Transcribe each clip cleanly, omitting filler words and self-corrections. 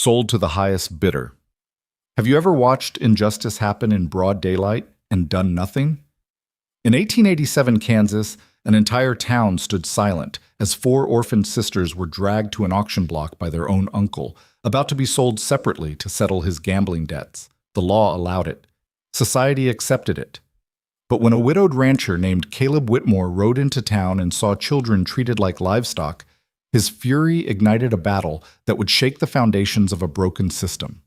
sold to the highest bidder. Have you ever watched injustice happen in broad daylight and done nothing? In 1887 Kansas, an entire town stood silent as four orphaned sisters were dragged to an auction block by their own uncle, about to be sold separately to settle his gambling debts. The law allowed it. Society accepted it. But when a widowed rancher named Caleb Whitmore rode into town and saw children treated like livestock, his fury ignited a battle that would shake the foundations of a broken system.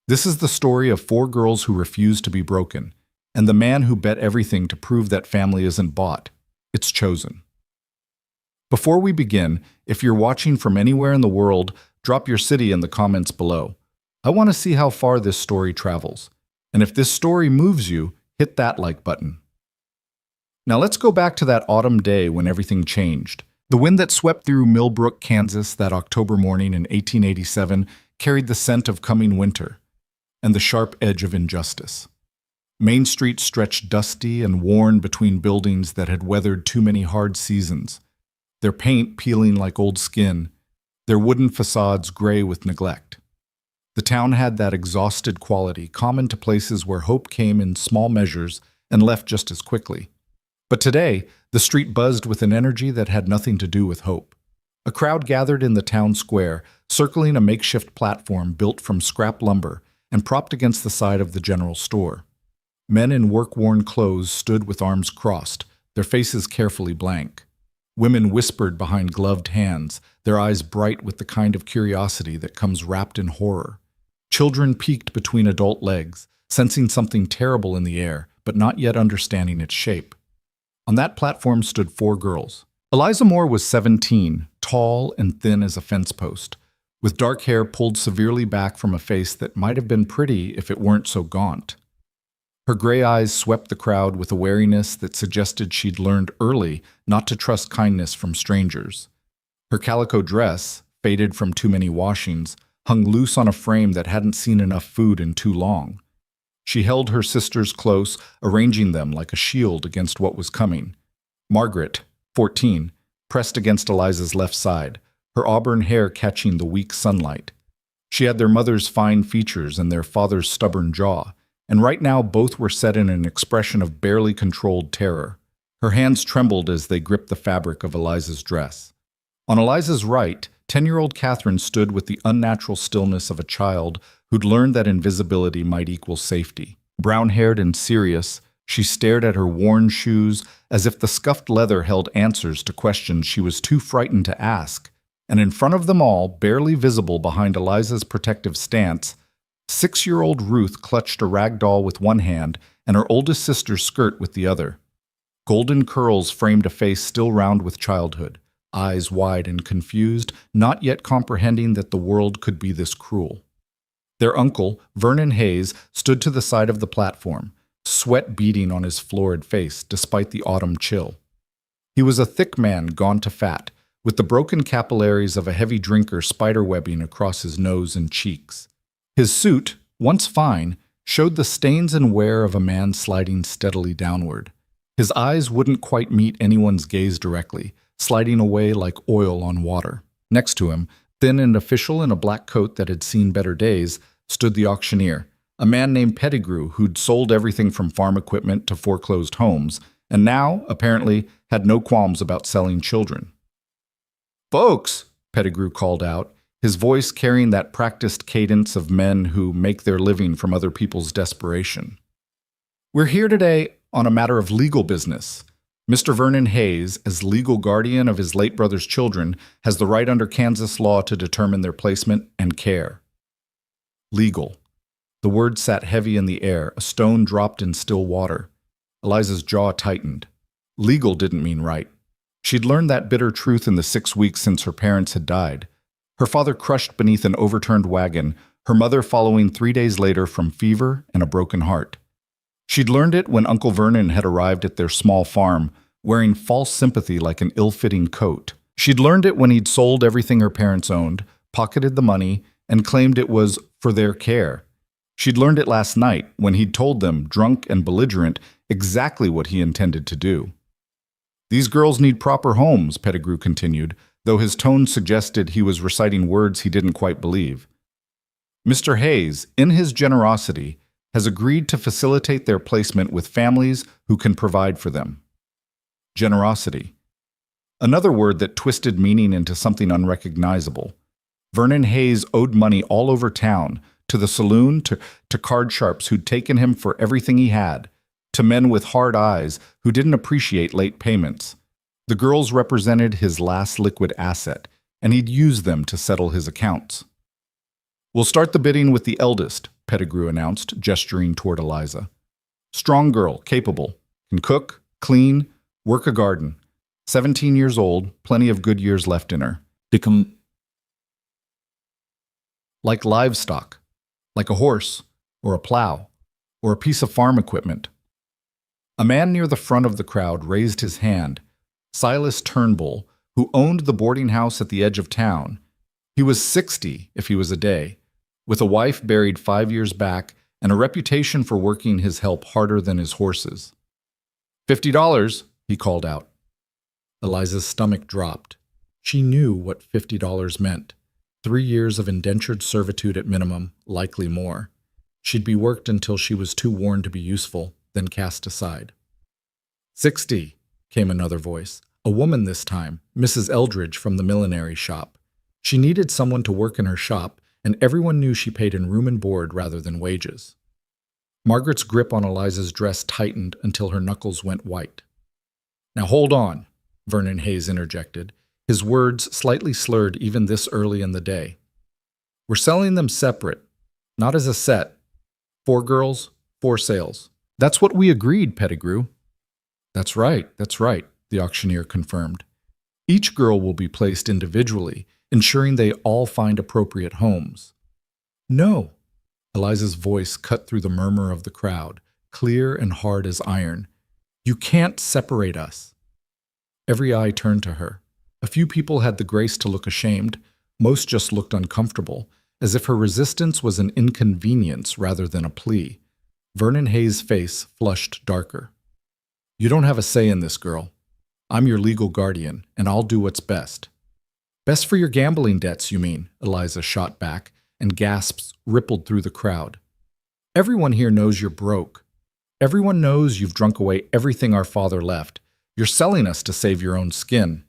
This is the story of four girls who refused to be broken, and the man who bet everything to prove that family isn't bought, it's chosen. Before we begin, if you're watching from anywhere in the world, drop your city in the comments below. I want to see how far this story travels. And if this story moves you, hit that like button. Now let's go back to that autumn day when everything changed. The wind that swept through Millbrook, Kansas that October morning in 1887 carried the scent of coming winter and the sharp edge of injustice. Main Street stretched dusty and worn between buildings that had weathered too many hard seasons, their paint peeling like old skin, their wooden facades gray with neglect. The town had that exhausted quality common to places where hope came in small measures and left just as quickly. But today, the street buzzed with an energy that had nothing to do with hope. A crowd gathered in the town square, circling a makeshift platform built from scrap lumber and propped against the side of the general store. Men in work-worn clothes stood with arms crossed, their faces carefully blank. Women whispered behind gloved hands, their eyes bright with the kind of curiosity that comes wrapped in horror. Children peeked between adult legs, sensing something terrible in the air, but not yet understanding its shape. On that platform stood four girls. Eliza Moore was 17, tall and thin as a fence post, with dark hair pulled severely back from a face that might have been pretty if it weren't so gaunt. Her gray eyes swept the crowd with a wariness that suggested she'd learned early not to trust kindness from strangers. Her calico dress, faded from too many washings, hung loose on a frame that hadn't seen enough food in too long. She held her sisters close, arranging them like a shield against what was coming. Margaret, 14, pressed against Eliza's left side, her auburn hair catching the weak sunlight. She had their mother's fine features and their father's stubborn jaw, and right now both were set in an expression of barely controlled terror. Her hands trembled as they gripped the fabric of Eliza's dress. On Eliza's right, 10-year-old Catherine stood with the unnatural stillness of a child who'd learned that invisibility might equal safety. Brown-haired and serious, she stared at her worn shoes as if the scuffed leather held answers to questions she was too frightened to ask. And in front of them all, barely visible behind Eliza's protective stance, 6-year-old Ruth clutched a rag doll with one hand and her oldest sister's skirt with the other. Golden curls framed a face still round with childhood, eyes wide and confused, not yet comprehending that the world could be this cruel. Their uncle, Vernon Hayes, stood to the side of the platform, sweat beading on his florid face despite the autumn chill. He was a thick man gone to fat, with the broken capillaries of a heavy drinker spiderwebbing across his nose and cheeks. His suit, once fine, showed the stains and wear of a man sliding steadily downward. His eyes wouldn't quite meet anyone's gaze directly, sliding away like oil on water. Next to him, thin and official in a black coat that had seen better days, stood the auctioneer, a man named Pettigrew who'd sold everything from farm equipment to foreclosed homes, and now, apparently, had no qualms about selling children. "Folks," Pettigrew called out, his voice carrying that practiced cadence of men who make their living from other people's desperation. "We're here today on a matter of legal business. Mr. Vernon Hayes, as legal guardian of his late brother's children, has the right under Kansas law to determine their placement and care." Legal. The word sat heavy in the air, a stone dropped in still water. Eliza's jaw tightened. Legal didn't mean right. She'd learned that bitter truth in the 6 weeks since her parents had died. Her father crushed beneath an overturned wagon, her mother following 3 days later from fever and a broken heart. She'd learned it when Uncle Vernon had arrived at their small farm, wearing false sympathy like an ill-fitting coat. She'd learned it when he'd sold everything her parents owned, pocketed the money, and claimed it was for their care. She'd learned it last night when he'd told them, drunk and belligerent, exactly what he intended to do. "These girls need proper homes," Pettigrew continued, though his tone suggested he was reciting words he didn't quite believe. Mr. Hayes, in his generosity, has agreed to facilitate their placement with families who can provide for them. Generosity. Another word that twisted meaning into something unrecognizable. Vernon Hayes owed money all over town, to the saloon, to card sharps who'd taken him for everything he had, to men with hard eyes who didn't appreciate late payments. The girls represented his last liquid asset, and he'd use them to settle his accounts. "We'll start the bidding with the eldest," Pettigrew announced, gesturing toward Eliza. "Strong girl, capable, can cook, clean, work a garden. 17 years old, plenty of good years left in her. Become like livestock, like a horse, or a plow, or a piece of farm equipment." A man near the front of the crowd raised his hand. Silas Turnbull, who owned the boarding house at the edge of town. He was 60 if he was a day, with a wife buried 5 years back and a reputation for working his help harder than his horses. $50, he called out. Eliza's stomach dropped. She knew what $50 meant. 3 years of indentured servitude at minimum, likely more. She'd be worked until she was too worn to be useful, then cast aside. 60, came another voice. A woman this time, Mrs. Eldridge from the millinery shop. She needed someone to work in her shop, and everyone knew she paid in room and board rather than wages. Margaret's grip on Eliza's dress tightened until her knuckles went white. "Now hold on," Vernon Hayes interjected, his words slightly slurred even this early in the day. "We're selling them separate, not as a set. 4 girls, 4 sales. That's what we agreed, Pettigrew." That's right, the auctioneer confirmed. "Each girl will be placed individually, ensuring they all find appropriate homes." "No." Eliza's voice cut through the murmur of the crowd, clear and hard as iron. "You can't separate us." Every eye turned to her. A few people had the grace to look ashamed. Most just looked uncomfortable, as if her resistance was an inconvenience rather than a plea. Vernon Hayes' face flushed darker. "You don't have a say in this, girl. I'm your legal guardian, and I'll do what's best." "Best for your gambling debts, you mean?" Eliza shot back, and gasps rippled through the crowd. "Everyone here knows you're broke. Everyone knows you've drunk away everything our father left. You're selling us to save your own skin."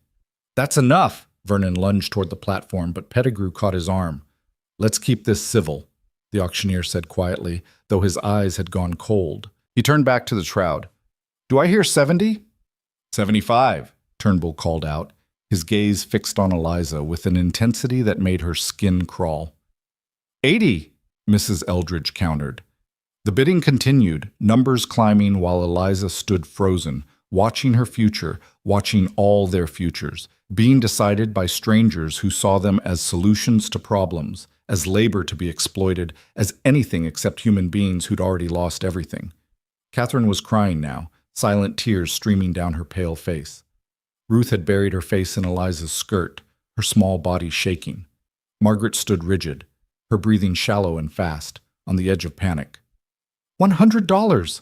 "That's enough!" Vernon lunged toward the platform, but Pettigrew caught his arm. "Let's keep this civil," the auctioneer said quietly, though his eyes had gone cold. He turned back to the crowd. "Do I hear 70? 75, Turnbull called out, his gaze fixed on Eliza with an intensity that made her skin crawl. 80, Mrs. Eldridge countered. The bidding continued, numbers climbing while Eliza stood frozen, watching her future, watching all their futures, being decided by strangers who saw them as solutions to problems, as labor to be exploited, as anything except human beings who'd already lost everything. Catherine was crying now, silent tears streaming down her pale face. Ruth had buried her face in Eliza's skirt, her small body shaking. Margaret stood rigid, her breathing shallow and fast, on the edge of panic. $100!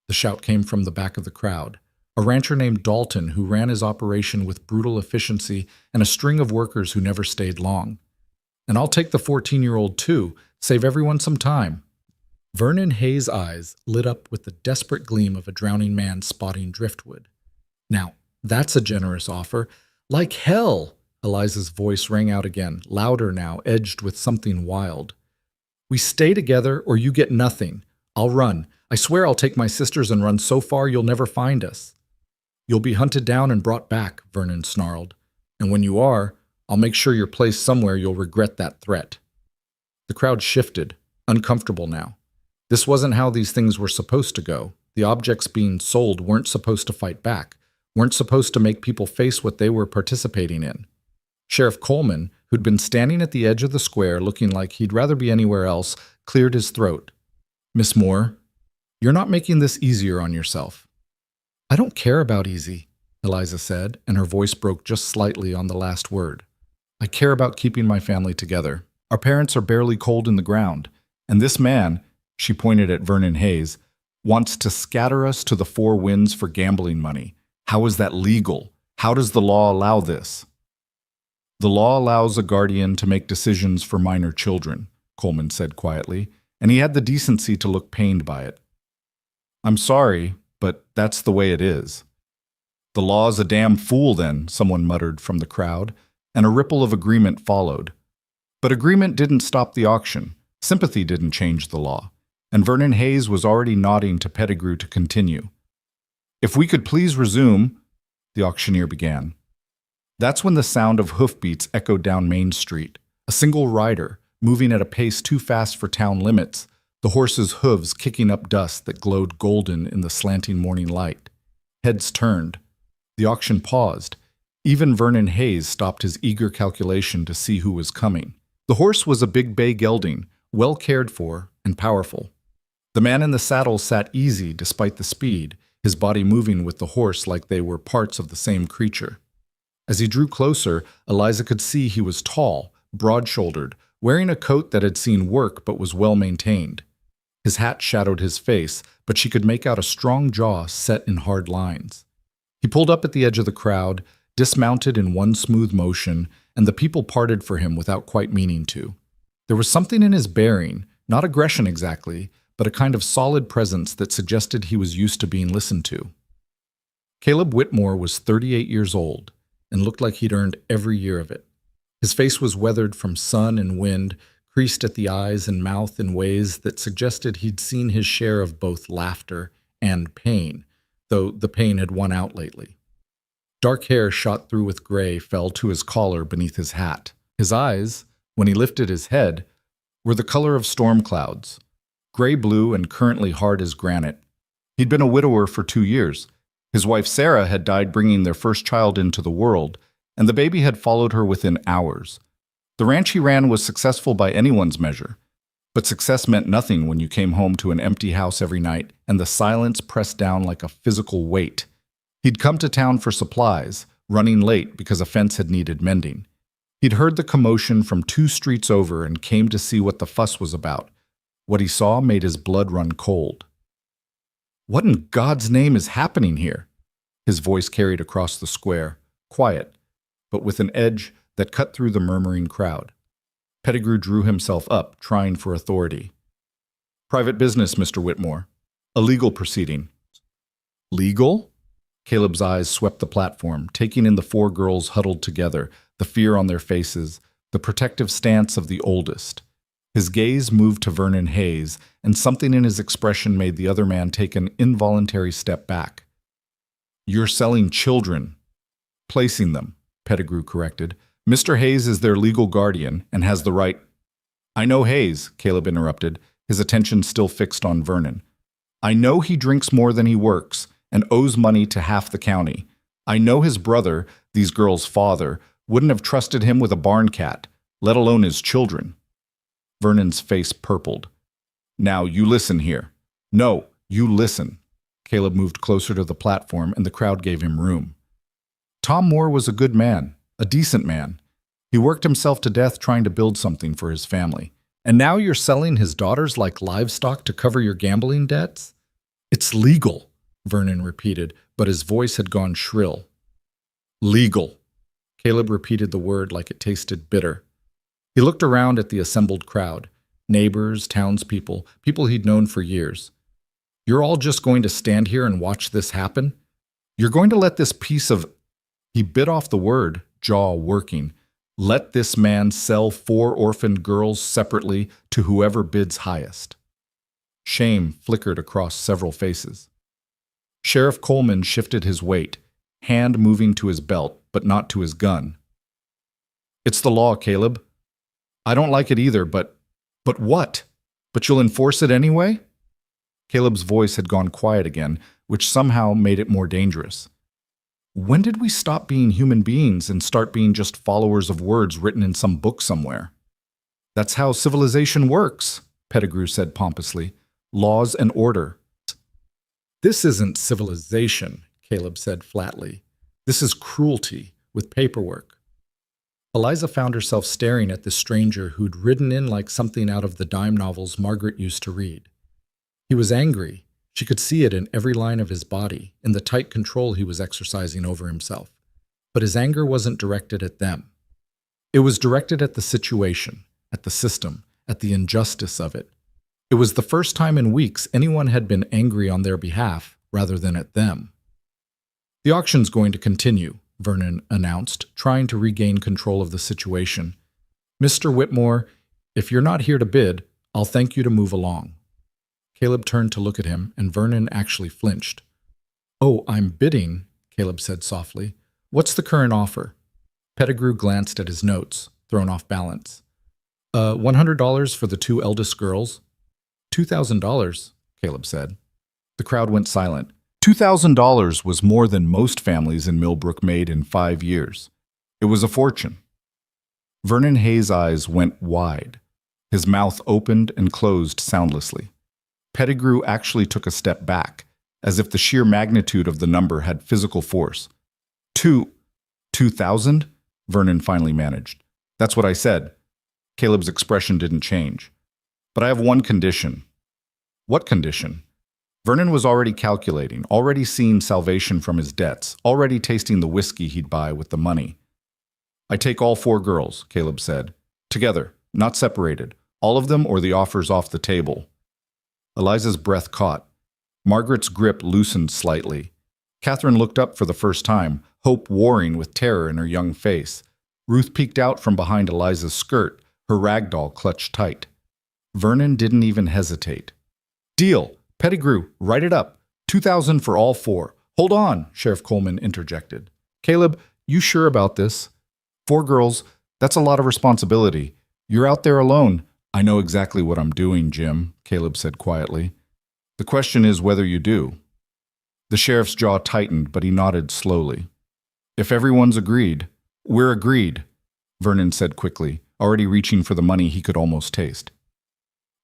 The shout came from the back of the crowd. A rancher named Dalton who ran his operation with brutal efficiency and a string of workers who never stayed long. "And I'll take the 14-year-old too, save everyone some time." Vernon Hayes' eyes lit up with the desperate gleam of a drowning man spotting driftwood. "Now, that's a generous offer. Like hell!" Eliza's voice rang out again, louder now, edged with something wild. "We stay together or you get nothing. I'll run. I swear I'll take my sisters and run so far you'll never find us." "You'll be hunted down and brought back," Vernon snarled. "And when you are, I'll make sure you're placed somewhere you'll regret that threat." The crowd shifted, uncomfortable now. This wasn't how these things were supposed to go. The objects being sold weren't supposed to fight back, weren't supposed to make people face what they were participating in. Sheriff Coleman, who'd been standing at the edge of the square looking like he'd rather be anywhere else, cleared his throat. "Miss Moore, you're not making this easier on yourself." "I don't care about easy," Eliza said, and her voice broke just slightly on the last word. "I care about keeping my family together. Our parents are barely cold in the ground, and this man," she pointed at Vernon Hayes, "wants to scatter us to the four winds for gambling money. How is that legal? How does the law allow this?" "The law allows a guardian to make decisions for minor children," Coleman said quietly, and he had the decency to look pained by it. I'm sorry, but that's the way it is. The law's a damn fool then, someone muttered from the crowd, and a ripple of agreement followed. But agreement didn't stop the auction. Sympathy didn't change the law, and Vernon Hayes was already nodding to Pettigrew to continue. If we could please resume, the auctioneer began. That's when the sound of hoofbeats echoed down Main Street. A single rider, moving at a pace too fast for town limits, the horse's hooves kicking up dust that glowed golden in the slanting morning light. Heads turned. The auction paused. Even Vernon Hayes stopped his eager calculation to see who was coming. The horse was a big bay gelding, well cared for and powerful. The man in the saddle sat easy despite the speed, his body moving with the horse like they were parts of the same creature. As he drew closer, Eliza could see he was tall, broad-shouldered, wearing a coat that had seen work but was well maintained. His hat shadowed his face, but she could make out a strong jaw set in hard lines. He pulled up at the edge of the crowd, dismounted in one smooth motion, and the people parted for him without quite meaning to. There was something in his bearing, not aggression exactly, but a kind of solid presence that suggested he was used to being listened to. Caleb Whitmore was 38 years old, and looked like he'd earned every year of it. His face was weathered from sun and wind, creased at the eyes and mouth in ways that suggested he'd seen his share of both laughter and pain, though the pain had won out lately. Dark hair shot through with gray fell to his collar beneath his hat. His eyes, when he lifted his head, were the color of storm clouds, gray-blue and currently hard as granite. He'd been a widower for 2 years. His wife Sarah had died bringing their first child into the world, and the baby had followed her within hours. The ranch he ran was successful by anyone's measure, but success meant nothing when you came home to an empty house every night and the silence pressed down like a physical weight. He'd come to town for supplies, running late because a fence had needed mending. He'd heard the commotion from 2 streets over and came to see what the fuss was about. What he saw made his blood run cold. What in God's name is happening here? His voice carried across the square, quiet, but with an edge that cut through the murmuring crowd. Pettigrew drew himself up, trying for authority. Private business, Mr. Whitmore. A legal proceeding. Legal? Caleb's eyes swept the platform, taking in the 4 girls huddled together, the fear on their faces, the protective stance of the oldest. His gaze moved to Vernon Hayes, and something in his expression made the other man take an involuntary step back. You're selling children. Placing them, Pettigrew corrected. Mr. Hayes is their legal guardian and has the right— I know Hayes, Caleb interrupted, his attention still fixed on Vernon. I know he drinks more than he works and owes money to half the county. I know his brother, these girls' father, wouldn't have trusted him with a barn cat, let alone his children. Vernon's face purpled. Now, you listen here. No, you listen. Caleb moved closer to the platform, and the crowd gave him room. Tom Moore was a good man, a decent man. He worked himself to death trying to build something for his family. And now you're selling his daughters like livestock to cover your gambling debts? It's legal, Vernon repeated, but his voice had gone shrill. Legal. Caleb repeated the word like it tasted bitter. He looked around at the assembled crowd, neighbors, townspeople, people he'd known for years. You're all just going to stand here and watch this happen? You're going to let this piece of— He bit off the word, jaw working. Let this man sell 4 orphaned girls separately to whoever bids highest. Shame flickered across several faces. Sheriff Coleman shifted his weight, hand moving to his belt, but not to his gun. It's the law, Caleb. I don't like it either, but what? But you'll enforce it anyway? Caleb's voice had gone quiet again, which somehow made it more dangerous. When did we stop being human beings and start being just followers of words written in some book somewhere? That's how civilization works, Pettigrew said pompously. Laws and order. This isn't civilization, Caleb said flatly. This is cruelty with paperwork. Eliza found herself staring at this stranger who'd ridden in like something out of the dime novels Margaret used to read. He was angry. She could see it in every line of his body, in the tight control he was exercising over himself. But his anger wasn't directed at them. It was directed at the situation, at the system, at the injustice of it. It was the first time in weeks anyone had been angry on their behalf rather than at them. "The auction's going to continue," Vernon announced, trying to regain control of the situation. "Mr. Whitmore, if you're not here to bid, I'll thank you to move along." Caleb turned to look at him, and Vernon actually flinched. "Oh, I'm bidding," Caleb said softly. "What's the current offer?" Pettigrew glanced at his notes, thrown off balance. $100 for the two eldest girls." $2,000, Caleb said. The crowd went silent. $2,000 was more than most families in Millbrook made in 5 years. It was a fortune. Vernon Hayes' eyes went wide. His mouth opened and closed soundlessly. Pettigrew actually took a step back, as if the sheer magnitude of the number had physical force. 2,000? Vernon finally managed. "That's what I said." Caleb's expression didn't change. "But I have one condition." "What condition?" Vernon was already calculating, already seeing salvation from his debts, already tasting the whiskey he'd buy with the money. "I take all 4 girls," Caleb said. "Together, not separated. All of them or the offer's off the table." Eliza's breath caught. Margaret's grip loosened slightly. Catherine looked up for the first time, hope warring with terror in her young face. Ruth peeked out from behind Eliza's skirt, her rag doll clutched tight. Vernon didn't even hesitate. "Deal! Pettigrew, write it up. 2,000 for all 4. Hold on," Sheriff Coleman interjected. "Caleb, you sure about this? 4 girls, that's a lot of responsibility. You're out there alone." "I know exactly what I'm doing, Jim," Caleb said quietly. "The question is whether you do." The sheriff's jaw tightened, but he nodded slowly. "If everyone's agreed." "We're agreed," Vernon said quickly, already reaching for the money he could almost taste.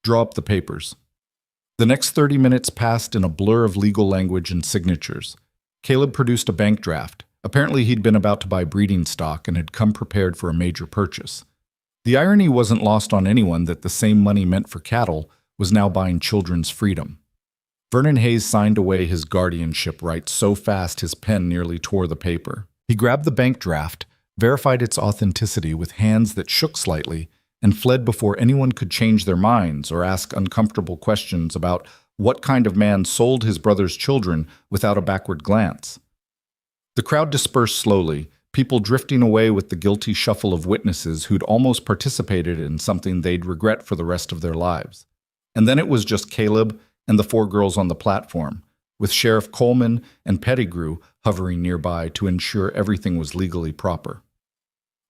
"Draw up the papers." The next 30 minutes passed in a blur of legal language and signatures. Caleb produced a bank draft. Apparently he'd been about to buy breeding stock and had come prepared for a major purchase. The irony wasn't lost on anyone that the same money meant for cattle was now buying children's freedom. Vernon Hayes signed away his guardianship rights so fast his pen nearly tore the paper. He grabbed the bank draft, verified its authenticity with hands that shook slightly, and fled before anyone could change their minds or ask uncomfortable questions about what kind of man sold his brother's children without a backward glance. The crowd dispersed slowly, people drifting away with the guilty shuffle of witnesses who'd almost participated in something they'd regret for the rest of their lives. And then it was just Caleb and the 4 girls on the platform, with Sheriff Coleman and Pettigrew hovering nearby to ensure everything was legally proper.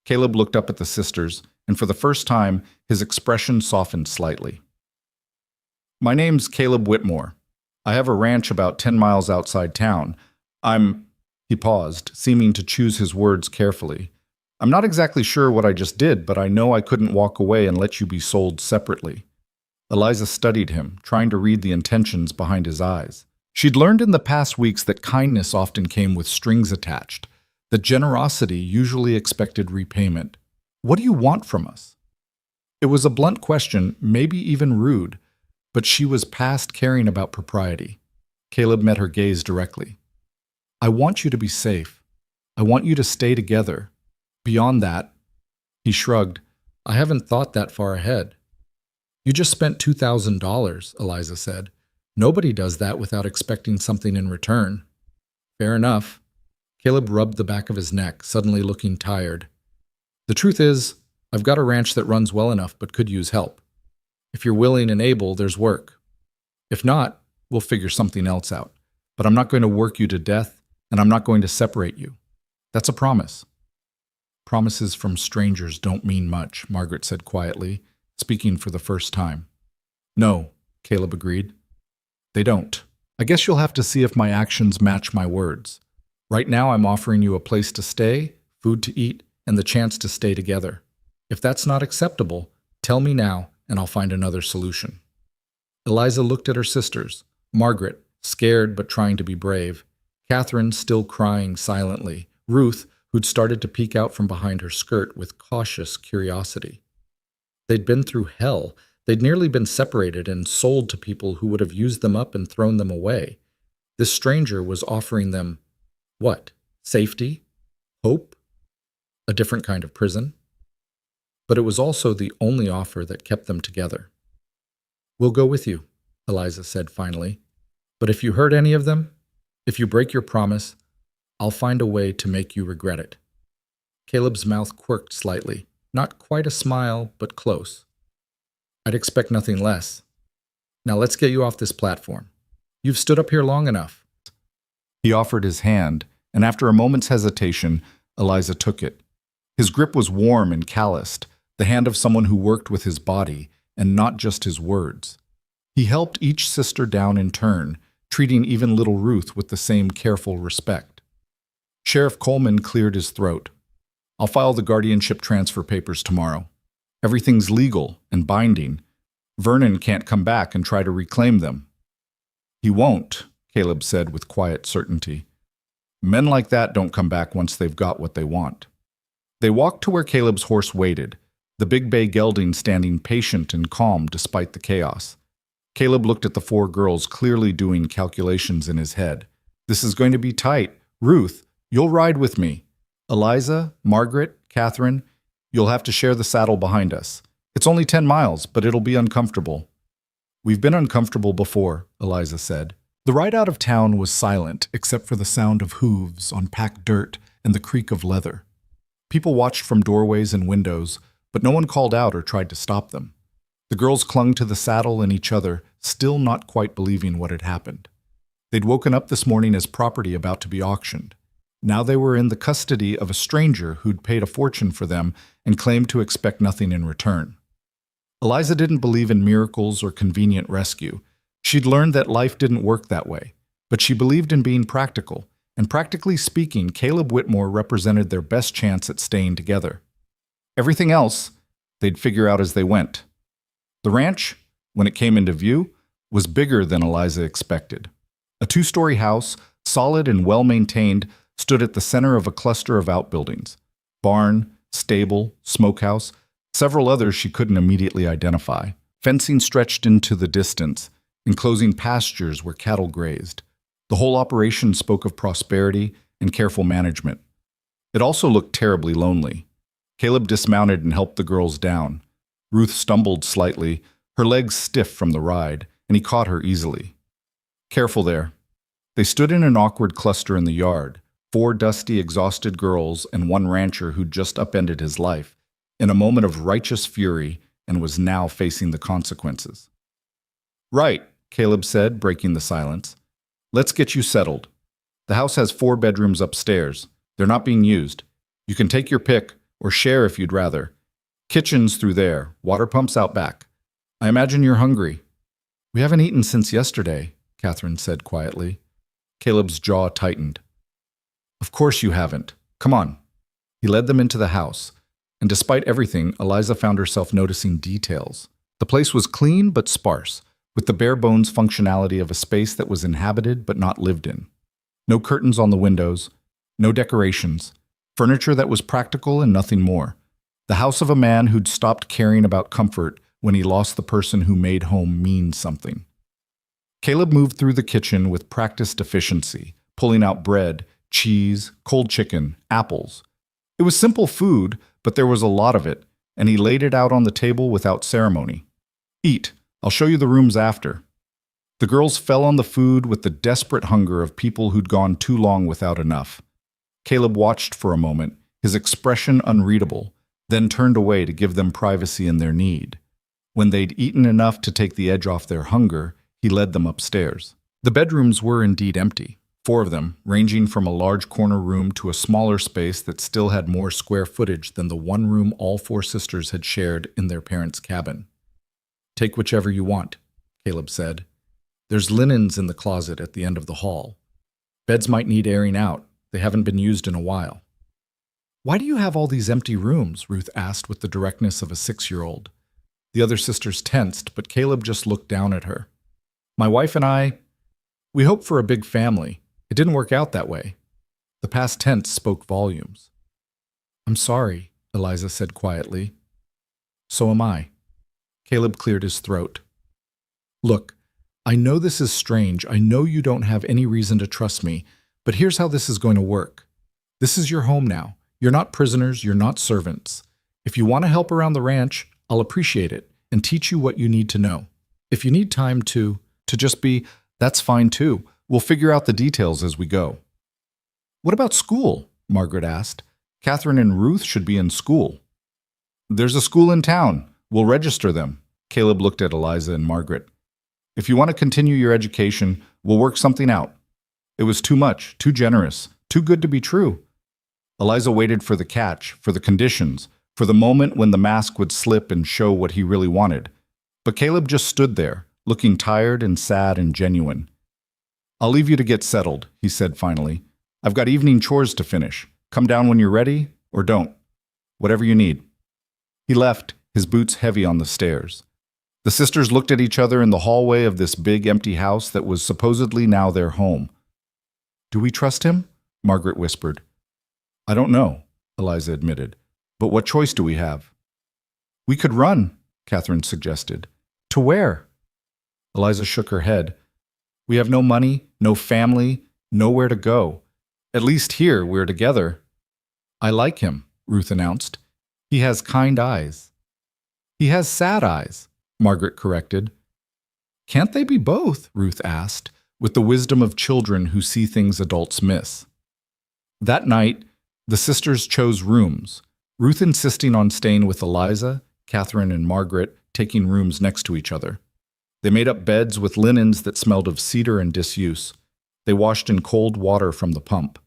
Caleb looked up at the sisters, and for the first time, his expression softened slightly. "My name's Caleb Whitmore. I have a ranch about 10 miles outside town. He paused, seeming to choose his words carefully. "I'm not exactly sure what I just did, but I know I couldn't walk away and let you be sold separately." Eliza studied him, trying to read the intentions behind his eyes. She'd learned in the past weeks that kindness often came with strings attached, that generosity usually expected repayment. "What do you want from us?" It was a blunt question, maybe even rude, but she was past caring about propriety. Caleb met her gaze directly. "I want you to be safe. I want you to stay together. Beyond that," he shrugged, "I haven't thought that far ahead." "You just spent $2,000, Eliza said. "Nobody does that without expecting something in return." "Fair enough." Caleb rubbed the back of his neck, suddenly looking tired. "The truth is, I've got a ranch that runs well enough but could use help. If you're willing and able, there's work. If not, we'll figure something else out. But I'm not going to work you to death, and I'm not going to separate you. That's a promise." "Promises from strangers don't mean much," Margaret said quietly, speaking for the first time. "No," Caleb agreed. "They don't. I guess you'll have to see if my actions match my words. Right now I'm offering you a place to stay, food to eat, and the chance to stay together. If that's not acceptable, tell me now, and I'll find another solution." Eliza looked at her sisters, Margaret, scared but trying to be brave, Catherine still crying silently, Ruth, who'd started to peek out from behind her skirt with cautious curiosity. They'd been through hell. They'd nearly been separated and sold to people who would have used them up and thrown them away. This stranger was offering them, what? Safety? Hope? A different kind of prison? but it was also the only offer that kept them together. "We'll go with you," Eliza said finally. "But if you hurt any of them, if you break your promise, I'll find a way to make you regret it." Caleb's mouth quirked slightly, not quite a smile, but close. "I'd expect nothing less. Now let's get you off this platform. You've stood up here long enough." He offered his hand, and after a moment's hesitation, Eliza took it. His grip was warm and calloused, the hand of someone who worked with his body and not just his words. He helped each sister down in turn, treating even little Ruth with the same careful respect. Sheriff Coleman cleared his throat. "I'll file the guardianship transfer papers tomorrow. Everything's legal and binding. Vernon can't come back and try to reclaim them." "He won't," Caleb said with quiet certainty. "Men like that don't come back once they've got what they want." They walked to where Caleb's horse waited, the big bay gelding standing patient and calm despite the chaos. Caleb looked at the four girls, clearly doing calculations in his head. "This is going to be tight. Ruth, you'll ride with me. Eliza, Margaret, Catherine, you'll have to share the saddle behind us. It's only 10 miles, but it'll be uncomfortable." "We've been uncomfortable before," Eliza said. The ride out of town was silent, except for the sound of hooves on packed dirt and the creak of leather. People watched from doorways and windows, but no one called out or tried to stop them. The girls clung to the saddle and each other, still not quite believing what had happened. They'd woken up this morning as property about to be auctioned. Now they were in the custody of a stranger who'd paid a fortune for them and claimed to expect nothing in return. Eliza didn't believe in miracles or convenient rescue. She'd learned that life didn't work that way, but she believed in being practical, and practically speaking, Caleb Whitmore represented their best chance at staying together. Everything else, they'd figure out as they went. The ranch, when it came into view, was bigger than Eliza expected. A 2-story house, solid and well-maintained, stood at the center of a cluster of outbuildings. Barn, stable, smokehouse, several others she couldn't immediately identify. Fencing stretched into the distance, enclosing pastures where cattle grazed. The whole operation spoke of prosperity and careful management. It also looked terribly lonely. Caleb dismounted and helped the girls down. Ruth stumbled slightly, her legs stiff from the ride, and he caught her easily. "Careful there." They stood in an awkward cluster in the yard, 4 dusty, exhausted girls and one rancher who'd just upended his life, in a moment of righteous fury and was now facing the consequences. "Right," Caleb said, breaking the silence. "Let's get you settled. The house has 4 bedrooms upstairs. They're not being used. You can take your pick, or share if you'd rather. Kitchen's through there, water pumps out back. I imagine you're hungry." "We haven't eaten since yesterday," Catherine said quietly. Caleb's jaw tightened. "Of course you haven't. Come on." He led them into the house, and despite everything, Eliza found herself noticing details. The place was clean but sparse, with the bare-bones functionality of a space that was inhabited but not lived in. No curtains on the windows, no decorations, furniture that was practical and nothing more. The house of a man who'd stopped caring about comfort when he lost the person who made home mean something. Caleb moved through the kitchen with practiced efficiency, pulling out bread, cheese, cold chicken, apples. It was simple food, but there was a lot of it, and he laid it out on the table without ceremony. "Eat. I'll show you the rooms after." The girls fell on the food with the desperate hunger of people who'd gone too long without enough. Caleb watched for a moment, his expression unreadable, then turned away to give them privacy in their need. When they'd eaten enough to take the edge off their hunger, he led them upstairs. The bedrooms were indeed empty, 4 of them, ranging from a large corner room to a smaller space that still had more square footage than the one room all 4 sisters had shared in their parents' cabin. "Take whichever you want," Caleb said. "There's linens in the closet at the end of the hall. Beds might need airing out. They haven't been used in a while." "Why do you have all these empty rooms?" Ruth asked with the directness of a 6-year-old. The other sisters tensed, but Caleb just looked down at her. "My wife and we hoped for a big family. It didn't work out that way." The past tense spoke volumes. "I'm sorry," Eliza said quietly. "So am I." Caleb cleared his throat. "Look, I know this is strange. I know you don't have any reason to trust me, but here's how this is going to work. This is your home now. You're not prisoners. You're not servants. If you want to help around the ranch, I'll appreciate it and teach you what you need to know. If you need time to just be, that's fine too. We'll figure out the details as we go." "What about school?" Margaret asked. "Catherine and Ruth should be in school." "There's a school in town. We'll register them." Caleb looked at Eliza and Margaret. "If you want to continue your education, we'll work something out." It was too much, too generous, too good to be true. Eliza waited for the catch, for the conditions, for the moment when the mask would slip and show what he really wanted. But Caleb just stood there, looking tired and sad and genuine. "I'll leave you to get settled," he said finally. "I've got evening chores to finish. Come down when you're ready, or don't. Whatever you need." He left, his boots heavy on the stairs. The sisters looked at each other in the hallway of this big empty house that was supposedly now their home. "Do we trust him?" Margaret whispered. "I don't know," Eliza admitted. "But what choice do we have?" "We could run," Catherine suggested. "To where?" Eliza shook her head. "We have no money, no family, nowhere to go. At least here we're together." "I like him," Ruth announced. "He has kind eyes." "He has sad eyes," Margaret corrected. "Can't they be both?" Ruth asked, with the wisdom of children who see things adults miss. That night, the sisters chose rooms, Ruth insisting on staying with Eliza, Catherine and Margaret taking rooms next to each other. They made up beds with linens that smelled of cedar and disuse. They washed in cold water from the pump.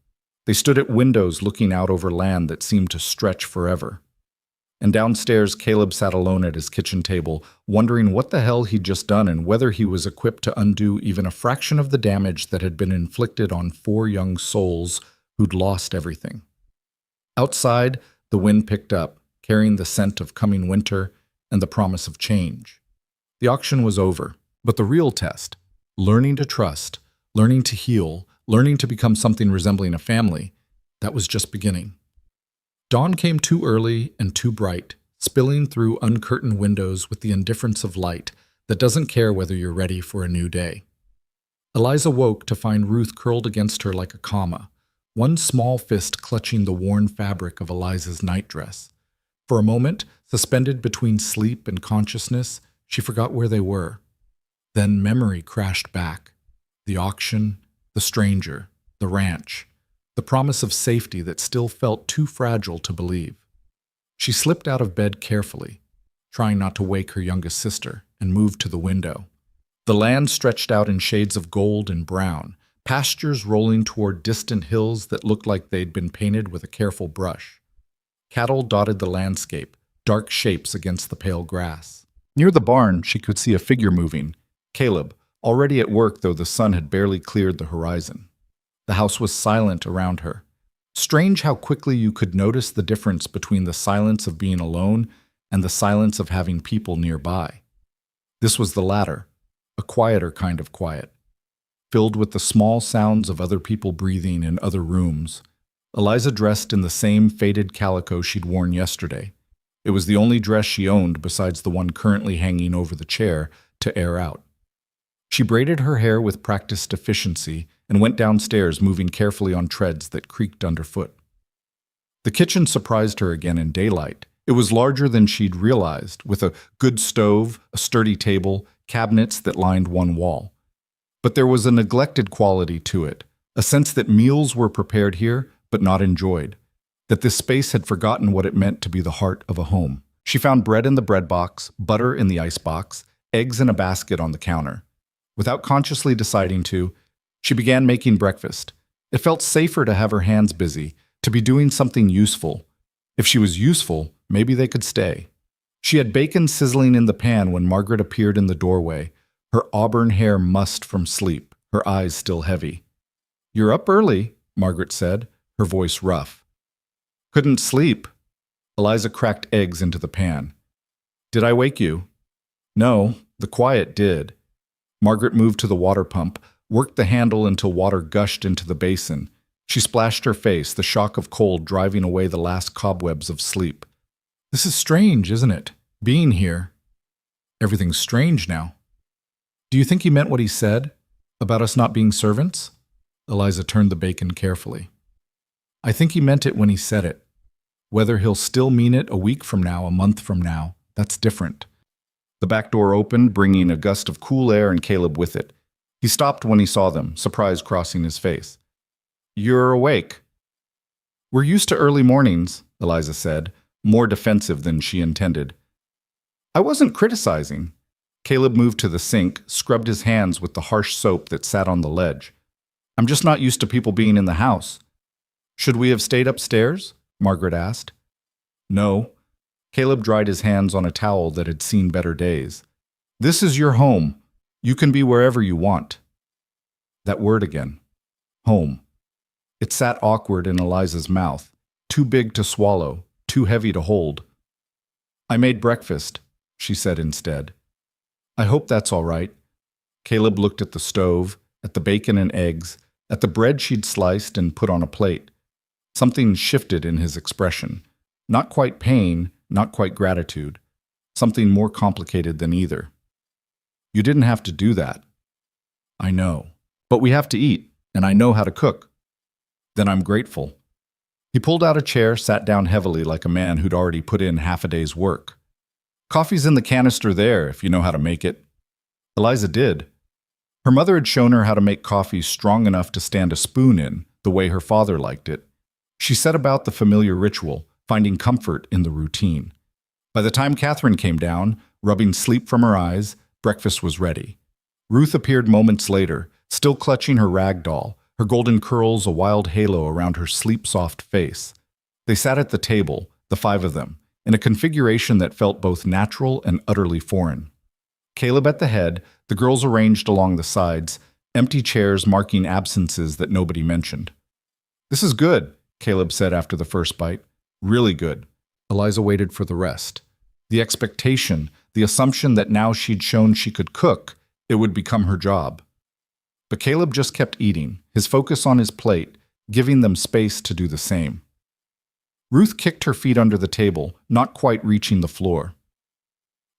They stood at windows looking out over land that seemed to stretch forever. And downstairs, Caleb sat alone at his kitchen table, wondering what the hell he'd just done and whether he was equipped to undo even a fraction of the damage that had been inflicted on 4 young souls who'd lost everything. Outside, the wind picked up, carrying the scent of coming winter and the promise of change. The auction was over, but the real test, learning to trust, learning to heal, learning to become something resembling a family, that was just beginning. Dawn came too early and too bright, spilling through uncurtained windows with the indifference of light that doesn't care whether you're ready for a new day. Eliza woke to find Ruth curled against her like a comma, one small fist clutching the worn fabric of Eliza's nightdress. For a moment, suspended between sleep and consciousness, she forgot where they were. Then memory crashed back. The auction, the stranger, the ranch, the promise of safety that still felt too fragile to believe. She slipped out of bed carefully, trying not to wake her youngest sister, and moved to the window. The land stretched out in shades of gold and brown, pastures rolling toward distant hills that looked like they'd been painted with a careful brush. Cattle dotted the landscape, dark shapes against the pale grass. Near the barn, she could see a figure moving, Caleb, already at work though the sun had barely cleared the horizon. The house was silent around her. Strange how quickly you could notice the difference between the silence of being alone and the silence of having people nearby. This was the latter, a quieter kind of quiet, filled with the small sounds of other people breathing in other rooms. Eliza dressed in the same faded calico she'd worn yesterday. It was the only dress she owned besides the one currently hanging over the chair to air out. She braided her hair with practiced efficiency and went downstairs, moving carefully on treads that creaked underfoot. The kitchen surprised her again in daylight. It was larger than she'd realized, with a good stove, a sturdy table, cabinets that lined one wall. But there was a neglected quality to it, a sense that meals were prepared here but not enjoyed, that this space had forgotten what it meant to be the heart of a home. She found bread in the bread box, butter in the ice box, eggs in a basket on the counter. Without consciously deciding to, she began making breakfast. It felt safer to have her hands busy, to be doing something useful. If she was useful, maybe they could stay. She had bacon sizzling in the pan when Margaret appeared in the doorway, her auburn hair mussed from sleep, her eyes still heavy. "You're up early," Margaret said, her voice rough. "Couldn't sleep." Eliza cracked eggs into the pan. "Did I wake you?" "No, the quiet did." Margaret moved to the water pump, worked the handle until water gushed into the basin. She splashed her face, the shock of cold driving away the last cobwebs of sleep. "This is strange, isn't it? Being here." "Everything's strange now." "Do you think he meant what he said? About us not being servants?" Eliza turned the bacon carefully. "I think he meant it when he said it." Whether he'll still mean it a week from now, a month from now, that's different. The back door opened, bringing a gust of cool air and Caleb with it. He stopped when he saw them, surprise crossing his face. "You're awake." "We're used to early mornings," Eliza said, more defensive than she intended. "I wasn't criticizing." Caleb moved to the sink, scrubbed his hands with the harsh soap that sat on the ledge. "I'm just not used to people being in the house." "Should we have stayed upstairs?" Margaret asked. "No." Caleb dried his hands on a towel that had seen better days. "This is your home. You can be wherever you want." That word again. Home. It sat awkward in Eliza's mouth, too big to swallow, too heavy to hold. "I made breakfast," she said instead. "I hope that's all right." Caleb looked at the stove, at the bacon and eggs, at the bread she'd sliced and put on a plate. Something shifted in his expression. Not quite pain, not quite gratitude. Something more complicated than either. "You didn't have to do that." "I know. But we have to eat, and I know how to cook." "Then I'm grateful." He pulled out a chair, sat down heavily like a man who'd already put in half a day's work. "Coffee's in the canister there, if you know how to make it." Eliza did. Her mother had shown her how to make coffee strong enough to stand a spoon in, the way her father liked it. She set about the familiar ritual, finding comfort in the routine. By the time Catherine came down, rubbing sleep from her eyes, breakfast was ready. Ruth appeared moments later, still clutching her rag doll, her golden curls a wild halo around her sleep-soft face. They sat at the table, the five of them, in a configuration that felt both natural and utterly foreign. Caleb at the head, the girls arranged along the sides, empty chairs marking absences that nobody mentioned. "This is good," Caleb said after the first bite. "Really good." Eliza waited for the rest. The expectation, the assumption that now she'd shown she could cook, it would become her job. But Caleb just kept eating, his focus on his plate, giving them space to do the same. Ruth kicked her feet under the table, not quite reaching the floor.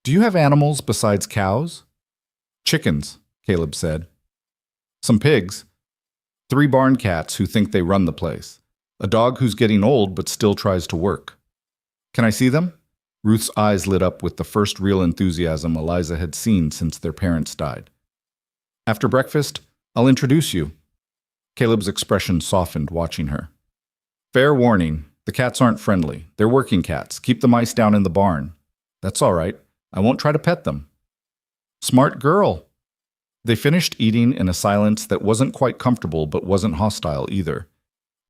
"Do you have animals besides cows?" "Chickens," Caleb said. "Some pigs. 3 barn cats who think they run the place. A dog who's getting old but still tries to work." "Can I see them?" Ruth's eyes lit up with the first real enthusiasm Eliza had seen since their parents died. "After breakfast, I'll introduce you." Caleb's expression softened watching her. "Fair warning, the cats aren't friendly. They're working cats. Keep the mice down in the barn." "That's all right. I won't try to pet them." "Smart girl." They finished eating in a silence that wasn't quite comfortable but wasn't hostile either.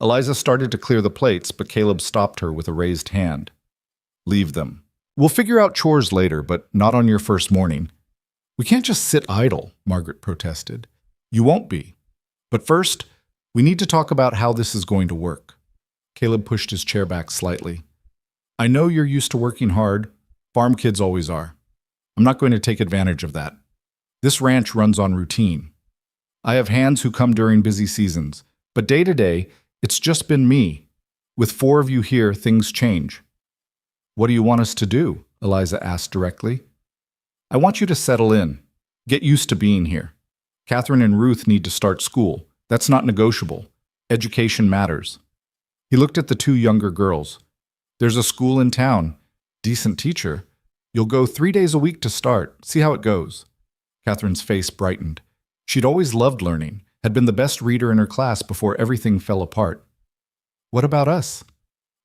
Eliza started to clear the plates, but Caleb stopped her with a raised hand. "Leave them. We'll figure out chores later, but not on your first morning." "We can't just sit idle," Margaret protested. "You won't be. But first, we need to talk about how this is going to work." Caleb pushed his chair back slightly. "I know you're used to working hard. Farm kids always are. I'm not going to take advantage of that. This ranch runs on routine. I have hands who come during busy seasons, but day to day, it's just been me. With 4 of you here, things change." "What do you want us to do?" Eliza asked directly. "I want you to settle in. Get used to being here. Catherine and Ruth need to start school. That's not negotiable. Education matters." He looked at the 2 younger girls. "There's a school in town. Decent teacher. You'll go 3 days a week to start. See how it goes." Catherine's face brightened. She'd always loved learning, had been the best reader in her class before everything fell apart. "What about us?"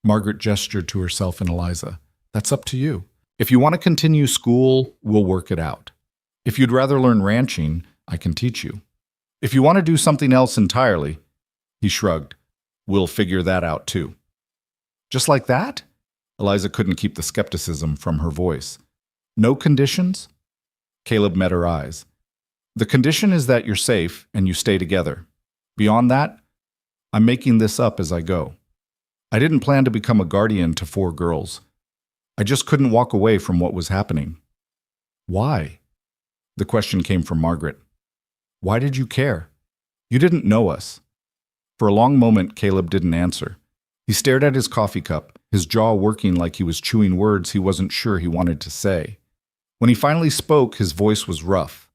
Margaret gestured to herself and Eliza. "That's up to you. If you want to continue school, we'll work it out. If you'd rather learn ranching, I can teach you. If you want to do something else entirely," he shrugged, "we'll figure that out too." "Just like that?" Eliza couldn't keep the skepticism from her voice. "No conditions?" Caleb met her eyes. "The condition is that you're safe and you stay together. Beyond that, I'm making this up as I go. I didn't plan to become a guardian to 4 girls. I just couldn't walk away from what was happening." "Why?" The question came from Margaret. "Why did you care? You didn't know us." For a long moment, Caleb didn't answer. He stared at his coffee cup, his jaw working like he was chewing words he wasn't sure he wanted to say. When he finally spoke, his voice was rough.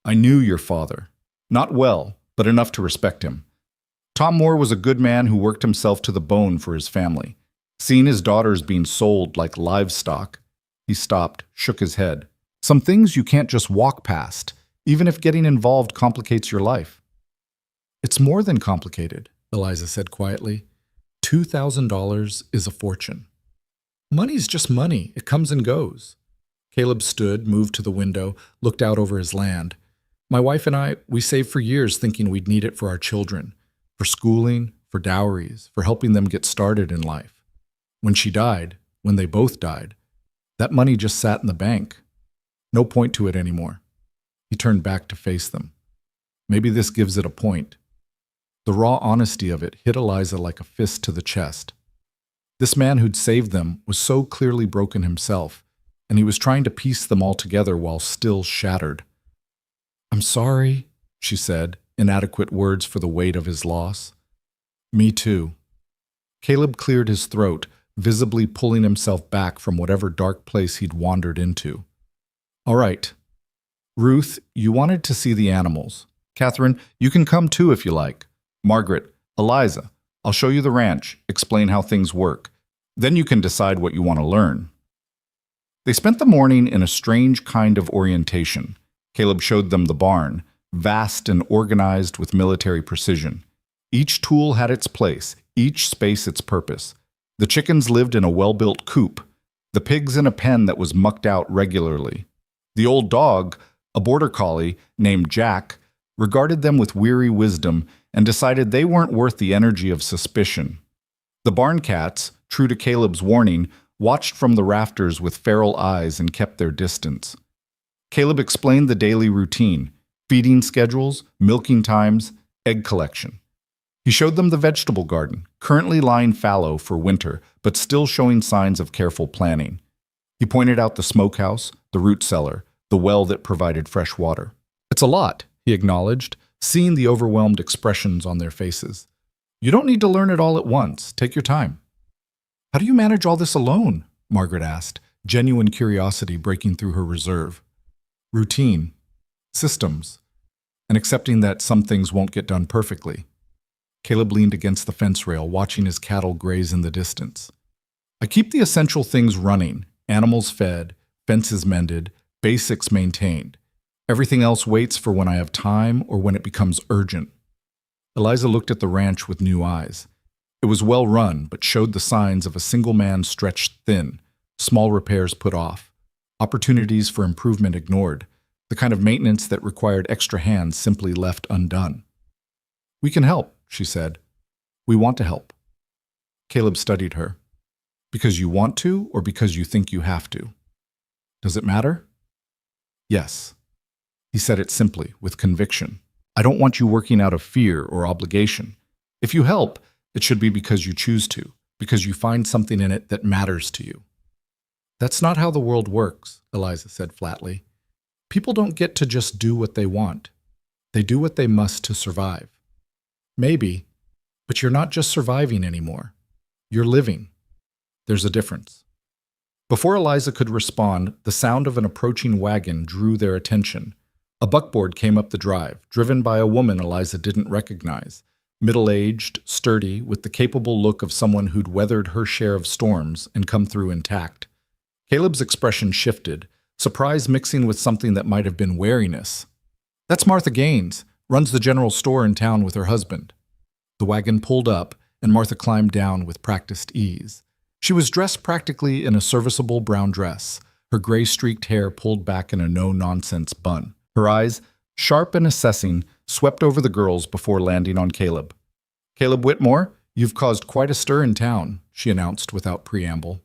"I knew your father. Not well, but enough to respect him. Tom Moore was a good man who worked himself to the bone for his family. Seeing his daughters being sold like livestock, he stopped, shook his head. Some things you can't just walk past, even if getting involved complicates your life. It's more than complicated, Eliza said quietly. $2,000 is a fortune. Money's just money. It comes and goes. Caleb stood, moved to the window, looked out over his land. My wife and I, we saved for years thinking we'd need it for our children, for schooling, for dowries, for helping them get started in life. When she died, when they both died, that money just sat in the bank. No point to it anymore. He turned back to face them. Maybe this gives it a point. The raw honesty of it hit Eliza like a fist to the chest. This man who'd saved them was so clearly broken himself, and he was trying to piece them all together while still shattered. "I'm sorry," she said, inadequate words for the weight of his loss. "Me too." Caleb cleared his throat, visibly pulling himself back from whatever dark place he'd wandered into. "All right. Ruth, you wanted to see the animals. Catherine, you can come too if you like. Margaret, Eliza, I'll show you the ranch, explain how things work. Then you can decide what you want to learn." They spent the morning in a strange kind of orientation. Caleb showed them the barn, vast and organized with military precision. Each tool had its place, each space its purpose. The chickens lived in a well-built coop, the pigs in a pen that was mucked out regularly. The old dog, a border collie named Jack, regarded them with weary wisdom and decided they weren't worth the energy of suspicion. The barn cats, true to Caleb's warning, watched from the rafters with feral eyes and kept their distance. Caleb explained the daily routine, feeding schedules, milking times, egg collection. He showed them the vegetable garden, currently lying fallow for winter, but still showing signs of careful planning. He pointed out the smokehouse, the root cellar, the well that provided fresh water. "It's a lot," he acknowledged, seeing the overwhelmed expressions on their faces. "You don't need to learn it all at once. Take your time." "How do you manage all this alone?" Margaret asked, genuine curiosity breaking through her reserve. "Routine, systems, and accepting that some things won't get done perfectly." Caleb leaned against the fence rail, watching his cattle graze in the distance. "I keep the essential things running, animals fed, fences mended, basics maintained. Everything else waits for when I have time or when it becomes urgent." Eliza looked at the ranch with new eyes. It was well run, but showed the signs of a single man stretched thin, small repairs put off, opportunities for improvement ignored, the kind of maintenance that required extra hands simply left undone. "We can help," she said. "We want to help." Caleb studied her. "Because you want to, or because you think you have to? Does it matter?" "Yes." He said it simply, with conviction. "I don't want you working out of fear or obligation. If you help, it should be because you choose to, because you find something in it that matters to you." "That's not how the world works," Eliza said flatly. "People don't get to just do what they want. They do what they must to survive." "Maybe, but you're not just surviving anymore. You're living. There's a difference." Before Eliza could respond, the sound of an approaching wagon drew their attention. A buckboard came up the drive, driven by a woman Eliza didn't recognize, middle-aged, sturdy, with the capable look of someone who'd weathered her share of storms and come through intact. Caleb's expression shifted, surprise mixing with something that might have been wariness. "That's Martha Gaines, runs the general store in town with her husband." The wagon pulled up, and Martha climbed down with practiced ease. She was dressed practically in a serviceable brown dress, her gray-streaked hair pulled back in a no-nonsense bun. Her eyes, sharp and assessing, swept over the girls before landing on Caleb. "Caleb Whitmore, you've caused quite a stir in town," she announced without preamble.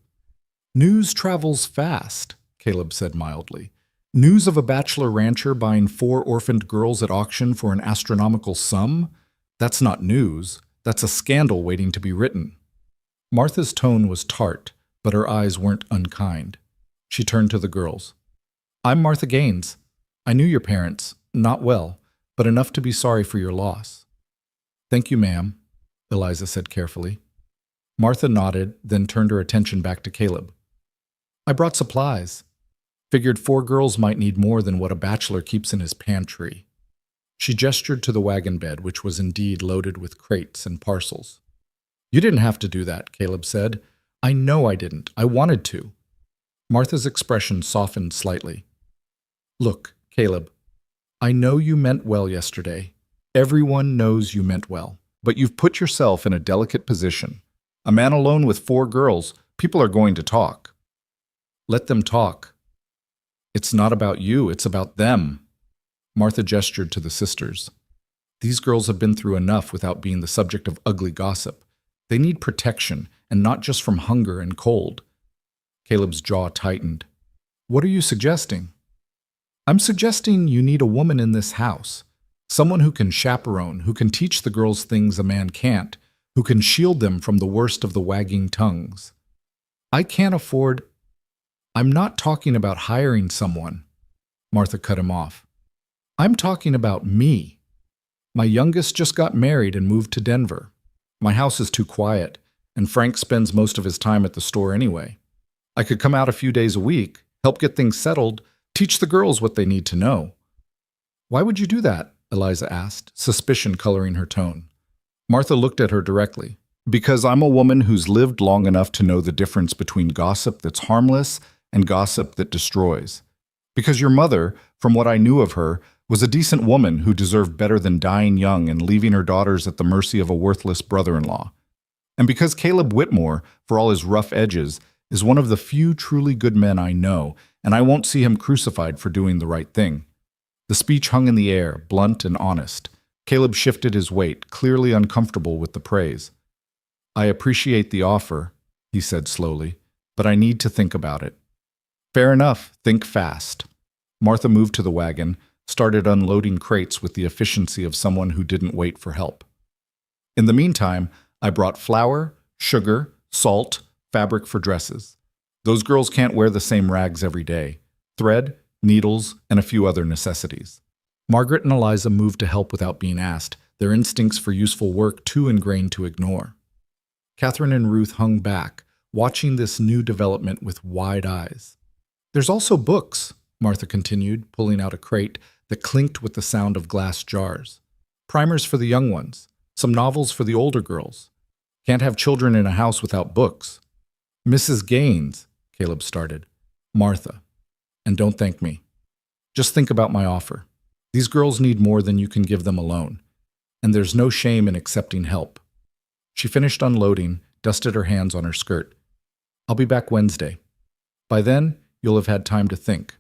"News travels fast," Caleb said mildly. "News of a bachelor rancher buying 4 orphaned girls at auction for an astronomical sum? That's not news. That's a scandal waiting to be written." Martha's tone was tart, but her eyes weren't unkind. She turned to the girls. "I'm Martha Gaines. I knew your parents, not well, but enough to be sorry for your loss." "Thank you, ma'am," Eliza said carefully. Martha nodded, then turned her attention back to Caleb. "I brought supplies. Figured 4 girls might need more than what a bachelor keeps in his pantry." She gestured to the wagon bed, which was indeed loaded with crates and parcels. "You didn't have to do that," Caleb said. I know I didn't. I wanted to. Martha's expression softened slightly. Look, Caleb, I know you meant well yesterday. Everyone knows you meant well. But you've put yourself in a delicate position. A man alone with 4 girls, people are going to talk. Let them talk. It's not about you, it's about them. Martha gestured to the sisters. These girls have been through enough without being the subject of ugly gossip. They need protection, and not just from hunger and cold. Caleb's jaw tightened. What are you suggesting? I'm suggesting you need a woman in this house. Someone who can chaperone, who can teach the girls things a man can't, who can shield them from the worst of the wagging tongues. I can't afford... I'm not talking about hiring someone. Martha cut him off. I'm talking about me. My youngest just got married and moved to Denver. My house is too quiet, and Frank spends most of his time at the store anyway. I could come out a few days a week, help get things settled, teach the girls what they need to know. Why would you do that? Eliza asked, suspicion coloring her tone. Martha looked at her directly. Because I'm a woman who's lived long enough to know the difference between gossip that's harmless and gossip that destroys. Because your mother, from what I knew of her, was a decent woman who deserved better than dying young and leaving her daughters at the mercy of a worthless brother-in-law. And because Caleb Whitmore, for all his rough edges, is one of the few truly good men I know, and I won't see him crucified for doing the right thing. The speech hung in the air, blunt and honest. Caleb shifted his weight, clearly uncomfortable with the praise. I appreciate the offer, he said slowly, but I need to think about it. Fair enough, think fast. Martha moved to the wagon, started unloading crates with the efficiency of someone who didn't wait for help. In the meantime, I brought flour, sugar, salt, fabric for dresses. Those girls can't wear the same rags every day. Thread, needles, and a few other necessities. Margaret and Eliza moved to help without being asked, their instincts for useful work too ingrained to ignore. Catherine and Ruth hung back, watching this new development with wide eyes. There's also books, Martha continued, pulling out a crate that clinked with the sound of glass jars. Primers for the young ones, some novels for the older girls. Can't have children in a house without books. Mrs. Gaines, Caleb started. Martha. And don't thank me. Just think about my offer. These girls need more than you can give them alone, and there's no shame in accepting help. She finished unloading, dusted her hands on her skirt. I'll be back Wednesday. By then, you'll have had time to think.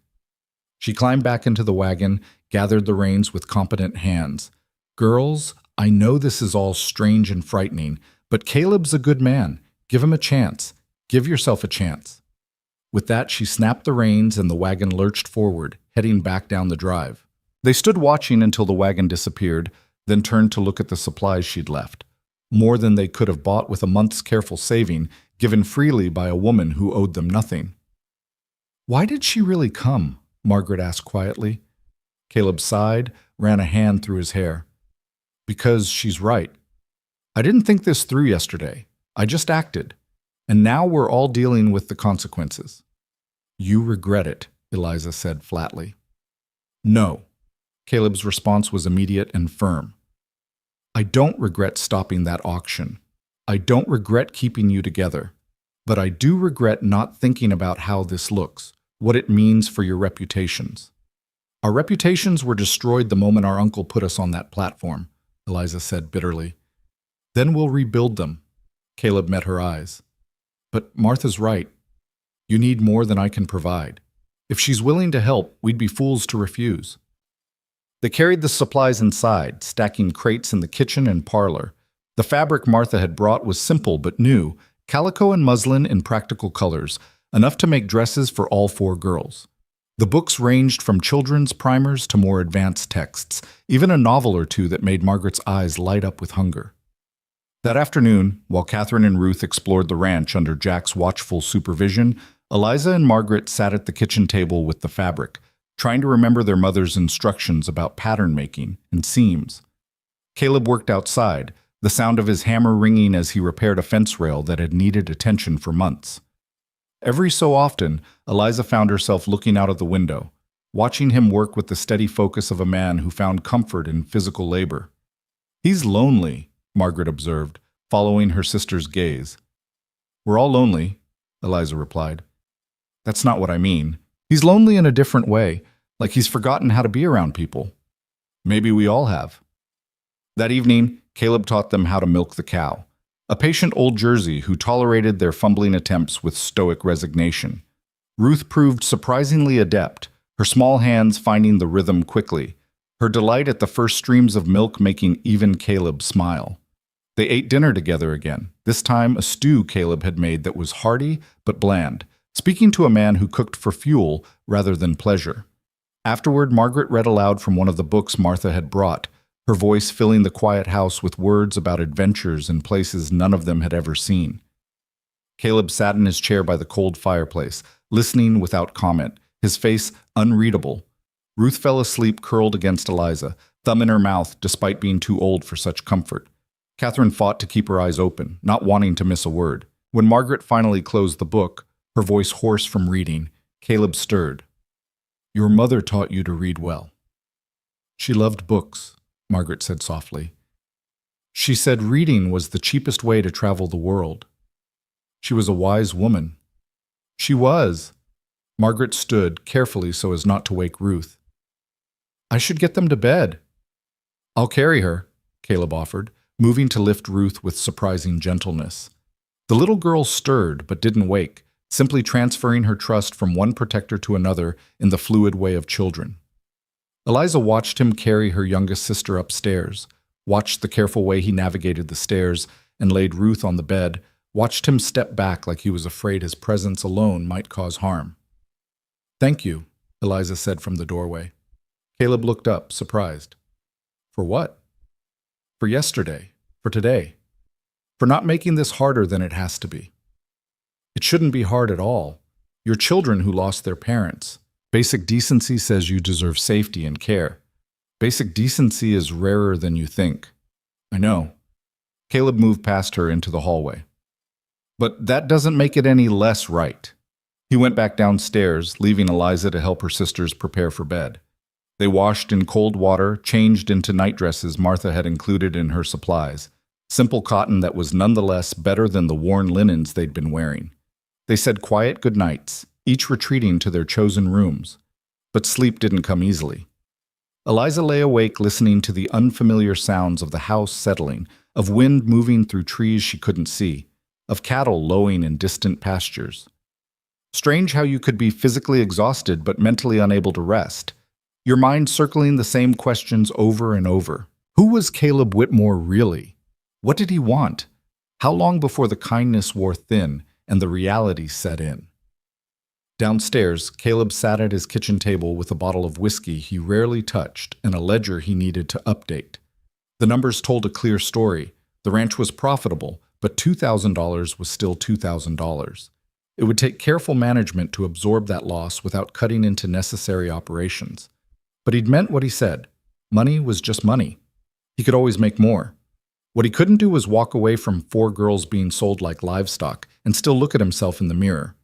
She climbed back into the wagon, gathered the reins with competent hands. Girls, I know this is all strange and frightening, but Caleb's a good man. Give him a chance. Give yourself a chance. With that, she snapped the reins and the wagon lurched forward, heading back down the drive. They stood watching until the wagon disappeared, then turned to look at the supplies she'd left. More than they could have bought with a month's careful saving, given freely by a woman who owed them nothing. Why did she really come? Margaret asked quietly. Caleb sighed, ran a hand through his hair. Because she's right. I didn't think this through yesterday. I just acted. And now we're all dealing with the consequences. You regret it, Eliza said flatly. No. Caleb's response was immediate and firm. I don't regret stopping that auction. I don't regret keeping you together. But I do regret not thinking about how this looks, what it means for your reputations. Our reputations were destroyed the moment our uncle put us on that platform, Eliza said bitterly. Then we'll rebuild them. Caleb met her eyes. But Martha's right. You need more than I can provide. If she's willing to help, we'd be fools to refuse. They carried the supplies inside, stacking crates in the kitchen and parlor. The fabric Martha had brought was simple but new, calico and muslin in practical colors, enough to make dresses for all 4 girls. The books ranged from children's primers to more advanced texts, even a novel or two that made Margaret's eyes light up with hunger. That afternoon, while Catherine and Ruth explored the ranch under Jack's watchful supervision, Eliza and Margaret sat at the kitchen table with the fabric, trying to remember their mother's instructions about pattern making and seams. Caleb worked outside, the sound of his hammer ringing as he repaired a fence rail that had needed attention for months. Every so often, Eliza found herself looking out of the window, watching him work with the steady focus of a man who found comfort in physical labor. He's lonely, Margaret observed, following her sister's gaze. We're all lonely, Eliza replied. That's not what I mean. He's lonely in a different way, like he's forgotten how to be around people. Maybe we all have. That evening, Caleb taught them how to milk the cow, a patient old Jersey who tolerated their fumbling attempts with stoic resignation. Ruth proved surprisingly adept, her small hands finding the rhythm quickly, her delight at the first streams of milk making even Caleb smile. They ate dinner together again, this time a stew Caleb had made that was hearty but bland, speaking to a man who cooked for fuel rather than pleasure. Afterward, Margaret read aloud from one of the books Martha had brought, her voice filling the quiet house with words about adventures in places none of them had ever seen. Caleb sat in his chair by the cold fireplace, listening without comment, his face unreadable. Ruth fell asleep curled against Eliza, thumb in her mouth despite being too old for such comfort. Catherine fought to keep her eyes open, not wanting to miss a word. When Margaret finally closed the book, her voice hoarse from reading, Caleb stirred. Your mother taught you to read well. She loved books, Margaret said softly. She said reading was the cheapest way to travel the world. She was a wise woman. She was. Margaret stood carefully so as not to wake Ruth. I should get them to bed. I'll carry her, Caleb offered, moving to lift Ruth with surprising gentleness. The little girl stirred but didn't wake, simply transferring her trust from one protector to another in the fluid way of children. Eliza watched him carry her youngest sister upstairs, watched the careful way he navigated the stairs and laid Ruth on the bed, watched him step back like he was afraid his presence alone might cause harm. Thank you, Eliza said from the doorway. Caleb looked up, surprised. For what? For yesterday, for today, for not making this harder than it has to be. It shouldn't be hard at all. You're children who lost their parents. Basic decency says you deserve safety and care. Basic decency is rarer than you think. I know. Caleb moved past her into the hallway. But that doesn't make it any less right. He went back downstairs, leaving Eliza to help her sisters prepare for bed. They washed in cold water, changed into nightdresses Martha had included in her supplies, simple cotton that was nonetheless better than the worn linens they'd been wearing. They said quiet goodnights, each retreating to their chosen rooms. But sleep didn't come easily. Eliza lay awake listening to the unfamiliar sounds of the house settling, of wind moving through trees she couldn't see, of cattle lowing in distant pastures. Strange how you could be physically exhausted but mentally unable to rest, your mind circling the same questions over and over. Who was Caleb Whitmore really? What did he want? How long before the kindness wore thin and the reality set in? Downstairs, Caleb sat at his kitchen table with a bottle of whiskey he rarely touched and a ledger he needed to update. The numbers told a clear story. The ranch was profitable, but $2,000 was still $2,000. It would take careful management to absorb that loss without cutting into necessary operations. But he'd meant what he said. Money was just money. He could always make more. What he couldn't do was walk away from 4 girls being sold like livestock and still look at himself in the mirror.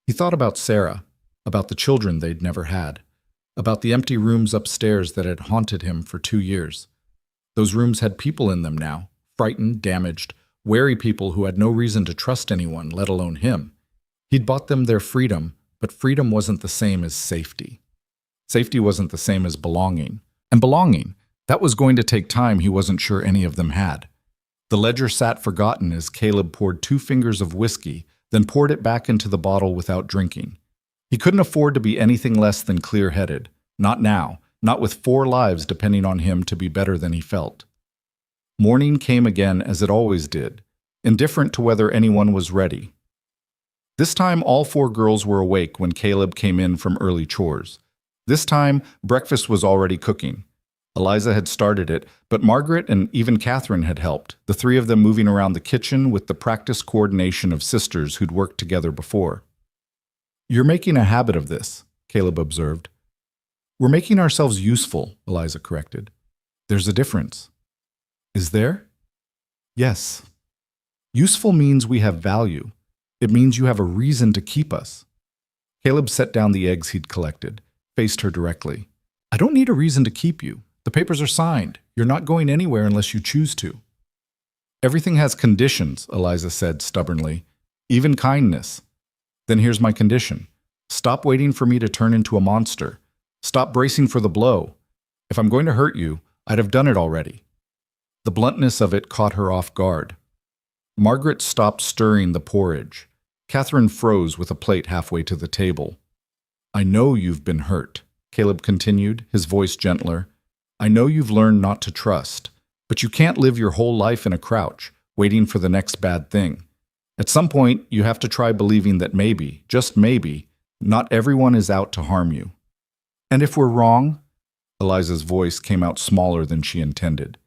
He thought about Sarah, about the children they'd never had, about the empty rooms upstairs that had haunted him for 2 years. Those rooms had people in them now, frightened, damaged, wary people who had no reason to trust anyone, let alone him. He'd bought them their freedom, but freedom wasn't the same as safety. Safety wasn't the same as belonging. And belonging, that was going to take time he wasn't sure any of them had. The ledger sat forgotten as Caleb poured 2 fingers of whiskey, then poured it back into the bottle without drinking. He couldn't afford to be anything less than clear-headed. Not now, not with 4 lives depending on him to be better than he felt. Morning came again as it always did, indifferent to whether anyone was ready. This time all 4 girls were awake when Caleb came in from early chores. This time, breakfast was already cooking. Eliza had started it, but Margaret and even Catherine had helped, the 3 of them moving around the kitchen with the practiced coordination of sisters who'd worked together before. You're making a habit of this, Caleb observed. We're making ourselves useful, Eliza corrected. There's a difference. Is there? Yes. Useful means we have value. It means you have a reason to keep us. Caleb set down the eggs he'd collected, faced her directly. I don't need a reason to keep you. The papers are signed. You're not going anywhere unless you choose to. Everything has conditions, Eliza said stubbornly. even kindness. Then here's my condition. Stop waiting for me to turn into a monster. Stop bracing for the blow. If I'm going to hurt you, I'd have done it already." The bluntness of it caught her off guard. Margaret stopped stirring the porridge. Catherine froze with a plate halfway to the table. "I know you've been hurt," Caleb continued, his voice gentler. "I know you've learned not to trust, but you can't live your whole life in a crouch, waiting for the next bad thing. At some point, you have to try believing that maybe, just maybe, not everyone is out to harm you. And if we're wrong," Eliza's voice came out smaller than she intended,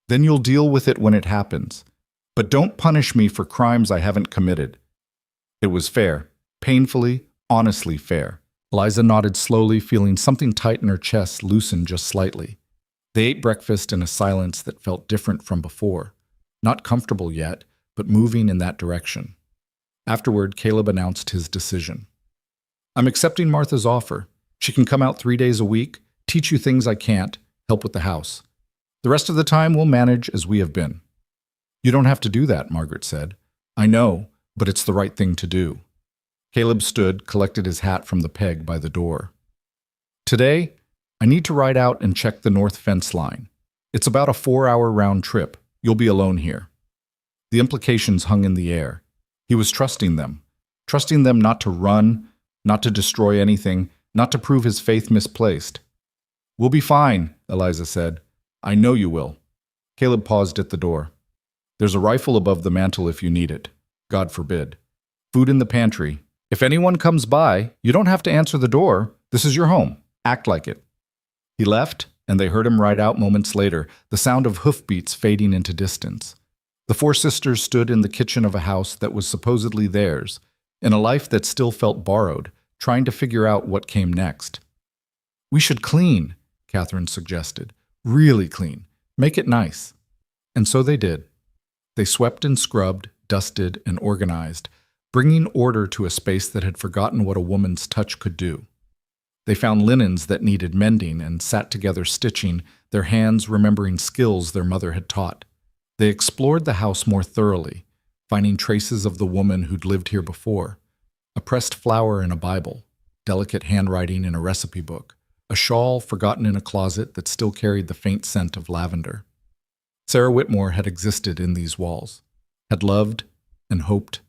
"then you'll deal with it when it happens. But don't punish me for crimes I haven't committed." It was fair, painfully, honestly fair. Eliza nodded slowly, feeling something tight in her chest loosen just slightly. They ate breakfast in a silence that felt different from before. Not comfortable yet, but moving in that direction. Afterward, Caleb announced his decision. "I'm accepting Martha's offer. She can come out 3 days a week, teach you things I can't, help with the house. The rest of the time we'll manage as we have been." "You don't have to do that," Margaret said. "I know, but it's the right thing to do." Caleb stood, collected his hat from the peg by the door. "Today, I need to ride out and check the north fence line. It's about a 4-hour round trip. You'll be alone here." The implications hung in the air. He was trusting them not to run, not to destroy anything, not to prove his faith misplaced. "We'll be fine," Eliza said. "I know you will." Caleb paused at the door. "There's a rifle above the mantel if you need it. God forbid. Food in the pantry. If anyone comes by, you don't have to answer the door. This is your home. Act like it." He left, and they heard him ride out moments later, the sound of hoofbeats fading into distance. The four sisters stood in the kitchen of a house that was supposedly theirs, in a life that still felt borrowed, trying to figure out what came next. "We should clean," Catherine suggested. "Really clean. Make it nice." And so they did. They swept and scrubbed, dusted and organized, bringing order to a space that had forgotten what a woman's touch could do. They found linens that needed mending and sat together stitching, their hands remembering skills their mother had taught. They explored the house more thoroughly, finding traces of the woman who'd lived here before. A pressed flower in a Bible, delicate handwriting in a recipe book, a shawl forgotten in a closet that still carried the faint scent of lavender. Sarah Whitmore had existed in these walls, had loved and hoped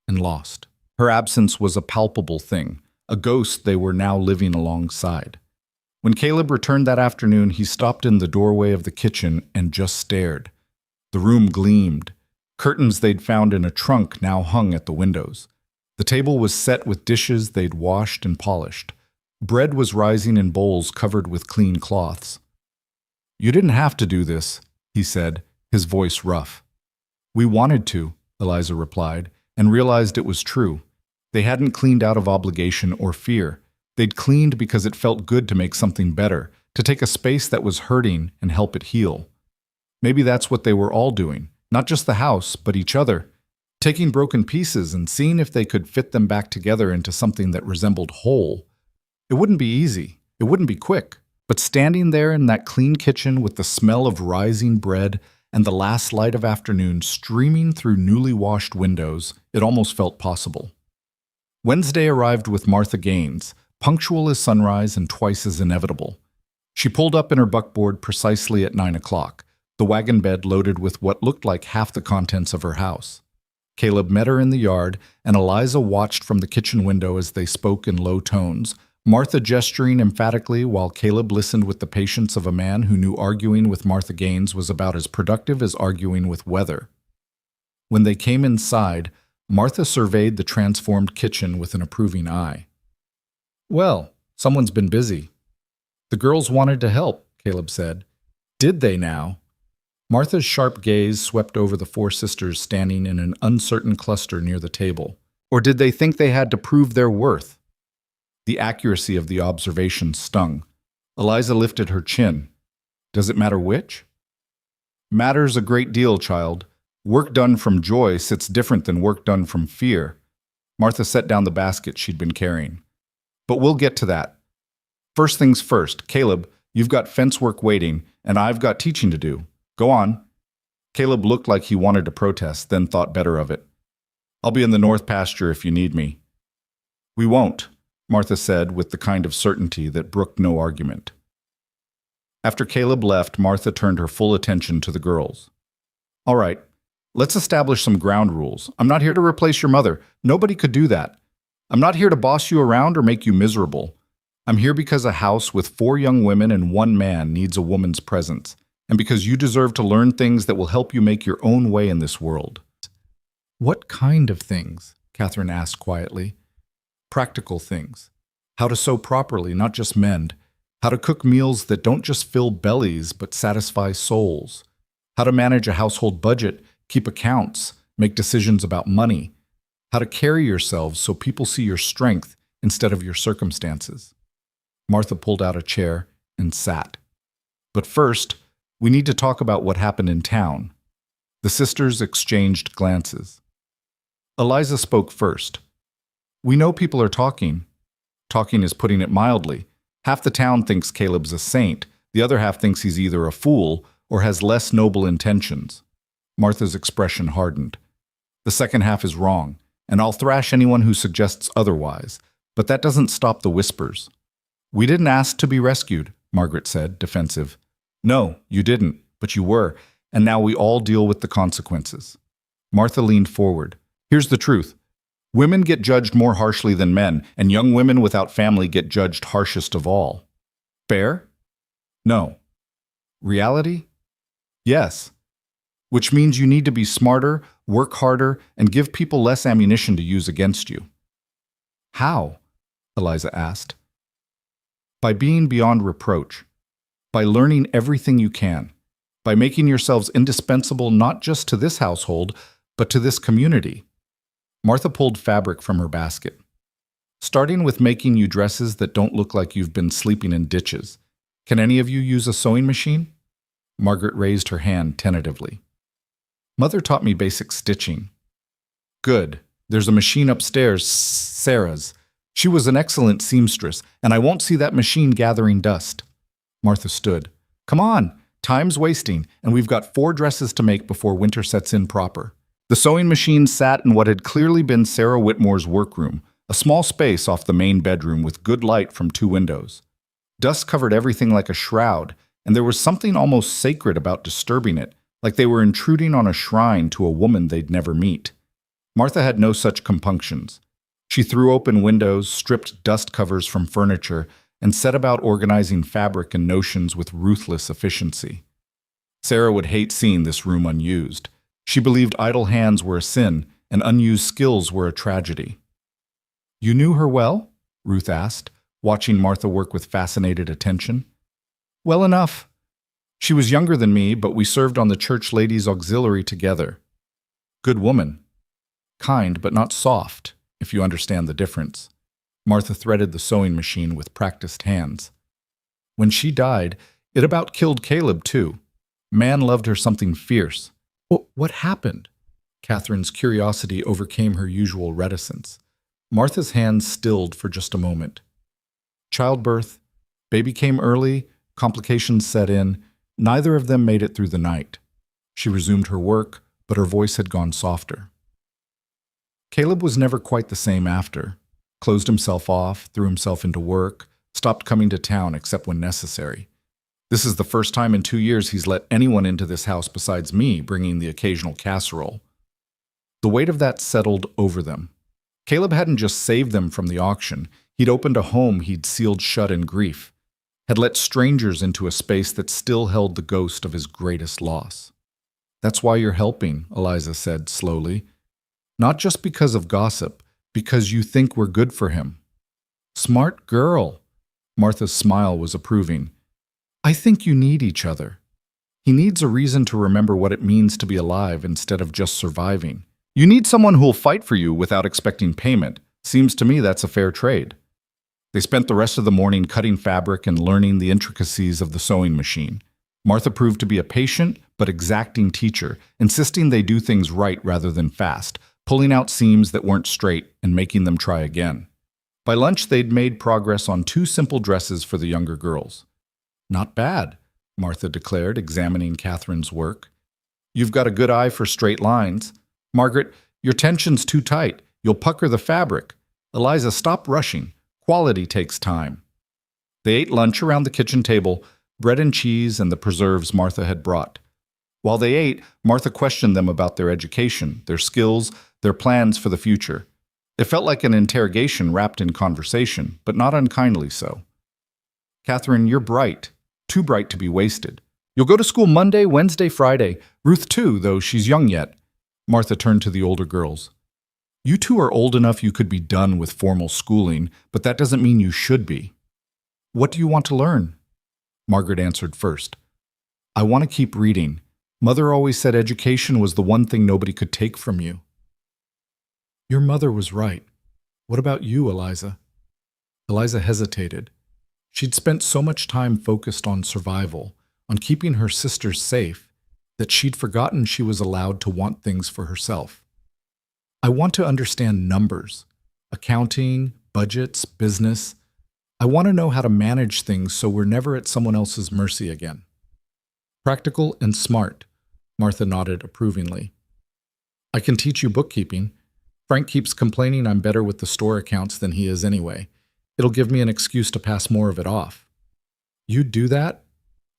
and lost. Her absence was a palpable thing, a ghost they were now living alongside. When Caleb returned that afternoon, he stopped in the doorway of the kitchen and just stared. The room gleamed. Curtains they'd found in a trunk now hung at the windows. The table was set with dishes they'd washed and polished. Bread was rising in bowls covered with clean cloths. "You didn't have to do this," he said, his voice rough. "We wanted to," Eliza replied, and realized it was true. They hadn't cleaned out of obligation or fear. They'd cleaned because it felt good to make something better, to take a space that was hurting and help it heal. Maybe that's what they were all doing, not just the house, but each other, taking broken pieces and seeing if they could fit them back together into something that resembled whole. It wouldn't be easy. It wouldn't be quick. But standing there in that clean kitchen with the smell of rising bread and the last light of afternoon streaming through newly washed windows, it almost felt possible. Wednesday arrived with Martha Gaines, punctual as sunrise and twice as inevitable. She pulled up in her buckboard precisely at 9 o'clock, the wagon bed loaded with what looked like half the contents of her house. Caleb met her in the yard, and Eliza watched from the kitchen window as they spoke in low tones, Martha gesturing emphatically while Caleb listened with the patience of a man who knew arguing with Martha Gaines was about as productive as arguing with weather. When they came inside, Martha surveyed the transformed kitchen with an approving eye. "Well, someone's been busy." "The girls wanted to help," Caleb said. "Did they now?" Martha's sharp gaze swept over the four sisters standing in an uncertain cluster near the table. Or did they think they had to prove their worth? The accuracy of the observation stung. Eliza lifted her chin. "Does it matter which?" "Matters a great deal, child. Work done from joy sits different than work done from fear." Martha set down the basket she'd been carrying. "But we'll get to that. First things first, Caleb, you've got fence work waiting, and I've got teaching to do. Go on." Caleb looked like he wanted to protest, then thought better of it. I'll be in the north pasture if you need me." "We won't," Martha said with the kind of certainty that brooked no argument. After Caleb left, Martha turned her full attention to the girls. "All right, let's establish some ground rules. I'm not here to replace your mother. Nobody could do that. I'm not here to boss you around or make you miserable. I'm here because a house with 4 young women and 1 man needs a woman's presence, and because you deserve to learn things that will help you make your own way in this world." "What kind of things?" Catherine asked quietly. "Practical things. How to sew properly, not just mend. How to cook meals that don't just fill bellies but satisfy souls. How to manage a household budget, keep accounts, make decisions about money. How to carry yourselves so people see your strength instead of your circumstances." Martha pulled out a chair and sat. "But first, we need to talk about what happened in town." The sisters exchanged glances. Eliza spoke first. "We know people are talking. Talking is putting it mildly. Half the town thinks Caleb's a saint. The other half thinks he's either a fool or has less noble intentions." Martha's expression hardened. "The second half is wrong, and I'll thrash anyone who suggests otherwise, but that doesn't stop the whispers." "We didn't ask to be rescued," Margaret said, defensive. "No, you didn't, but you were, and now we all deal with the consequences." Martha leaned forward. "Here's the truth. Women get judged more harshly than men, and young women without family get judged harshest of all. Fair? No. Reality? Yes. Which means you need to be smarter, work harder, and give people less ammunition to use against you." "How?" Eliza asked. "By being beyond reproach. By learning everything you can. By making yourselves indispensable not just to this household, but to this community." Martha pulled fabric from her basket. "Starting with making you dresses that don't look like you've been sleeping in ditches. Can any of you use a sewing machine?" Margaret raised her hand tentatively. "Mother taught me basic stitching." "Good. There's a machine upstairs, Sarah's. She was an excellent seamstress, and I won't see that machine gathering dust." Martha stood. "Come on, time's wasting, and we've got 4 dresses to make before winter sets in proper." The sewing machine sat in what had clearly been Sarah Whitmore's workroom, a small space off the main bedroom with good light from 2 windows. Dust covered everything like a shroud, and there was something almost sacred about disturbing it, like they were intruding on a shrine to a woman they'd never meet. Martha had no such compunctions. She threw open windows, stripped dust covers from furniture, and set about organizing fabric and notions with ruthless efficiency. Sarah would hate seeing this room unused. She believed idle hands were a sin, and unused skills were a tragedy. "You knew her well?" Ruth asked, watching Martha work with fascinated attention. "Well enough. She was younger than me, but we served on the church ladies' auxiliary together. Good woman. Kind, but not soft, if you understand the difference." Martha threaded the sewing machine with practiced hands. "When she died, it about killed Caleb, too. Man loved her something fierce." What happened?" Catherine's curiosity overcame her usual reticence. Martha's hands stilled for just a moment. "Childbirth. Baby came early, complications set in. Neither of them made it through the night." She resumed her work, but her voice had gone softer. "Caleb was never quite the same after. Closed himself off, threw himself into work, stopped coming to town except when necessary. This is the first time in 2 years he's let anyone into this house besides me, bringing the occasional casserole." The weight of that settled over them. Caleb hadn't just saved them from the auction. He'd opened a home he'd sealed shut in grief, had let strangers into a space that still held the ghost of his greatest loss. "That's why you're helping," Eliza said slowly. "Not just because of gossip, because you think we're good for him." "Smart girl." Martha's smile was approving. "I think you need each other. He needs a reason to remember what it means to be alive instead of just surviving. You need someone who'll fight for you without expecting payment. Seems to me that's a fair trade." They spent the rest of the morning cutting fabric and learning the intricacies of the sewing machine. Martha proved to be a patient but exacting teacher, insisting they do things right rather than fast, pulling out seams that weren't straight and making them try again. By lunch, they'd made progress on 2 simple dresses for the younger girls. "Not bad," Martha declared, examining Catherine's work. "You've got a good eye for straight lines. Margaret, Your tension's too tight. You'll pucker the fabric. Eliza, stop rushing. Quality takes time. They ate lunch around the kitchen table, bread and cheese and the preserves Martha had brought. While they ate, Martha questioned them about their education, their skills, their plans for the future. It felt like an interrogation wrapped in conversation, but not unkindly so. Catherine, you're bright. Too bright to be wasted. You'll go to school Monday, Wednesday, Friday. Ruth too, though she's young yet. Martha turned to the older girls. You two are old enough you could be done with formal schooling, but that doesn't mean you should be. What do you want to learn? Margaret answered first. I want to keep reading. Mother always said education was the one thing nobody could take from you. Your mother was right. What about you, Eliza? Eliza hesitated. She'd spent so much time focused on survival, on keeping her sisters safe, that she'd forgotten she was allowed to want things for herself. I want to understand numbers, accounting, budgets, business. I want to know how to manage things so we're never at someone else's mercy again. Practical and smart, Martha nodded approvingly. I can teach you bookkeeping. Frank keeps complaining I'm better with the store accounts than he is anyway. It'll give me an excuse to pass more of it off. You'd do that?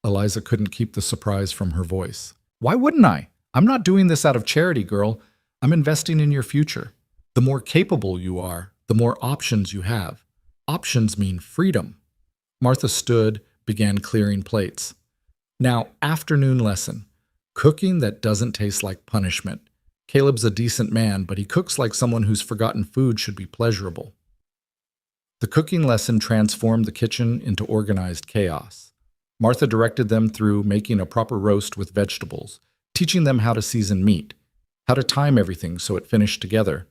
Eliza couldn't keep the surprise from her voice. Why wouldn't I? I'm not doing this out of charity, girl. I'm investing in your future. The more capable you are, the more options you have. Options mean freedom. Martha stood, began clearing plates. Now, afternoon lesson. Cooking that doesn't taste like punishment. Caleb's a decent man, but he cooks like someone whose forgotten food should be pleasurable. The cooking lesson transformed the kitchen into organized chaos. Martha directed them through making a proper roast with vegetables, teaching them how to season meat, how to time everything so it finished together,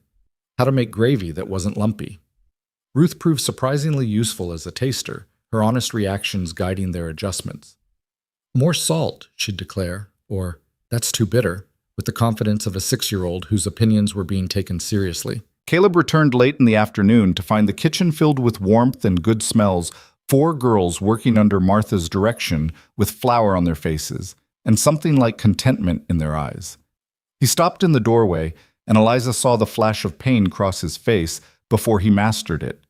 how to make gravy that wasn't lumpy. Ruth proved surprisingly useful as a taster, her honest reactions guiding their adjustments. More salt, she'd declare, or that's too bitter, with the confidence of a 6-year-old whose opinions were being taken seriously. Caleb returned late in the afternoon to find the kitchen filled with warmth and good smells, 4 girls working under Martha's direction with flour on their faces and something like contentment in their eyes. He stopped in the doorway, and Eliza saw the flash of pain cross his face before he mastered it.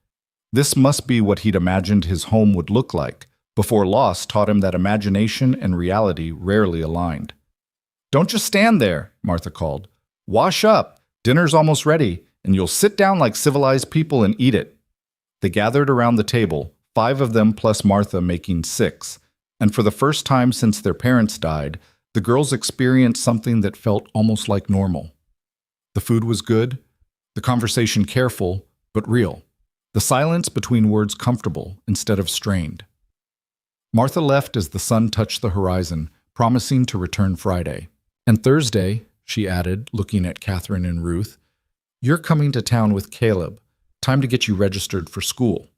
This must be what he'd imagined his home would look like, before loss taught him that imagination and reality rarely aligned. Don't just stand there, Martha called. Wash up. Dinner's almost ready, and you'll sit down like civilized people and eat it. They gathered around the table, 5 of them plus Martha making 6, and for the first time since their parents died, the girls experienced something that felt almost like normal. The food was good, the conversation careful, but real. The silence between words comfortable instead of strained. Martha left as the sun touched the horizon, promising to return Friday. And Thursday, she added, looking at Catherine and Ruth, you're coming to town with Caleb. Time to get you registered for school.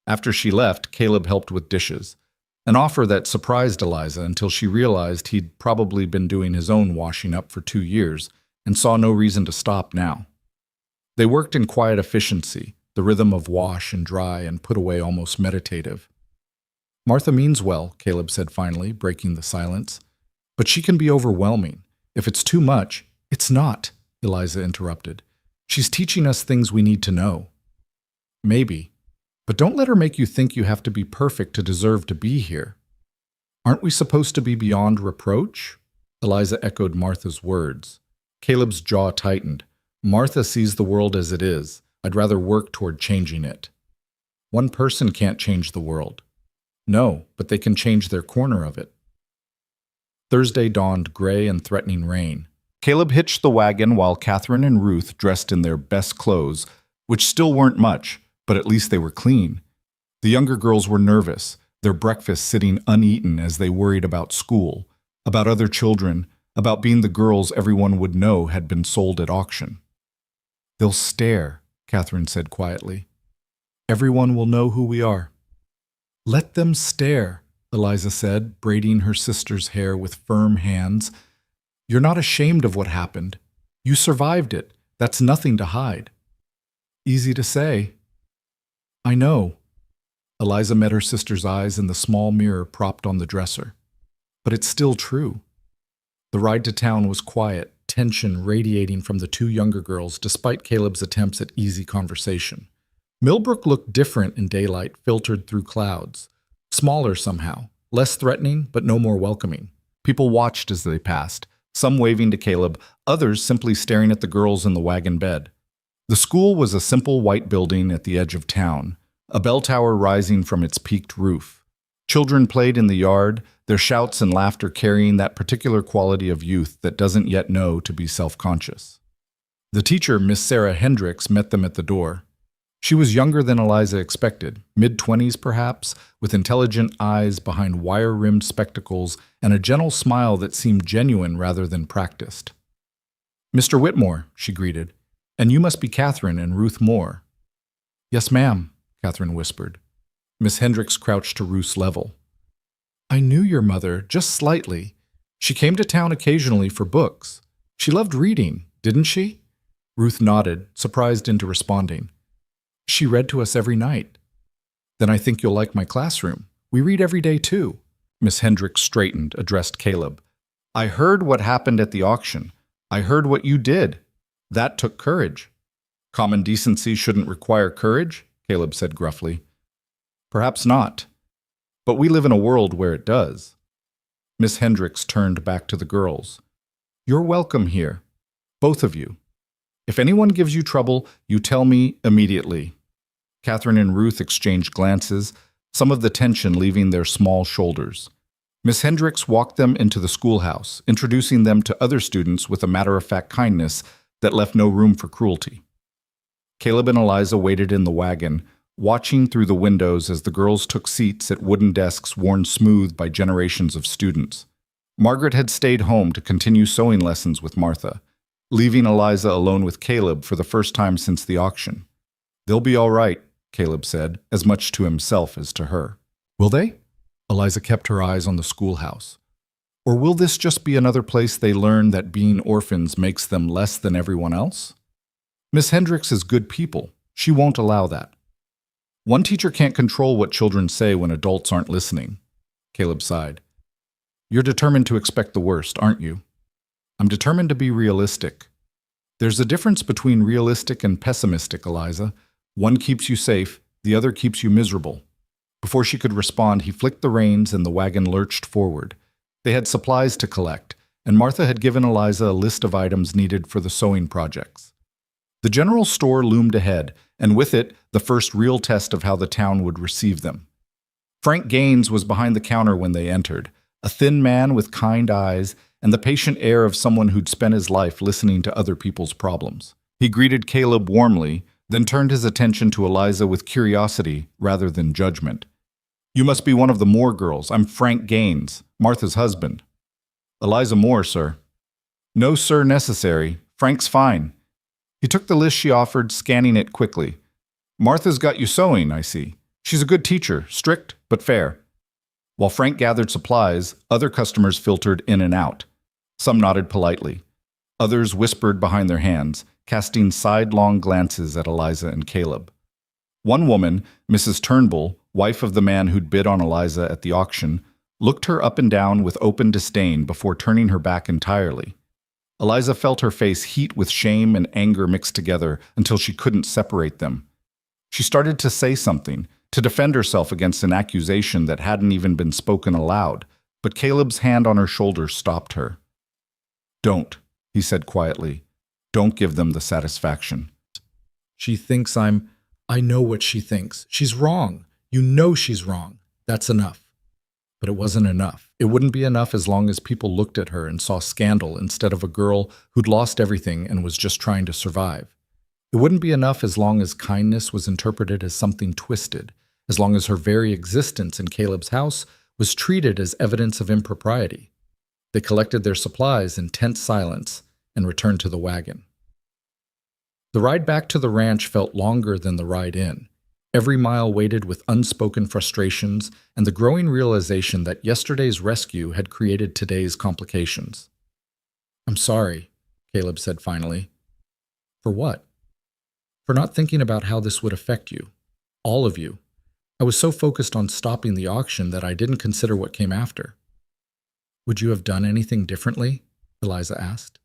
After she left, Caleb helped with dishes, an offer that surprised Eliza until she realized he'd probably been doing his own washing up for 2 years and saw no reason to stop now. They worked in quiet efficiency, the rhythm of wash and dry and put away almost meditative. Martha means well, Caleb said finally, breaking the silence. But she can be overwhelming. If it's too much, it's not, Eliza interrupted. She's teaching us things we need to know. Maybe. But don't let her make you think you have to be perfect to deserve to be here. Aren't we supposed to be beyond reproach? Eliza echoed Martha's words. Caleb's jaw tightened. Martha sees the world as it is. I'd rather work toward changing it. One person can't change the world. No, but they can change their corner of it. Thursday dawned gray and threatening rain. Caleb hitched the wagon while Catherine and Ruth dressed in their best clothes, which still weren't much, but at least they were clean. The younger girls were nervous, their breakfast sitting uneaten as they worried about school, about other children, about being the girls everyone would know had been sold at auction. They'll stare, Catherine said quietly. Everyone will know who we are. Let them stare, Eliza said, braiding her sister's hair with firm hands. You're not ashamed of what happened. You survived it. That's nothing to hide. Easy to say. I know. Eliza met her sister's eyes in the small mirror propped on the dresser. But it's still true. The ride to town was quiet, tension radiating from the two younger girls despite Caleb's attempts at easy conversation. Millbrook looked different in daylight filtered through clouds. Smaller somehow, less threatening, but no more welcoming. People watched as they passed, some waving to Caleb, others simply staring at the girls in the wagon bed. The school was a simple white building at the edge of town, a bell tower rising from its peaked roof. Children played in the yard, their shouts and laughter carrying that particular quality of youth that doesn't yet know to be self-conscious. The teacher, Miss Sarah Hendricks, met them at the door. She was younger than Eliza expected, mid-20s perhaps, with intelligent eyes behind wire-rimmed spectacles and a gentle smile that seemed genuine rather than practiced. "Mr. Whitmore," she greeted, "and you must be Catherine and Ruth Moore." "Yes, ma'am," Catherine whispered. Miss Hendricks crouched to Ruth's level. "I knew your mother, just slightly. She came to town occasionally for books. She loved reading, didn't she?" Ruth nodded, surprised into responding. "She read to us every night." "Then I think you'll like my classroom. We read every day, too." Miss Hendricks straightened, addressed Caleb. "I heard what happened at the auction. I heard what you did. That took courage." "Common decency shouldn't require courage," Caleb said gruffly. "Perhaps not. But we live in a world where it does." Miss Hendricks turned back to the girls. "You're welcome here. Both of you. If anyone gives you trouble, you tell me immediately." Catherine and Ruth exchanged glances, some of the tension leaving their small shoulders. Miss Hendricks walked them into the schoolhouse, introducing them to other students with a matter-of-fact kindness that left no room for cruelty. Caleb and Eliza waited in the wagon, watching through the windows as the girls took seats at wooden desks worn smooth by generations of students. Margaret had stayed home to continue sewing lessons with Martha, leaving Eliza alone with Caleb for the first time since the auction. "They'll be all right," Caleb said, as much to himself as to her. "Will they?" Eliza kept her eyes on the schoolhouse. "Or will this just be another place they learn that being orphans makes them less than everyone else? Miss Hendricks is good people. She won't allow that." "One teacher can't control what children say when adults aren't listening," Caleb sighed. "You're determined to expect the worst, aren't you?" "I'm determined to be realistic." "There's a difference between realistic and pessimistic, Eliza. One keeps you safe, the other keeps you miserable." Before she could respond, he flicked the reins and the wagon lurched forward. They had supplies to collect, and Martha had given Eliza a list of items needed for the sewing projects. The general store loomed ahead, and with it, the first real test of how the town would receive them. Frank Gaines was behind the counter when they entered, a thin man with kind eyes and the patient air of someone who'd spent his life listening to other people's problems. He greeted Caleb warmly, then turned his attention to Eliza with curiosity rather than judgment. "You must be one of the Moore girls. I'm Frank Gaines, Martha's husband." "Eliza Moore, sir." "No sir necessary. Frank's fine." He took the list she offered, scanning it quickly. "Martha's got you sewing, I see. She's a good teacher, strict but fair." While Frank gathered supplies, other customers filtered in and out. Some nodded politely. Others whispered behind their hands, casting sidelong glances at Eliza and Caleb. One woman, Mrs. Turnbull, wife of the man who'd bid on Eliza at the auction, looked her up and down with open disdain before turning her back entirely. Eliza felt her face heat with shame and anger mixed together until she couldn't separate them. She started to say something, to defend herself against an accusation that hadn't even been spoken aloud, but Caleb's hand on her shoulder stopped her. "Don't," he said quietly. "Don't give them the satisfaction." "She thinks I know what she thinks. She's wrong. You know she's wrong. That's enough." But it wasn't enough. It wouldn't be enough as long as people looked at her and saw scandal instead of a girl who'd lost everything and was just trying to survive. It wouldn't be enough as long as kindness was interpreted as something twisted, as long as her very existence in Caleb's house was treated as evidence of impropriety. They collected their supplies in tense silence and returned to the wagon. The ride back to the ranch felt longer than the ride in. Every mile weighted with unspoken frustrations and the growing realization that yesterday's rescue had created today's complications. "I'm sorry," Caleb said finally. "For what?" "For not thinking about how this would affect you. All of you. I was so focused on stopping the auction that I didn't consider what came after." "Would you have done anything differently?" Eliza asked.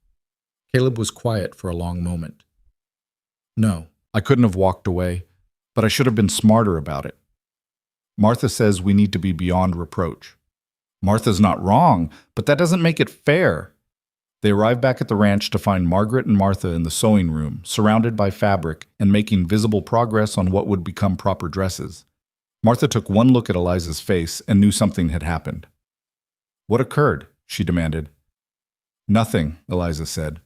Caleb was quiet for a long moment. No, I couldn't have walked away, but I should have been smarter about it. Martha says we need to be beyond reproach. Martha's not wrong, but that doesn't make it fair. They arrived back at the ranch to find Margaret and Martha in the sewing room, surrounded by fabric and making visible progress on what would become proper dresses. Martha took one look at Eliza's face and knew something had happened. What occurred? She demanded. Nothing, Eliza said.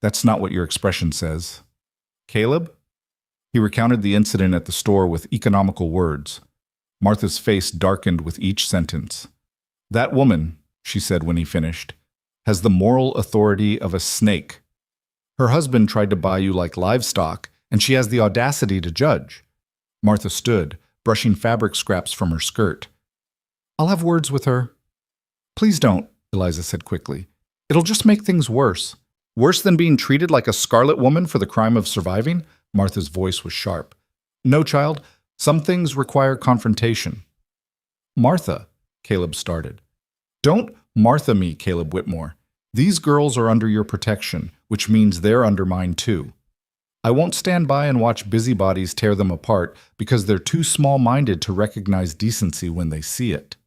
That's not what your expression says. Caleb? He recounted the incident at the store with economical words. Martha's face darkened with each sentence. That woman, she said when he finished, has the moral authority of a snake. Her husband tried to buy you like livestock, and she has the audacity to judge. Martha stood, brushing fabric scraps from her skirt. I'll have words with her. Please don't, Eliza said quickly. It'll just make things worse. Worse than being treated like a scarlet woman for the crime of surviving? Martha's voice was sharp. No, child. Some things require confrontation. Martha, Caleb started. Don't Martha me, Caleb Whitmore. These girls are under your protection, which means they're under mine too. I won't stand by and watch busybodies tear them apart because they're too small-minded to recognize decency when they see it.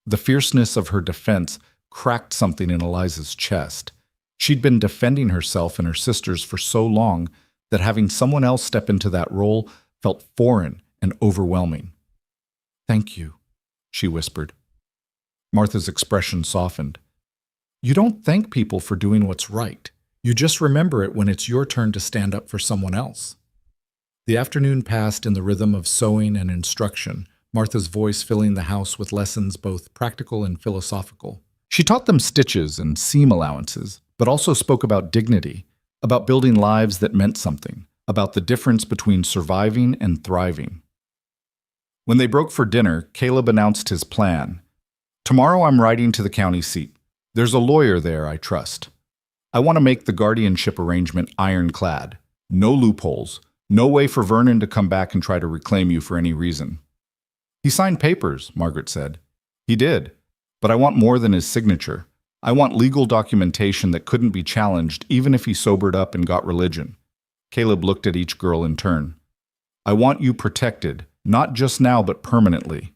The fierceness of her defense cracked something in Eliza's chest. She'd been defending herself and her sisters for so long that having someone else step into that role felt foreign and overwhelming. Thank you, she whispered. Martha's expression softened. You don't thank people for doing what's right. You just remember it when it's your turn to stand up for someone else. The afternoon passed in the rhythm of sewing and instruction, Martha's voice filling the house with lessons both practical and philosophical. She taught them stitches and seam allowances, but also spoke about dignity, about building lives that meant something, about the difference between surviving and thriving. When they broke for dinner, Caleb announced his plan. Tomorrow I'm riding to the county seat. There's a lawyer there I trust. I want to make the guardianship arrangement ironclad. No loopholes. No way for Vernon to come back and try to reclaim you for any reason. He signed papers, Margaret said. He did. But I want more than his signature. I want legal documentation that couldn't be challenged even if he sobered up and got religion. Caleb looked at each girl in turn. I want you protected, not just now but permanently.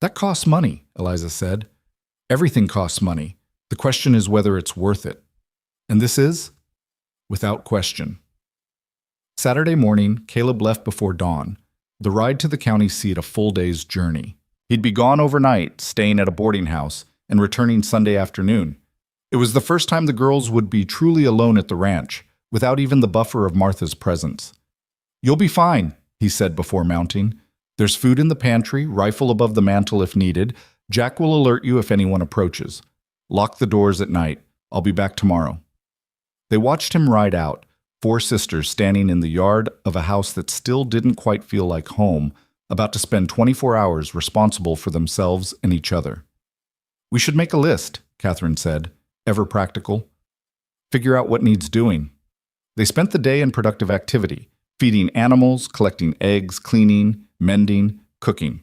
That costs money, Eliza said. Everything costs money. The question is whether it's worth it. And this is? Without question. Saturday morning, Caleb left before dawn. The ride to the county seat a full day's journey. He'd be gone overnight, staying at a boarding house, and returning Sunday afternoon. It was the first time the girls would be truly alone at the ranch, without even the buffer of Martha's presence. You'll be fine, he said before mounting. There's food in the pantry, rifle above the mantel if needed. Jack will alert you if anyone approaches. Lock the doors at night. I'll be back tomorrow. They watched him ride out, four sisters standing in the yard of a house that still didn't quite feel like home, about to spend 24 hours responsible for themselves and each other. We should make a list, Catherine said, ever practical. Figure out what needs doing. They spent the day in productive activity, feeding animals, collecting eggs, cleaning, mending, cooking.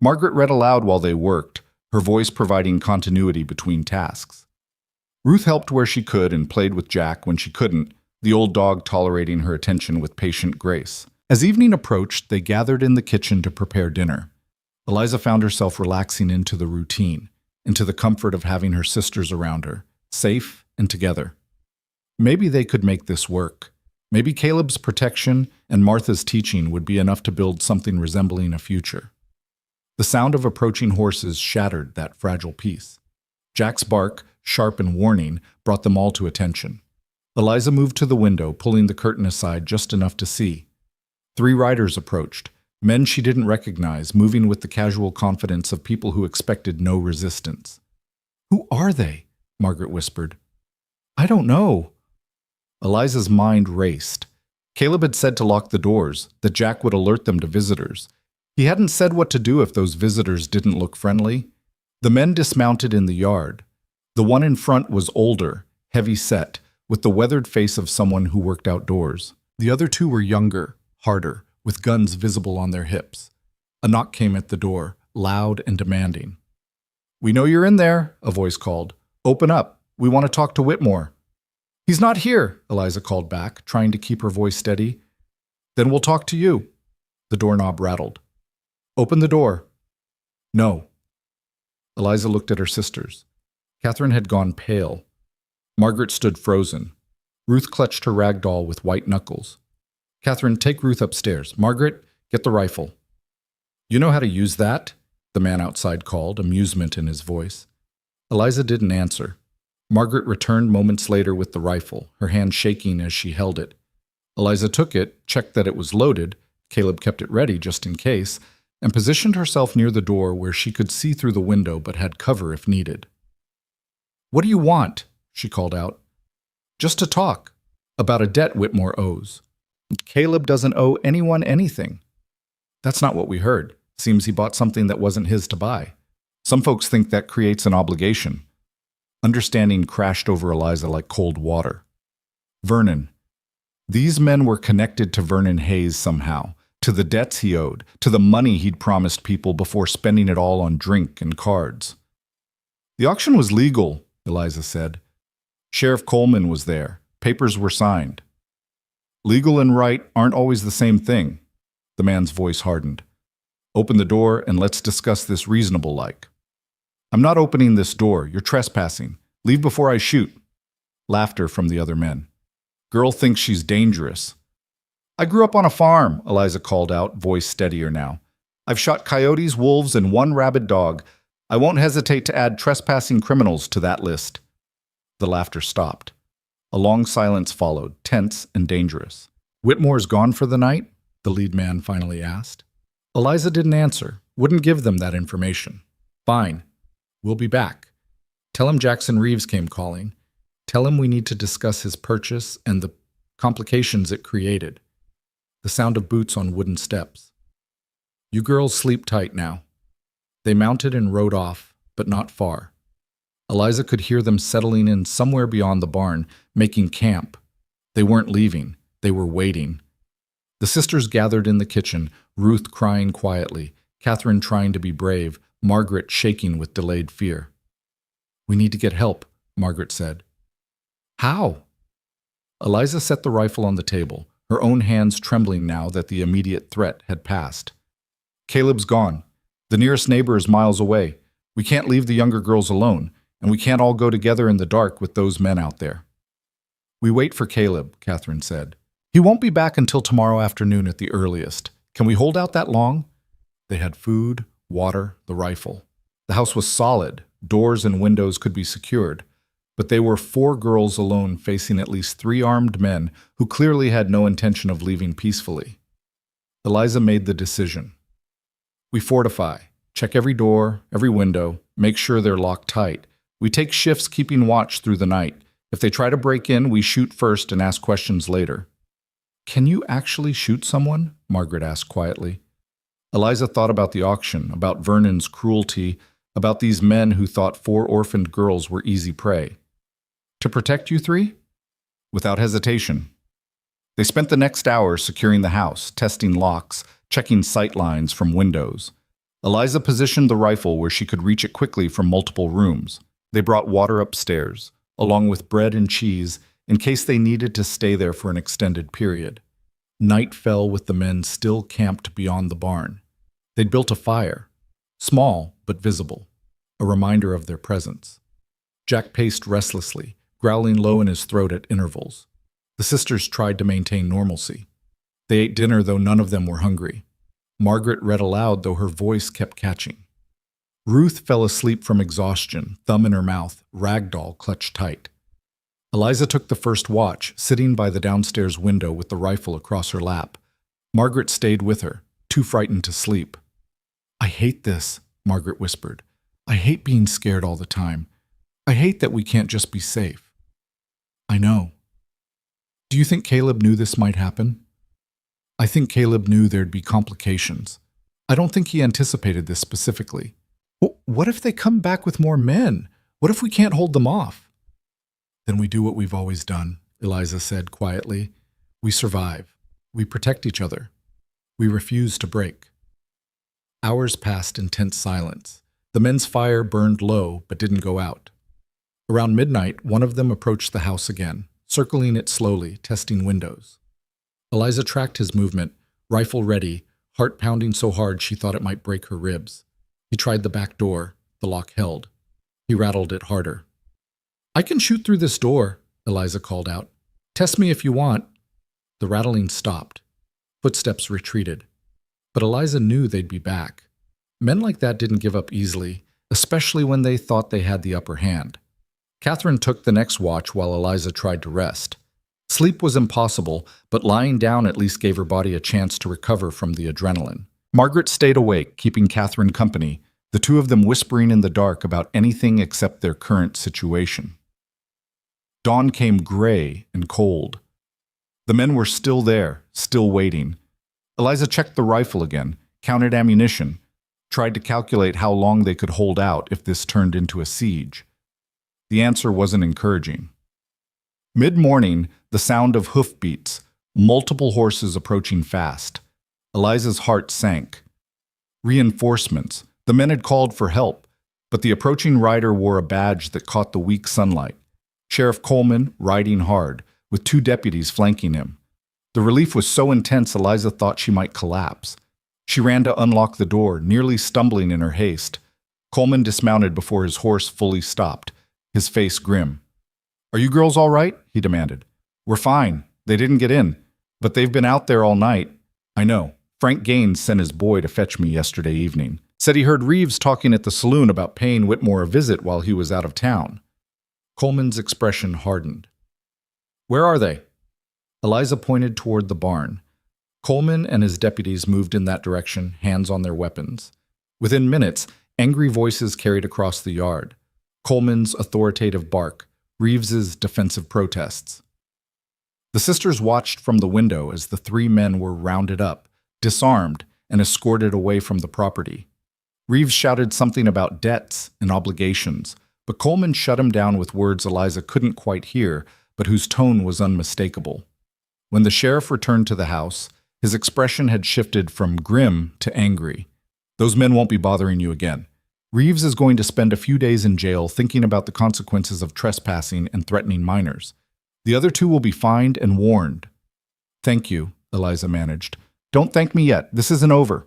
Margaret read aloud while they worked, her voice providing continuity between tasks. Ruth helped where she could and played with Jack when she couldn't, the old dog tolerating her attention with patient grace. As evening approached, they gathered in the kitchen to prepare dinner. Eliza found herself relaxing into the routine, into the comfort of having her sisters around her, safe and together. Maybe they could make this work. Maybe Caleb's protection and Martha's teaching would be enough to build something resembling a future. The sound of approaching horses shattered that fragile peace. Jack's bark, sharp and warning, brought them all to attention. Eliza moved to the window, pulling the curtain aside just enough to see. 3 riders approached, men she didn't recognize, moving with the casual confidence of people who expected no resistance. Who are they? Margaret whispered. I don't know. Eliza's mind raced. Caleb had said to lock the doors, that Jack would alert them to visitors. He hadn't said what to do if those visitors didn't look friendly. The men dismounted in the yard. The one in front was older, heavy-set, with the weathered face of someone who worked outdoors. The other 2 were younger, harder, with guns visible on their hips. A knock came at the door, loud and demanding. We know you're in there, a voice called. Open up. We want to talk to Whitmore. He's not here, Eliza called back, trying to keep her voice steady. Then we'll talk to you. The doorknob rattled. Open the door. No. Eliza looked at her sisters. Catherine had gone pale. Margaret stood frozen. Ruth clutched her rag doll with white knuckles. Catherine, take Ruth upstairs. Margaret, get the rifle. You know how to use that? The man outside called, amusement in his voice. Eliza didn't answer. Margaret returned moments later with the rifle, her hand shaking as she held it. Eliza took it, checked that it was loaded, Caleb kept it ready just in case, and positioned herself near the door where she could see through the window but had cover if needed. What do you want? She called out. Just to talk. About a debt Whitmore owes. Caleb doesn't owe anyone anything. That's not what we heard. Seems he bought something that wasn't his to buy. Some folks think that creates an obligation. Understanding crashed over Eliza like cold water. Vernon. These men were connected to Vernon Hayes somehow, to the debts he owed, to the money he'd promised people before spending it all on drink and cards. The auction was legal, Eliza said. Sheriff Coleman was there. Papers were signed. Legal and right aren't always the same thing. The man's voice hardened. Open the door and let's discuss this reasonable-like. I'm not opening this door. You're trespassing. Leave before I shoot. Laughter from the other men. Girl thinks she's dangerous. I grew up on a farm, Eliza called out, voice steadier now. I've shot coyotes, wolves, and one rabid dog. I won't hesitate to add trespassing criminals to that list. The laughter stopped. A long silence followed, tense and dangerous. Whitmore's gone for the night? The lead man finally asked. Eliza didn't answer, wouldn't give them that information. Fine. We'll be back. Tell him Jackson Reeves came calling. Tell him we need to discuss his purchase and the complications it created. The sound of boots on wooden steps. You girls sleep tight now. They mounted and rode off, but not far. Eliza could hear them settling in somewhere beyond the barn, making camp. They weren't leaving. They were waiting. The sisters gathered in the kitchen, Ruth crying quietly, Catherine trying to be brave, Margaret shaking with delayed fear. We need to get help, Margaret said. How? Eliza set the rifle on the table, her own hands trembling now that the immediate threat had passed. Caleb's gone. The nearest neighbor is miles away. We can't leave the younger girls alone, and we can't all go together in the dark with those men out there. We wait for Caleb, Catherine said. He won't be back until tomorrow afternoon at the earliest. Can we hold out that long? They had food, water, the rifle. The house was solid. Doors and windows could be secured. But they were 4 girls alone facing at least 3 armed men who clearly had no intention of leaving peacefully. Eliza made the decision. We fortify. Check every door, every window. Make sure they're locked tight. We take shifts keeping watch through the night. If they try to break in, we shoot first and ask questions later. Can you actually shoot someone? Margaret asked quietly. Eliza thought about the auction, about Vernon's cruelty, about these men who thought 4 orphaned girls were easy prey. To protect you 3? Without hesitation. They spent the next hour securing the house, testing locks, checking sight lines from windows. Eliza positioned the rifle where she could reach it quickly from multiple rooms. They brought water upstairs, along with bread and cheese, in case they needed to stay there for an extended period. Night fell with the men still camped beyond the barn. They'd built a fire, small but visible, a reminder of their presence. Jack paced restlessly, growling low in his throat at intervals. The sisters tried to maintain normalcy. They ate dinner though none of them were hungry. Margaret read aloud though her voice kept catching. Ruth fell asleep from exhaustion, thumb in her mouth, ragdoll clutched tight. Eliza took the first watch, sitting by the downstairs window with the rifle across her lap. Margaret stayed with her, too frightened to sleep. I hate this, Margaret whispered. I hate being scared all the time. I hate that we can't just be safe. I know. Do you think Caleb knew this might happen? I think Caleb knew there'd be complications. I don't think he anticipated this specifically. What if they come back with more men? What if we can't hold them off? Then we do what we've always done, Eliza said quietly. We survive. We protect each other. We refuse to break. Hours passed in tense silence. The men's fire burned low but didn't go out. Around midnight, one of them approached the house again, circling it slowly, testing windows. Eliza tracked his movement, rifle ready, heart pounding so hard she thought it might break her ribs. He tried the back door. The lock held. He rattled it harder. "I can shoot through this door," Eliza called out. "Test me if you want." The rattling stopped. Footsteps retreated. But Eliza knew they'd be back. Men like that didn't give up easily, especially when they thought they had the upper hand. Catherine took the next watch while Eliza tried to rest. Sleep was impossible, but lying down at least gave her body a chance to recover from the adrenaline. Margaret stayed awake, keeping Catherine company, the two of them whispering in the dark about anything except their current situation. Dawn came gray and cold. The men were still there, still waiting. Eliza checked the rifle again, counted ammunition, tried to calculate how long they could hold out if this turned into a siege. The answer wasn't encouraging. Mid-morning, the sound of hoofbeats, multiple horses approaching fast. Eliza's heart sank. Reinforcements. The men had called for help, but the approaching rider wore a badge that caught the weak sunlight. Sheriff Coleman, riding hard, with 2 deputies flanking him. The relief was so intense Eliza thought she might collapse. She ran to unlock the door, nearly stumbling in her haste. Coleman dismounted before his horse fully stopped, his face grim. "Are you girls all right?" he demanded. "We're fine. They didn't get in, but they've been out there all night." "I know. Frank Gaines sent his boy to fetch me yesterday evening. Said he heard Reeves talking at the saloon about paying Whitmore a visit while he was out of town." Coleman's expression hardened. "Where are they?" Eliza pointed toward the barn. Coleman and his deputies moved in that direction, hands on their weapons. Within minutes, angry voices carried across the yard. Coleman's authoritative bark, Reeves's defensive protests. The sisters watched from the window as the 3 men were rounded up, disarmed, and escorted away from the property. Reeves shouted something about debts and obligations, but Coleman shut him down with words Eliza couldn't quite hear, but whose tone was unmistakable. When the sheriff returned to the house, his expression had shifted from grim to angry. "Those men won't be bothering you again. Reeves is going to spend a few days in jail thinking about the consequences of trespassing and threatening minors. The other 2 will be fined and warned." "Thank you," Eliza managed. "Don't thank me yet. This isn't over."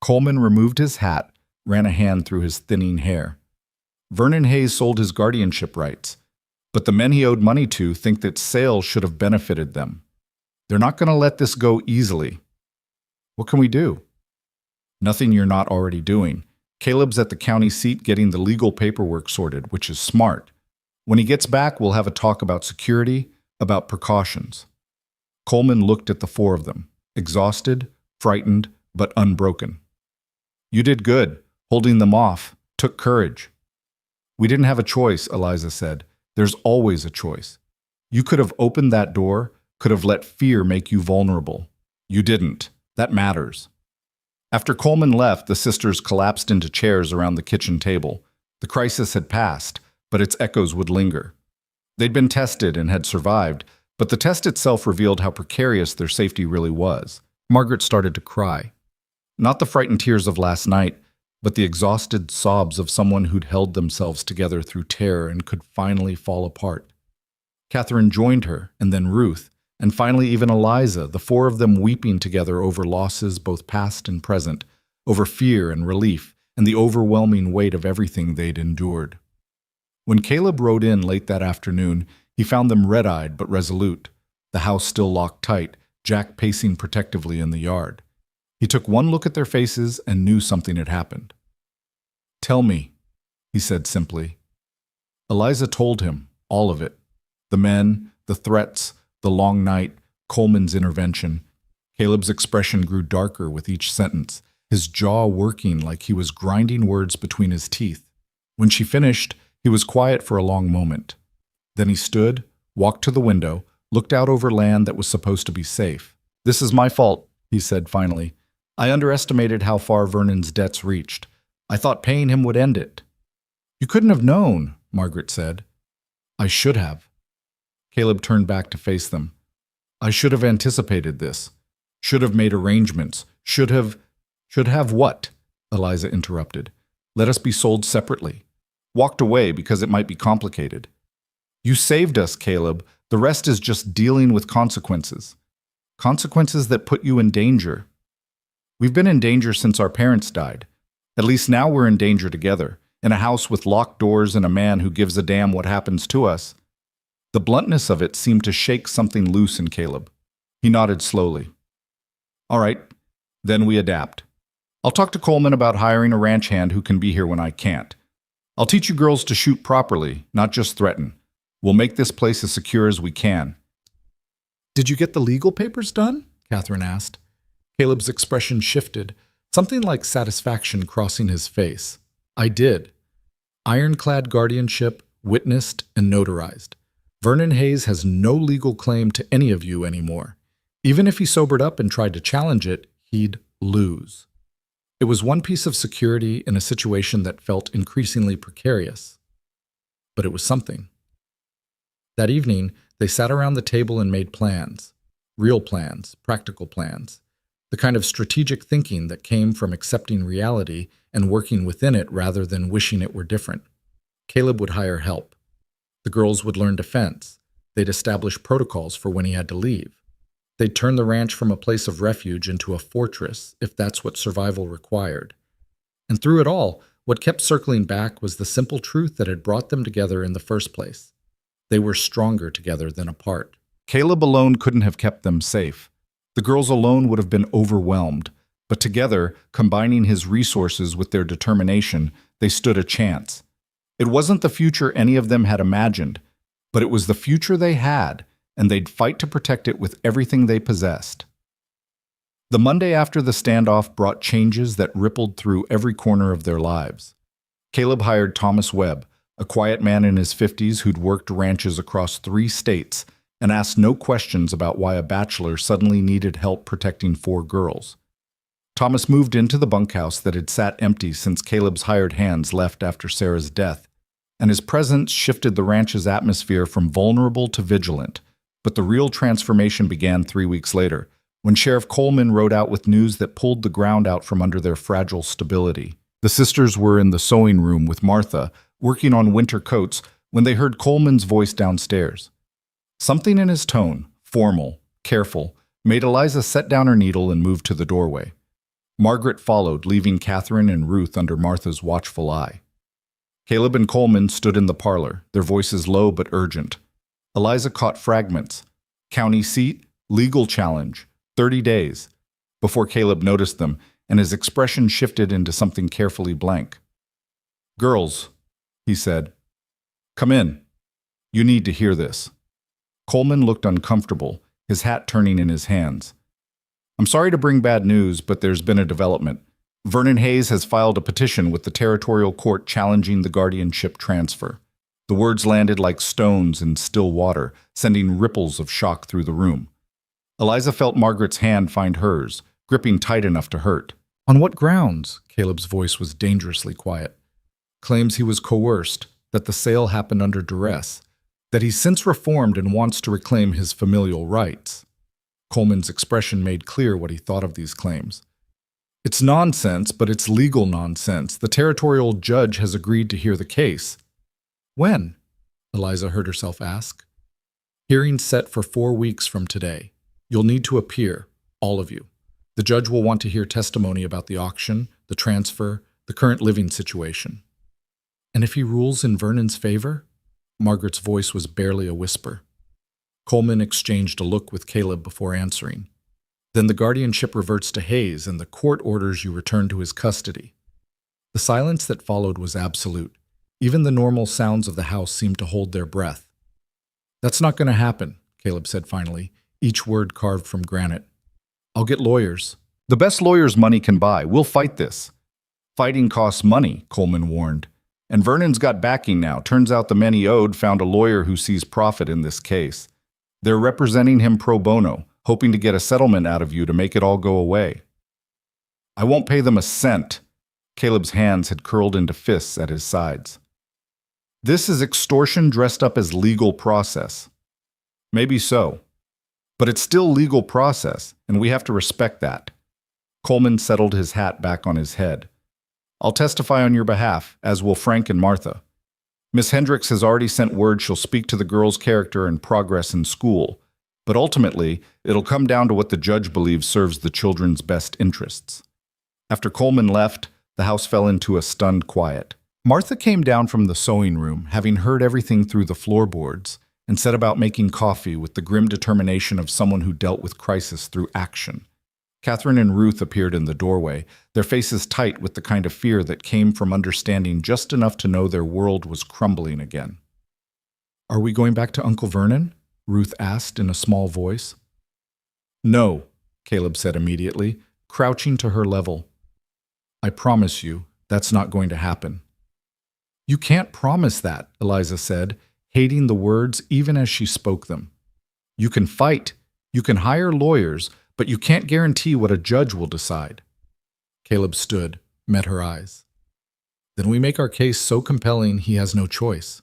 Coleman removed his hat, ran a hand through his thinning hair. "Vernon Hayes sold his guardianship rights, but the men he owed money to think that sale should have benefited them. They're not going to let this go easily." "What can we do?" "Nothing you're not already doing. Caleb's at the county seat getting the legal paperwork sorted, which is smart. When he gets back, we'll have a talk about security, about precautions." Coleman looked at the 4 of them, exhausted, frightened, but unbroken. "You did good, holding them off, took courage." "We didn't have a choice," Eliza said. "There's always a choice. You could have opened that door, could have let fear make you vulnerable. You didn't. That matters." After Coleman left, the sisters collapsed into chairs around the kitchen table. The crisis had passed, but its echoes would linger. They'd been tested and had survived, but the test itself revealed how precarious their safety really was. Margaret started to cry. Not the frightened tears of last night, but the exhausted sobs of someone who'd held themselves together through terror and could finally fall apart. Catherine joined her, and then Ruth, and finally even Eliza, the 4 of them weeping together over losses both past and present, over fear and relief, and the overwhelming weight of everything they'd endured. When Caleb rode in late that afternoon, he found them red-eyed but resolute, the house still locked tight, Jack pacing protectively in the yard. He took one look at their faces and knew something had happened. "Tell me," he said simply. Eliza told him, all of it. The men, the threats, the long night, Coleman's intervention. Caleb's expression grew darker with each sentence, his jaw working like he was grinding words between his teeth. When she finished, he was quiet for a long moment. Then he stood, walked to the window, looked out over land that was supposed to be safe. "This is my fault," he said finally. "I underestimated how far Vernon's debts reached. I thought paying him would end it." "You couldn't have known," Margaret said. "I should have." Caleb turned back to face them. "I should have anticipated this. Should have made arrangements. Should have what?" Eliza interrupted. "Let us be sold separately. Walked away because it might be complicated." "You saved us, Caleb, The rest is just dealing with consequences. Consequences that put you in danger. We've been in danger since our parents died. At least now we're in danger together, in a house with locked doors and a man who gives a damn what happens to us. The bluntness of it seemed to shake something loose in Caleb. He nodded slowly. All right, then we adapt. I'll talk to Coleman about hiring a ranch hand who can be here when I can't. I'll teach you girls to shoot properly, not just threaten. We'll make this place as secure as we can. Did you get the legal papers done? Catherine asked. Caleb's expression shifted, something like satisfaction crossing his face. I did. Ironclad guardianship, witnessed and notarized. Vernon Hayes has no legal claim to any of you anymore. Even if he sobered up and tried to challenge it, he'd lose. It was one piece of security in a situation that felt increasingly precarious. But it was something. That evening, they sat around the table and made plans. Real plans, practical plans. The kind of strategic thinking that came from accepting reality and working within it rather than wishing it were different. Caleb would hire help. The girls would learn defense. They'd establish protocols for when he had to leave. They'd turn the ranch from a place of refuge into a fortress, if that's what survival required. And through it all, what kept circling back was the simple truth that had brought them together in the first place. They were stronger together than apart. Caleb alone couldn't have kept them safe. The girls alone would have been overwhelmed, but together, combining his resources with their determination, they stood a chance. It wasn't the future any of them had imagined, but it was the future they had, and they'd fight to protect it with everything they possessed. The Monday after the standoff brought changes that rippled through every corner of their lives. Caleb hired Thomas Webb, a quiet man in his 50s who'd worked ranches across 3 states and asked no questions about why a bachelor suddenly needed help protecting 4 girls. Thomas moved into the bunkhouse that had sat empty since Caleb's hired hands left after Sarah's death, and his presence shifted the ranch's atmosphere from vulnerable to vigilant. But the real transformation began 3 weeks later, when Sheriff Coleman rode out with news that pulled the ground out from under their fragile stability. The sisters were in the sewing room with Martha, working on winter coats, when they heard Coleman's voice downstairs. Something in his tone, formal, careful, made Eliza set down her needle and move to the doorway. Margaret followed, leaving Catherine and Ruth under Martha's watchful eye. Caleb and Coleman stood in the parlor, their voices low but urgent. Eliza caught fragments. County seat, legal challenge, 30 days, before Caleb noticed them, and his expression shifted into something carefully blank. Girls, he said, come in. You need to hear this. Coleman looked uncomfortable, his hat turning in his hands. I'm sorry to bring bad news, but there's been a development. Vernon Hayes has filed a petition with the territorial court challenging the guardianship transfer. The words landed like stones in still water, sending ripples of shock through the room. Eliza felt Margaret's hand find hers, gripping tight enough to hurt. On what grounds? Caleb's voice was dangerously quiet. Claims he was coerced, that the sale happened under duress, that he's since reformed and wants to reclaim his familial rights. Coleman's expression made clear what he thought of these claims. It's nonsense, but it's legal nonsense. The territorial judge has agreed to hear the case. When? Eliza heard herself ask. Hearing set for 4 weeks from today. You'll need to appear, all of you. The judge will want to hear testimony about the auction, the transfer, the current living situation. And if he rules in Vernon's favor? Margaret's voice was barely a whisper. Coleman exchanged a look with Caleb before answering. Then the guardianship reverts to Hayes and the court orders you return to his custody. The silence that followed was absolute. Even the normal sounds of the house seemed to hold their breath. That's not going to happen, Caleb said finally, each word carved from granite. I'll get lawyers. The best lawyers money can buy. We'll fight this. Fighting costs money, Coleman warned. And Vernon's got backing now. Turns out the men he owed found a lawyer who sees profit in this case. They're representing him pro bono, hoping to get a settlement out of you to make it all go away. I won't pay them a cent. Caleb's hands had curled into fists at his sides. This is extortion dressed up as legal process. Maybe so. But it's still legal process, and we have to respect that. Coleman settled his hat back on his head. I'll testify on your behalf, as will Frank and Martha. Miss Hendricks has already sent word she'll speak to the girl's character and progress in school, but ultimately, it'll come down to what the judge believes serves the children's best interests. After Coleman left, the house fell into a stunned quiet. Martha came down from the sewing room, having heard everything through the floorboards, and set about making coffee with the grim determination of someone who dealt with crisis through action. Catherine and Ruth appeared in the doorway, their faces tight with the kind of fear that came from understanding just enough to know their world was crumbling again. "Are we going back to Uncle Vernon?" Ruth asked in a small voice. "No," Caleb said immediately, crouching to her level. "I promise you, that's not going to happen." "You can't promise that," Eliza said, hating the words even as she spoke them. "You can fight, you can hire lawyers, but you can't guarantee what a judge will decide." Caleb stood, met her eyes. "Then we make our case so compelling he has no choice."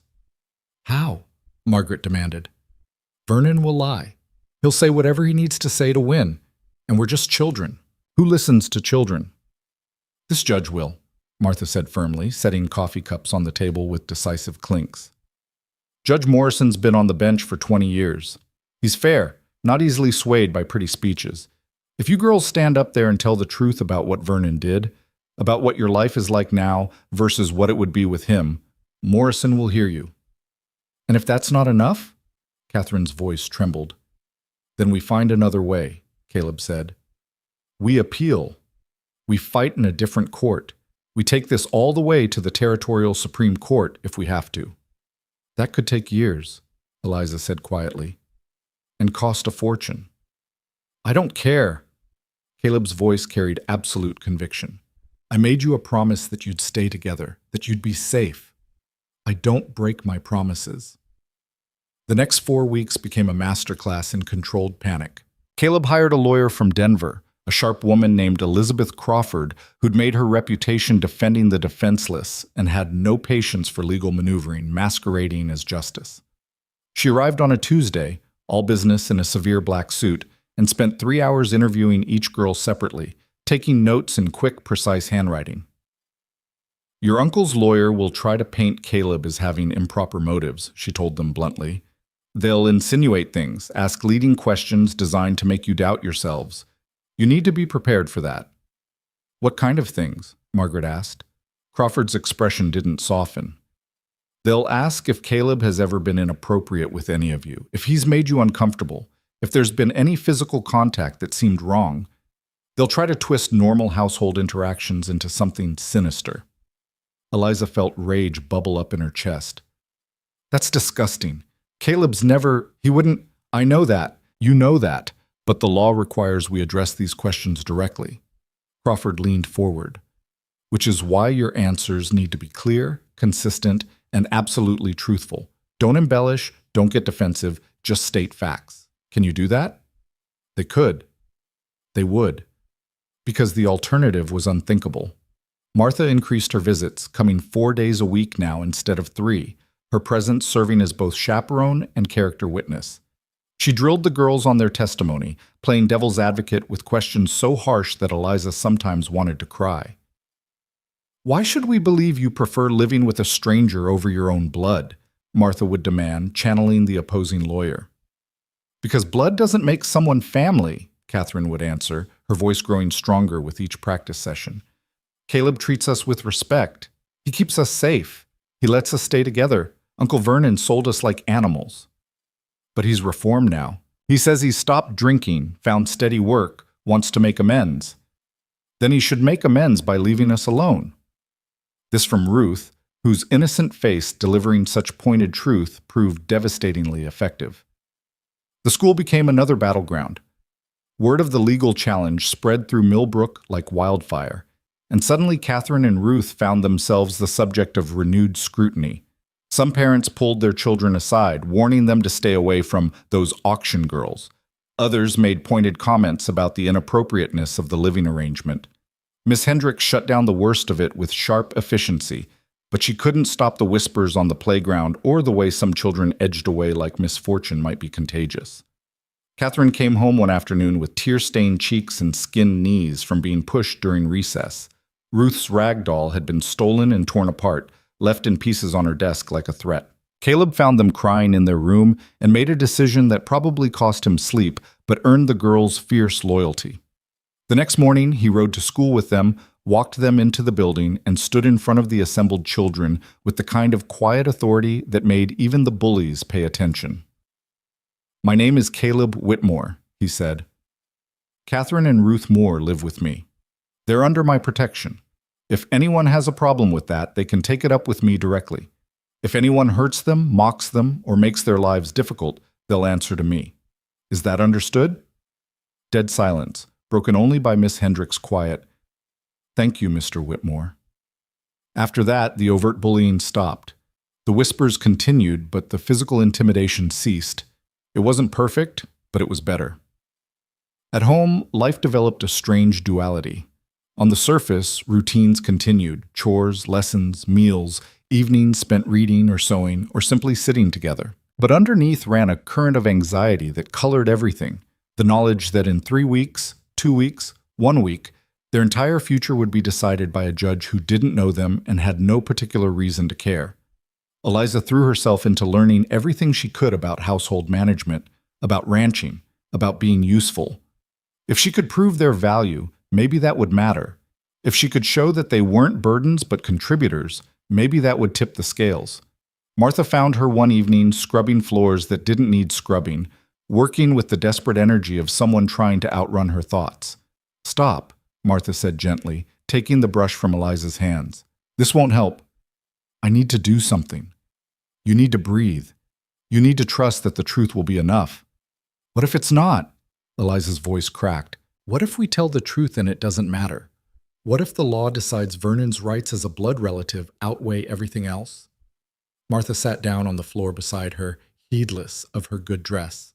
"How?" Margaret demanded. "Vernon will lie. He'll say whatever he needs to say to win, and we're just children. Who listens to children?" "This judge will," Martha said firmly, setting coffee cups on the table with decisive clinks. "Judge Morrison's been on the bench for 20 years. He's fair, not easily swayed by pretty speeches. If you girls stand up there and tell the truth about what Vernon did, about what your life is like now versus what it would be with him, Morrison will hear you." "And if that's not enough?" Catherine's voice trembled. "Then we find another way," Caleb said. "We appeal. We fight in a different court. We take this all the way to the territorial Supreme Court if we have to." "That could take years," Eliza said quietly, "and cost a fortune." "I don't care." Caleb's voice carried absolute conviction. "I made you a promise that you'd stay together, that you'd be safe. I don't break my promises." The next 4 weeks became a masterclass in controlled panic. Caleb hired a lawyer from Denver, a sharp woman named Elizabeth Crawford, who'd made her reputation defending the defenseless and had no patience for legal maneuvering, masquerading as justice. She arrived on a Tuesday, all business in a severe black suit, and spent 3 hours interviewing each girl separately, taking notes in quick, precise handwriting. "Your uncle's lawyer will try to paint Caleb as having improper motives," she told them bluntly. "They'll insinuate things, ask leading questions designed to make you doubt yourselves. You need to be prepared for that." "What kind of things?" Margaret asked. Crawford's expression didn't soften. "They'll ask if Caleb has ever been inappropriate with any of you, if he's made you uncomfortable, if there's been any physical contact that seemed wrong. They'll try to twist normal household interactions into something sinister." Eliza felt rage bubble up in her chest. "That's disgusting. Caleb's never, he wouldn't, I know that, you know that, but the law requires we address these questions directly." Crawford leaned forward. "Which is why your answers need to be clear, consistent, and absolutely truthful. Don't embellish, don't get defensive, just state facts. Can you do that?" They could. They would. Because the alternative was unthinkable. Martha increased her visits, coming 4 days a week now instead of 3, her presence serving as both chaperone and character witness. She drilled the girls on their testimony, playing devil's advocate with questions so harsh that Eliza sometimes wanted to cry. "Why should we believe you prefer living with a stranger over your own blood?" Martha would demand, channeling the opposing lawyer. "Because blood doesn't make someone family," Catherine would answer, her voice growing stronger with each practice session. "Caleb treats us with respect. He keeps us safe. He lets us stay together. Uncle Vernon sold us like animals. But he's reformed now. He says he's stopped drinking, found steady work, wants to make amends. Then he should make amends by leaving us alone." This from Ruth, whose innocent face delivering such pointed truth proved devastatingly effective. The school became another battleground. Word of the legal challenge spread through Millbrook like wildfire, and suddenly Catherine and Ruth found themselves the subject of renewed scrutiny. Some parents pulled their children aside, warning them to stay away from those auction girls. Others made pointed comments about the inappropriateness of the living arrangement. Miss Hendricks shut down the worst of it with sharp efficiency, but she couldn't stop the whispers on the playground or the way some children edged away like misfortune might be contagious. Catherine came home one afternoon with tear-stained cheeks and skinned knees from being pushed during recess. Ruth's rag doll had been stolen and torn apart, left in pieces on her desk like a threat. Caleb found them crying in their room and made a decision that probably cost him sleep, but earned the girls' fierce loyalty. The next morning, he rode to school with them, walked them into the building, and stood in front of the assembled children with the kind of quiet authority that made even the bullies pay attention. "My name is Caleb Whitmore," he said. "Catherine and Ruth Moore live with me. They're under my protection. If anyone has a problem with that, they can take it up with me directly. If anyone hurts them, mocks them, or makes their lives difficult, they'll answer to me. Is that understood?" Dead silence, broken only by Miss Hendrick's quiet, "Thank you, Mr. Whitmore." After that, the overt bullying stopped. The whispers continued, but the physical intimidation ceased. It wasn't perfect, but it was better. At home, life developed a strange duality. On the surface, routines continued: chores, lessons, meals, evenings spent reading or sewing, or simply sitting together. But underneath ran a current of anxiety that colored everything: the knowledge that in 3 weeks, 2 weeks, 1 week, their entire future would be decided by a judge who didn't know them and had no particular reason to care. Eliza threw herself into learning everything she could about household management, about ranching, about being useful. If she could prove their value, maybe that would matter. If she could show that they weren't burdens but contributors, maybe that would tip the scales. Martha found her one evening scrubbing floors that didn't need scrubbing, working with the desperate energy of someone trying to outrun her thoughts. "Stop," Martha said gently, taking the brush from Eliza's hands. "This won't help. I need to do something. You need to breathe. You need to trust that the truth will be enough." "What if it's not?" Eliza's voice cracked. "What if we tell the truth and it doesn't matter? What if the law decides Vernon's rights as a blood relative outweigh everything else?" Martha sat down on the floor beside her, heedless of her good dress.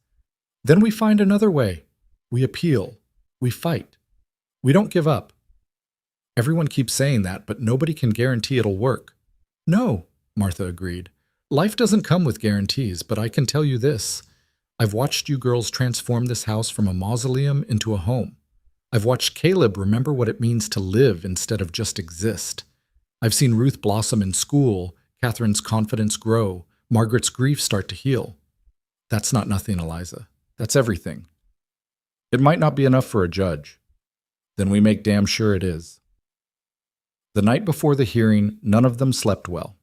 "Then we find another way. We appeal. We fight. We don't give up. Everyone keeps saying that, but nobody can guarantee it'll work." "No," Martha agreed. "Life doesn't come with guarantees, but I can tell you this. I've watched you girls transform this house from a mausoleum into a home. I've watched Caleb remember what it means to live instead of just exist. I've seen Ruth blossom in school, Catherine's confidence grow, Margaret's grief start to heal. That's not nothing, Eliza. That's everything. It might not be enough for a judge. Then we make damn sure it is." The night before the hearing, none of them slept well.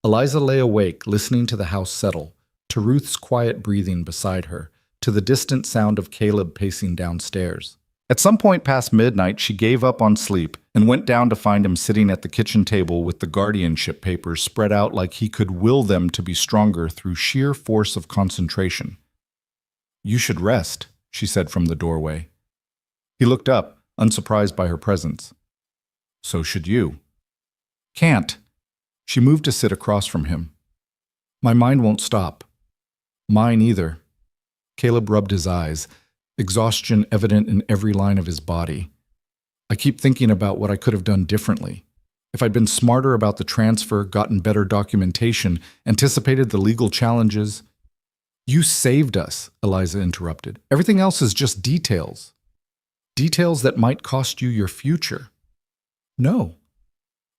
Eliza lay awake, listening to the house settle, to Ruth's quiet breathing beside her, to the distant sound of Caleb pacing downstairs. At some point past midnight, she gave up on sleep and went down to find him sitting at the kitchen table with the guardianship papers spread out like he could will them to be stronger through sheer force of concentration. "You should rest," she said from the doorway. He looked up, unsurprised by her presence. "So should you." "Can't." She moved to sit across from him. "My mind won't stop." "Mine either." Caleb rubbed his eyes, exhaustion evident in every line of his body. "I keep thinking about what I could have done differently. If I'd been smarter about the transfer, gotten better documentation, anticipated the legal challenges." "You saved us," Eliza interrupted. "Everything else is just details. Details that might cost you your future." "No."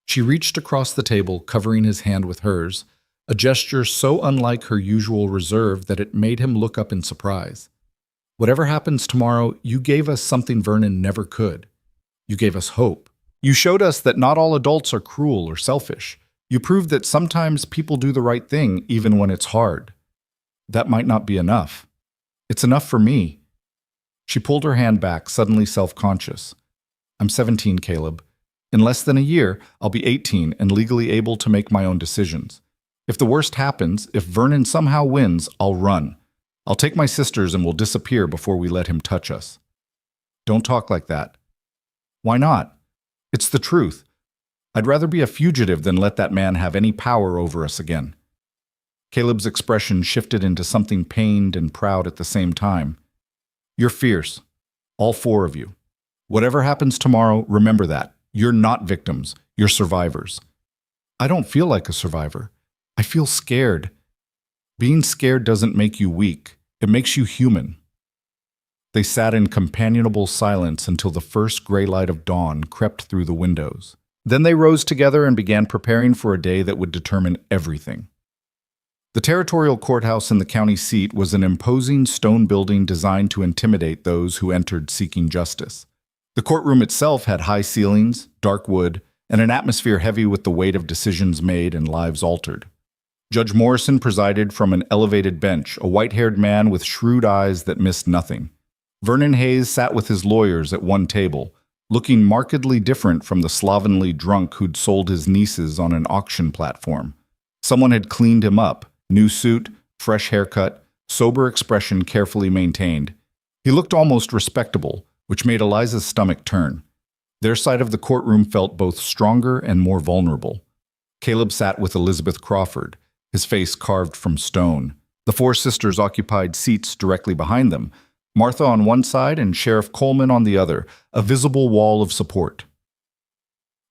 She reached across the table, covering his hand with hers, a gesture so unlike her usual reserve that it made him look up in surprise. "Whatever happens tomorrow, you gave us something Vernon never could. You gave us hope. You showed us that not all adults are cruel or selfish. You proved that sometimes people do the right thing even when it's hard. That might not be enough. It's enough for me." She pulled her hand back, suddenly self-conscious. "I'm 17, Caleb. In less than a year, I'll be 18 and legally able to make my own decisions. If the worst happens, if Vernon somehow wins, I'll run. I'll take my sisters and we'll disappear before we let him touch us." "Don't talk like that." "Why not? It's the truth. I'd rather be a fugitive than let that man have any power over us again." Caleb's expression shifted into something pained and proud at the same time. "You're fierce. All 4 of you. Whatever happens tomorrow, remember that. You're not victims. You're survivors." "I don't feel like a survivor. I feel scared." "Being scared doesn't make you weak. It makes you human." They sat in companionable silence until the first gray light of dawn crept through the windows. Then they rose together and began preparing for a day that would determine everything. The territorial courthouse in the county seat was an imposing stone building designed to intimidate those who entered seeking justice. The courtroom itself had high ceilings, dark wood, and an atmosphere heavy with the weight of decisions made and lives altered. Judge Morrison presided from an elevated bench, a white-haired man with shrewd eyes that missed nothing. Vernon Hayes sat with his lawyers at one table, looking markedly different from the slovenly drunk who'd sold his nieces on an auction platform. Someone had cleaned him up, new suit, fresh haircut, sober expression carefully maintained. He looked almost respectable, which made Eliza's stomach turn. Their side of the courtroom felt both stronger and more vulnerable. Caleb sat with Elizabeth Crawford, his face carved from stone. The four sisters occupied seats directly behind them, Martha on one side and Sheriff Coleman on the other, a visible wall of support.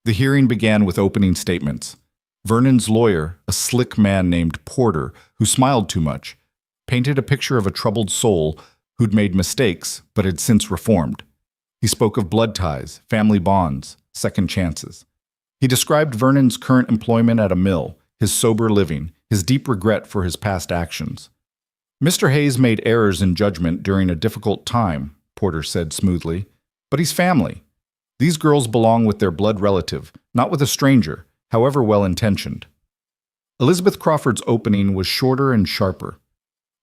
The hearing began with opening statements. Vernon's lawyer, a slick man named Porter, who smiled too much, painted a picture of a troubled soul who'd made mistakes but had since reformed. He spoke of blood ties, family bonds, second chances. He described Vernon's current employment at a mill, his sober living, his deep regret for his past actions. Mr. Hayes made errors in judgment during a difficult time, Porter said smoothly, but he's family. These girls belong with their blood relative, not with a stranger, however well-intentioned. Elizabeth Crawford's opening was shorter and sharper.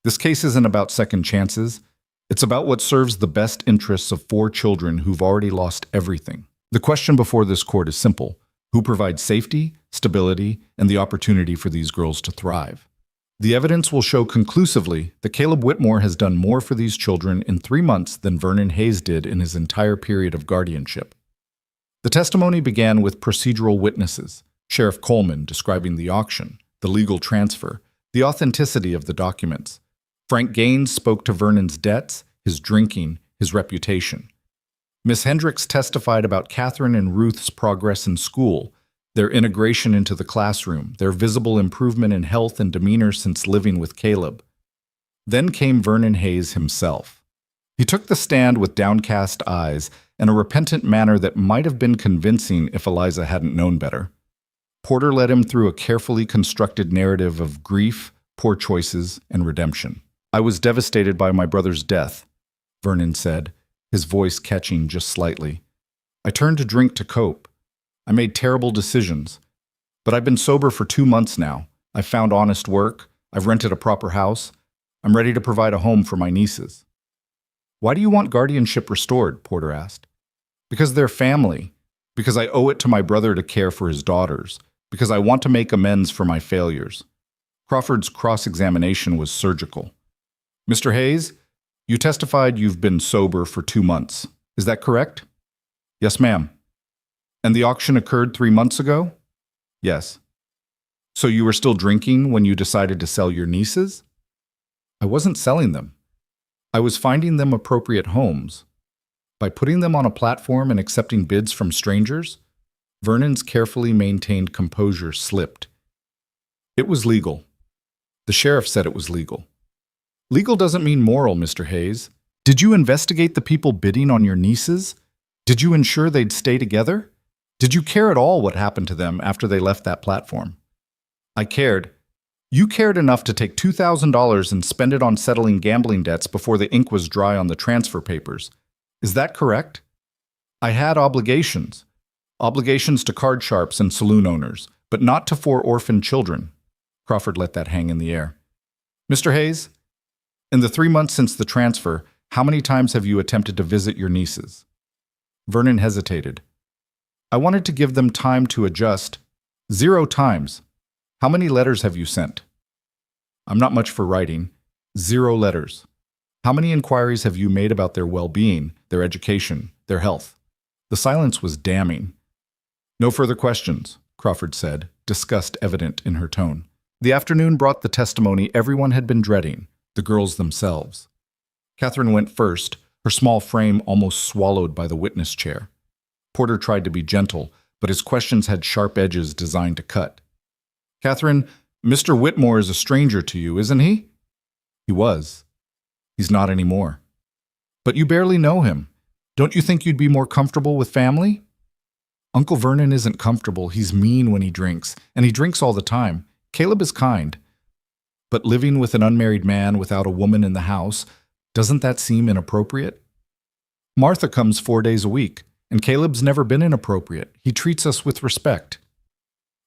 This case isn't about second chances. It's about what serves the best interests of four children who've already lost everything. The question before this court is simple. Who provides safety, stability, and the opportunity for these girls to thrive? The evidence will show conclusively that Caleb Whitmore has done more for these children in 3 months than Vernon Hayes did in his entire period of guardianship. The testimony began with procedural witnesses, Sheriff Coleman describing the auction, the legal transfer, the authenticity of the documents. Frank Gaines spoke to Vernon's debts, his drinking, his reputation. Miss Hendricks testified about Catherine and Ruth's progress in school, their integration into the classroom, their visible improvement in health and demeanor since living with Caleb. Then came Vernon Hayes himself. He took the stand with downcast eyes and a repentant manner that might have been convincing if Eliza hadn't known better. Porter led him through a carefully constructed narrative of grief, poor choices, and redemption. "I was devastated by my brother's death," Vernon said, his voice catching just slightly. "I turned to drink to cope. I made terrible decisions. But I've been sober for 2 months now. I've found honest work. I've rented a proper house. I'm ready to provide a home for my nieces." "Why do you want guardianship restored?" Porter asked. "Because they're family. Because I owe it to my brother to care for his daughters. Because I want to make amends for my failures." Crawford's cross-examination was surgical. "Mr. Hayes, you testified you've been sober for 2 months. Is that correct?" "Yes, ma'am." "And the auction occurred 3 months ago?" "Yes." "So you were still drinking when you decided to sell your nieces?" "I wasn't selling them. I was finding them appropriate homes. By putting them on a platform and accepting bids from strangers?" Vernon's carefully maintained composure slipped. "It was legal. The sheriff said it was legal." "Legal doesn't mean moral, Mr. Hayes. Did you investigate the people bidding on your nieces? Did you ensure they'd stay together? Did you care at all what happened to them after they left that platform?" "I cared. You cared enough to take $2,000 and spend it on settling gambling debts before the ink was dry on the transfer papers. Is that correct?" "I had obligations. Obligations to card sharps and saloon owners, but not to 4 orphaned children." Crawford let that hang in the air. "Mr. Hayes, in the 3 months since the transfer, how many times have you attempted to visit your nieces?" Vernon hesitated. "I wanted to give them time to adjust." "0 times. How many letters have you sent?" "I'm not much for writing. 0 letters." "How many inquiries have you made about their well-being, their education, their health?" The silence was damning. "No further questions," Crawford said, disgust evident in her tone. The afternoon brought the testimony everyone had been dreading, the girls themselves. Catherine went first, her small frame almost swallowed by the witness chair. Porter tried to be gentle, but his questions had sharp edges designed to cut. "Catherine, Mr. Whitmore is a stranger to you, isn't he?" "He was. He's not anymore." "But you barely know him. Don't you think you'd be more comfortable with family?" Uncle Vernon isn't comfortable. He's mean when he drinks, and he drinks all the time. Caleb is kind. But living with an unmarried man without a woman in the house, doesn't that seem inappropriate? Martha comes 4 days a week, and Caleb's never been inappropriate. He treats us with respect.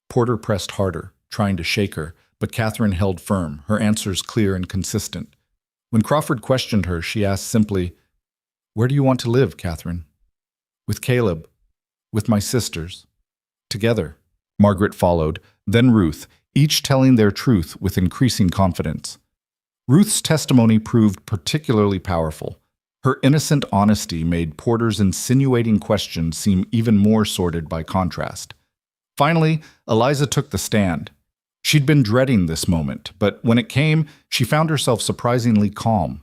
Porter pressed harder, trying to shake her, but Catherine held firm, her answers clear and consistent. When Crawford questioned her, she asked simply, "Where do you want to live, Catherine?" "With Caleb. With my sisters. Together." Margaret followed, then Ruth, each telling their truth with increasing confidence. Ruth's testimony proved particularly powerful. Her innocent honesty made Porter's insinuating questions seem even more sordid by contrast. Finally, Eliza took the stand. She'd been dreading this moment, but when it came, she found herself surprisingly calm.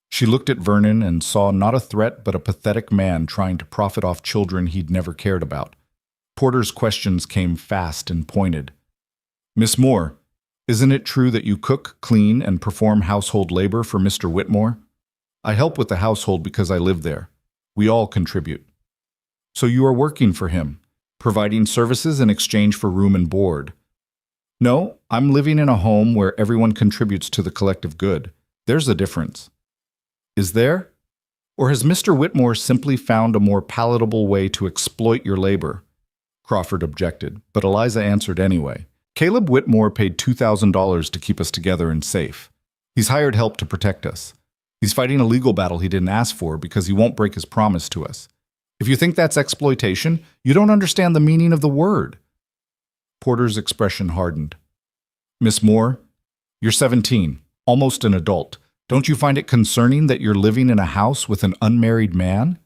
She looked at Vernon and saw not a threat but a pathetic man trying to profit off children he'd never cared about. Porter's questions came fast and pointed. "Miss Moore, isn't it true that you cook, clean, and perform household labor for Mr. Whitmore?" "I help with the household because I live there. We all contribute." "So you are working for him, providing services in exchange for room and board?" "No, I'm living in a home where everyone contributes to the collective good. There's a difference." "Is there? Or has Mr. Whitmore simply found a more palatable way to exploit your labor?" Crawford objected, but Eliza answered anyway. "Caleb Whitmore paid $2,000 to keep us together and safe. He's hired help to protect us. He's fighting a legal battle he didn't ask for because he won't break his promise to us. If you think that's exploitation, you don't understand the meaning of the word." Porter's expression hardened. "Miss Moore, you're 17, almost an adult. Don't you find it concerning that you're living in a house with an unmarried man?"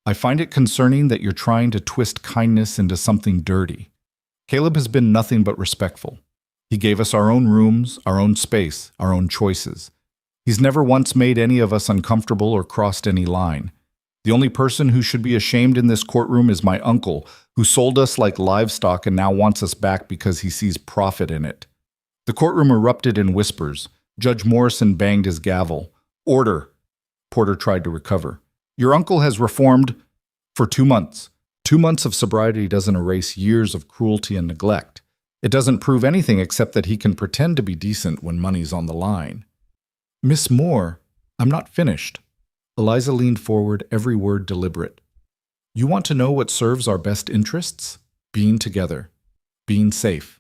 "I find it concerning that you're trying to twist kindness into something dirty. Caleb has been nothing but respectful. He gave us our own rooms, our own space, our own choices. He's never once made any of us uncomfortable or crossed any line. The only person who should be ashamed in this courtroom is my uncle, who sold us like livestock and now wants us back because he sees profit in it." The courtroom erupted in whispers. Judge Morrison banged his gavel. "Order." Porter tried to recover. "Your uncle has reformed for 2 months. 2 months of sobriety doesn't erase years of cruelty and neglect. It doesn't prove anything except that he can pretend to be decent when money's on the line." "Miss Moore, I'm not finished." Eliza leaned forward, every word deliberate. "You want to know what serves our best interests? Being together. Being safe.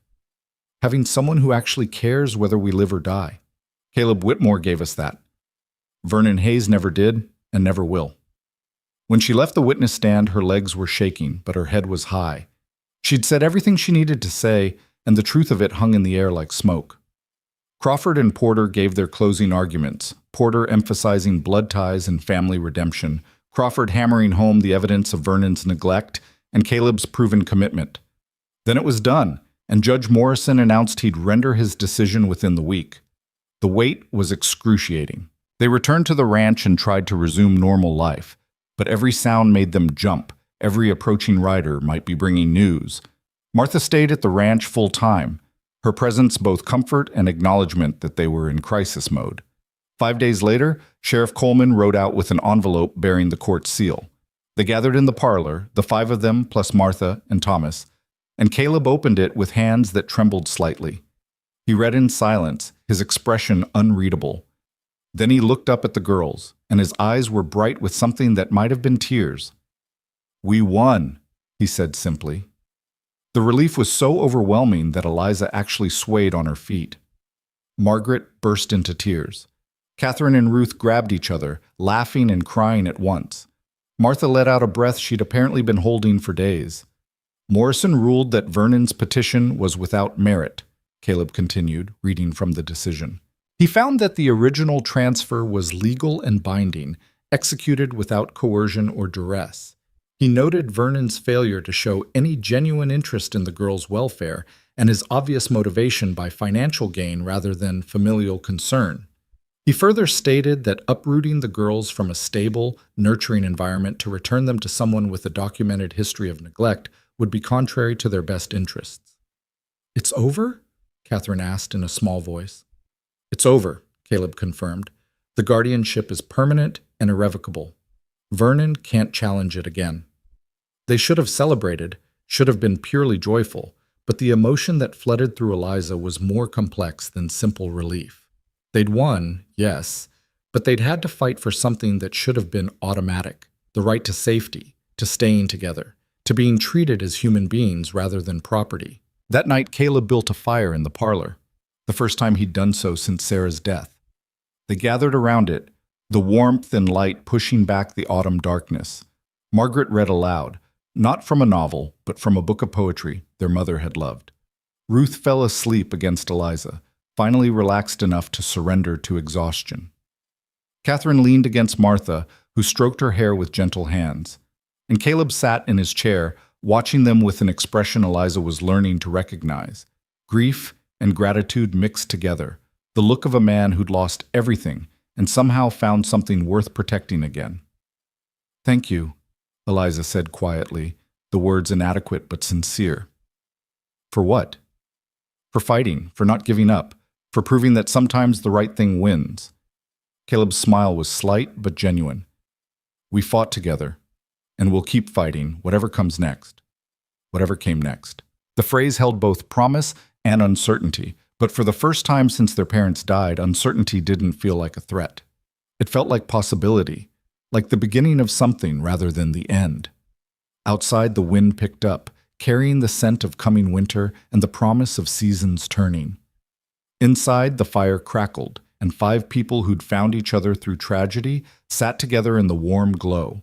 Having someone who actually cares whether we live or die. Caleb Whitmore gave us that. Vernon Hayes never did and never will." When she left the witness stand, her legs were shaking, but her head was high. She'd said everything she needed to say, and the truth of it hung in the air like smoke. Crawford and Porter gave their closing arguments, Porter emphasizing blood ties and family redemption, Crawford hammering home the evidence of Vernon's neglect and Caleb's proven commitment. Then it was done, and Judge Morrison announced he'd render his decision within the week. The wait was excruciating. They returned to the ranch and tried to resume normal life, but every sound made them jump. Every approaching rider might be bringing news. Martha stayed at the ranch full time, her presence both comfort and acknowledgement that they were in crisis mode. 5 days later, Sheriff Coleman rode out with an envelope bearing the court seal. They gathered in the parlor, the 5 of them plus Martha and Thomas, and Caleb opened it with hands that trembled slightly. He read in silence, his expression unreadable. Then he looked up at the girls, and his eyes were bright with something that might have been tears. "We won," he said simply. The relief was so overwhelming that Eliza actually swayed on her feet. Margaret burst into tears. Catherine and Ruth grabbed each other, laughing and crying at once. Martha let out a breath she'd apparently been holding for days. Morrison ruled that Vernon's petition was without merit, Caleb continued, reading from the decision. He found that the original transfer was legal and binding, executed without coercion or duress. He noted Vernon's failure to show any genuine interest in the girl's welfare and his obvious motivation by financial gain rather than familial concern. He further stated that uprooting the girls from a stable, nurturing environment to return them to someone with a documented history of neglect would be contrary to their best interests. "It's over?" Catherine asked in a small voice. "It's over," Caleb confirmed. "The guardianship is permanent and irrevocable. Vernon can't challenge it again." They should have celebrated, should have been purely joyful, but the emotion that flooded through Eliza was more complex than simple relief. They'd won, yes, but they'd had to fight for something that should have been automatic, the right to safety, to staying together, to being treated as human beings rather than property. That night, Caleb built a fire in the parlor, the first time he'd done so since Sarah's death. They gathered around it, the warmth and light pushing back the autumn darkness. Margaret read aloud, not from a novel, but from a book of poetry their mother had loved. Ruth fell asleep against Eliza, finally relaxed enough to surrender to exhaustion. Catherine leaned against Martha, who stroked her hair with gentle hands, and Caleb sat in his chair, watching them with an expression Eliza was learning to recognize. Grief and gratitude mixed together, the look of a man who'd lost everything and somehow found something worth protecting again. "Thank you," Eliza said quietly, the words inadequate but sincere. "For what?" "For fighting, for not giving up, for proving that sometimes the right thing wins." Caleb's smile was slight but genuine. "We fought together, and we'll keep fighting, whatever comes next." Whatever came next. The phrase held both promise and uncertainty, but for the first time since their parents died, uncertainty didn't feel like a threat. It felt like possibility, like the beginning of something rather than the end. Outside, the wind picked up, carrying the scent of coming winter and the promise of seasons turning. Inside, the fire crackled, and 5 people who'd found each other through tragedy sat together in the warm glow.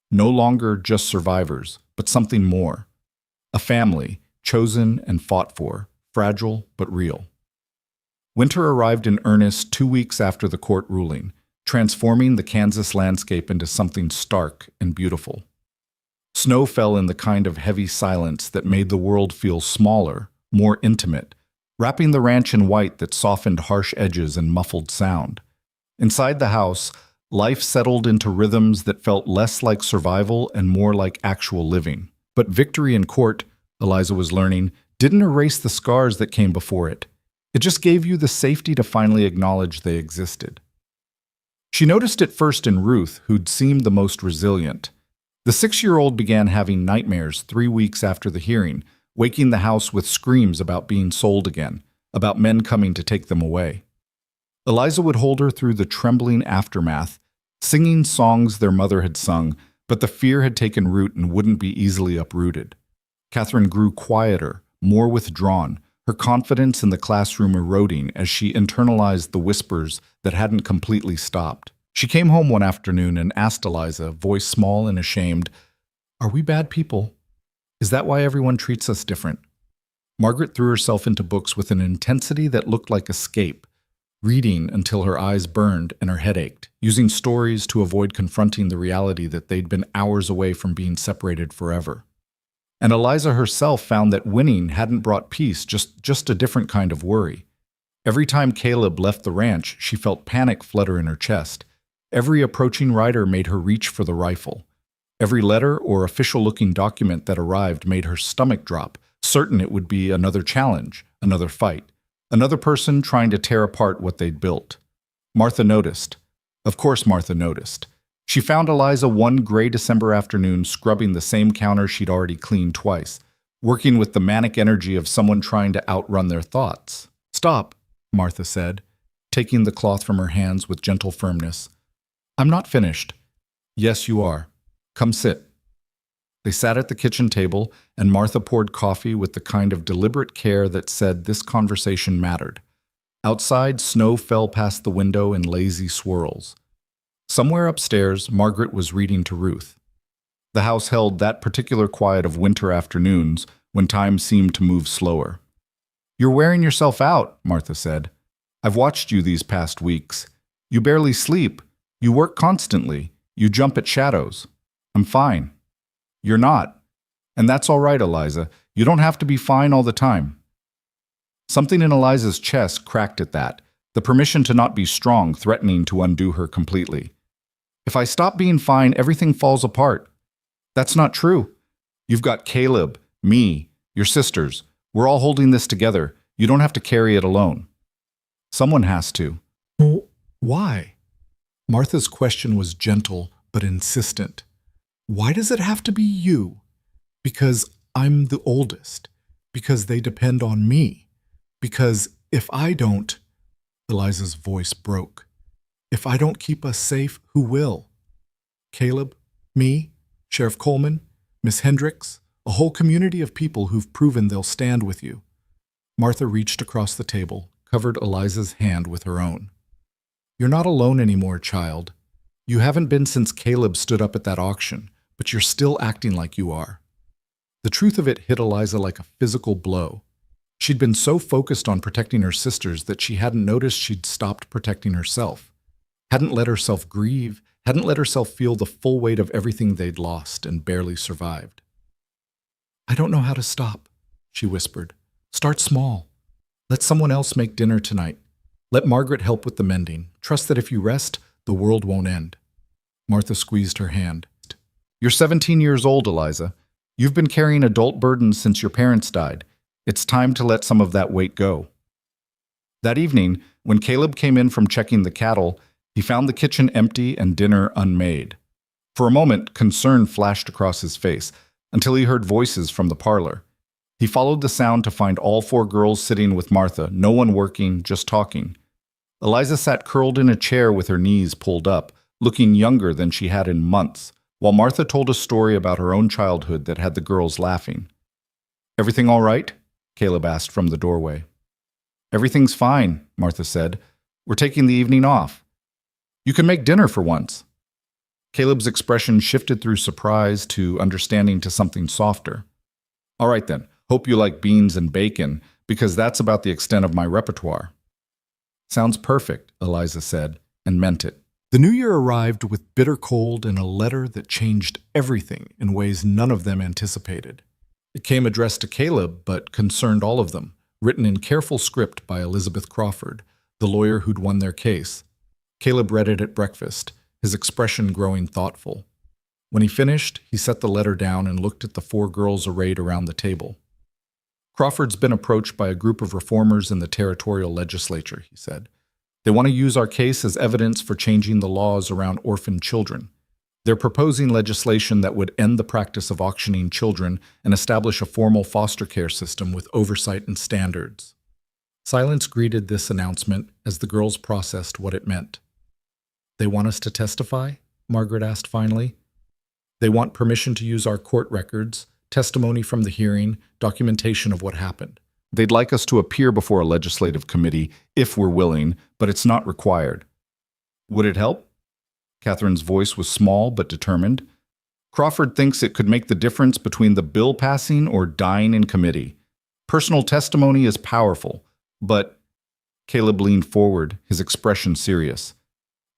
No longer just survivors, but something more. A family, chosen and fought for, fragile but real. Winter arrived in earnest 2 weeks after the court ruling, transforming the Kansas landscape into something stark and beautiful. Snow fell in the kind of heavy silence that made the world feel smaller, more intimate, wrapping the ranch in white that softened harsh edges and muffled sound. Inside the house, life settled into rhythms that felt less like survival and more like actual living. But victory in court, Eliza was learning, didn't erase the scars that came before it. It just gave you the safety to finally acknowledge they existed. She noticed it first in Ruth, who'd seemed the most resilient. The 6-year-old began having nightmares 3 weeks after the hearing, waking the house with screams about being sold again, about men coming to take them away. Eliza would hold her through the trembling aftermath, singing songs their mother had sung, but the fear had taken root and wouldn't be easily uprooted. Catherine grew quieter, more withdrawn, her confidence in the classroom eroding as she internalized the whispers that hadn't completely stopped. She came home one afternoon and asked Eliza, voice small and ashamed, "Are we bad people? Is that why everyone treats us different?" Margaret threw herself into books with an intensity that looked like escape, reading until her eyes burned and her head ached, using stories to avoid confronting the reality that they'd been hours away from being separated forever. And Eliza herself found that winning hadn't brought peace, just a different kind of worry. Every time Caleb left the ranch, she felt panic flutter in her chest. Every approaching rider made her reach for the rifle. Every letter or official-looking document that arrived made her stomach drop, certain it would be another challenge, another fight, another person trying to tear apart what they'd built. Martha noticed. Of course Martha noticed. She found Eliza one gray December afternoon scrubbing the same counter she'd already cleaned twice, working with the manic energy of someone trying to outrun their thoughts. "Stop," Martha said, taking the cloth from her hands with gentle firmness. "I'm not finished." "Yes, you are. Come sit." They sat at the kitchen table, and Martha poured coffee with the kind of deliberate care that said this conversation mattered. Outside, snow fell past the window in lazy swirls. Somewhere upstairs, Margaret was reading to Ruth. The house held that particular quiet of winter afternoons when time seemed to move slower. "You're wearing yourself out," Martha said. "I've watched you these past weeks. You barely sleep. You work constantly. You jump at shadows. I'm fine." "You're not. And that's all right, Eliza. You don't have to be fine all the time." Something in Eliza's chest cracked at that, the permission to not be strong threatening to undo her completely. "If I stop being fine, everything falls apart." "That's not true. You've got Caleb, me, your sisters. We're all holding this together. You don't have to carry it alone." "Someone has to." "Why?" Martha's question was gentle but insistent. "Why does it have to be you? Because I'm the oldest. Because they depend on me. Because if I don't, Eliza's voice broke. If I don't keep us safe, who will? Caleb, me, Sheriff Coleman, Miss Hendricks, a whole community of people who've proven they'll stand with you. Martha reached across the table, covered Eliza's hand with her own. You're not alone anymore, child. You haven't been since Caleb stood up at that auction, but you're still acting like you are. The truth of it hit Eliza like a physical blow. She'd been so focused on protecting her sisters that she hadn't noticed she'd stopped protecting herself, hadn't let herself grieve, hadn't let herself feel the full weight of everything they'd lost and barely survived. I don't know how to stop, she whispered. Start small. Let someone else make dinner tonight. Let Margaret help with the mending. Trust that if you rest, the world won't end. Martha squeezed her hand. You're 17 years old, Eliza. You've been carrying adult burdens since your parents died. It's time to let some of that weight go. That evening, when Caleb came in from checking the cattle, he found the kitchen empty and dinner unmade. For a moment, concern flashed across his face, until he heard voices from the parlor. He followed the sound to find all 4 girls sitting with Martha, no one working, just talking. Eliza sat curled in a chair with her knees pulled up, looking younger than she had in months, while Martha told a story about her own childhood that had the girls laughing. Everything all right? Caleb asked from the doorway. Everything's fine, Martha said. We're taking the evening off. You can make dinner for once. Caleb's expression shifted through surprise to understanding to something softer. All right then, hope you like beans and bacon, because that's about the extent of my repertoire. Sounds perfect, Eliza said, and meant it. The new year arrived with bitter cold and a letter that changed everything in ways none of them anticipated. It came addressed to Caleb, but concerned all of them, written in careful script by Elizabeth Crawford, the lawyer who'd won their case. Caleb read it at breakfast, his expression growing thoughtful. When he finished, he set the letter down and looked at the 4 girls arrayed around the table. Crawford's been approached by a group of reformers in the territorial legislature, he said. They want to use our case as evidence for changing the laws around orphaned children. They're proposing legislation that would end the practice of auctioning children and establish a formal foster care system with oversight and standards. Silence greeted this announcement as the girls processed what it meant. They want us to testify? Margaret asked finally. They want permission to use our court records, testimony from the hearing, documentation of what happened. They'd like us to appear before a legislative committee if we're willing, but it's not required. Would it help? Catherine's voice was small but determined. Crawford thinks it could make the difference between the bill passing or dying in committee. Personal testimony is powerful, but Caleb leaned forward, his expression serious.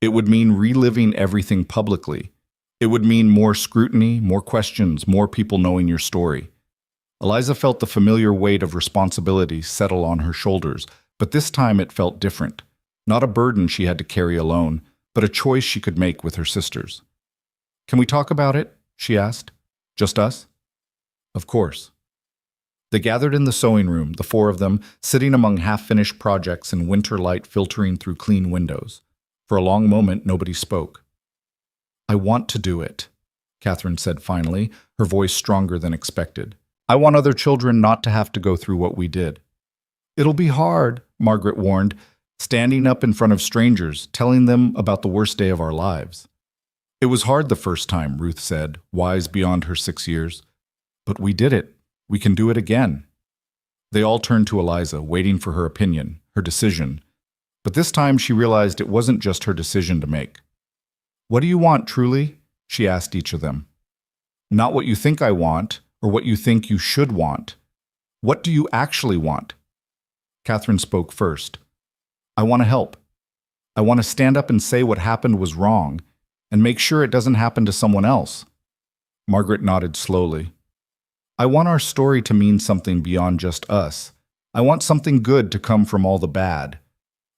It would mean reliving everything publicly. It would mean more scrutiny, more questions, more people knowing your story. Eliza felt the familiar weight of responsibility settle on her shoulders, but this time it felt different. Not a burden she had to carry alone, but a choice she could make with her sisters. Can we talk about it? She asked. Just us? Of course. They gathered in the sewing room, the 4 of them, sitting among half-finished projects and winter light filtering through clean windows. For a long moment, nobody spoke. I want to do it, Catherine said finally, her voice stronger than expected. I want other children not to have to go through what we did. It'll be hard, Margaret warned, standing up in front of strangers, telling them about the worst day of our lives. It was hard the first time, Ruth said, wise beyond her 6 years. But we did it. We can do it again. They all turned to Eliza, waiting for her opinion, her decision. But this time she realized it wasn't just her decision to make. What do you want, truly? She asked each of them. Not what you think I want, or what you think you should want. What do you actually want? Catherine spoke first. I want to help. I want to stand up and say what happened was wrong, and make sure it doesn't happen to someone else. Margaret nodded slowly. I want our story to mean something beyond just us. I want something good to come from all the bad.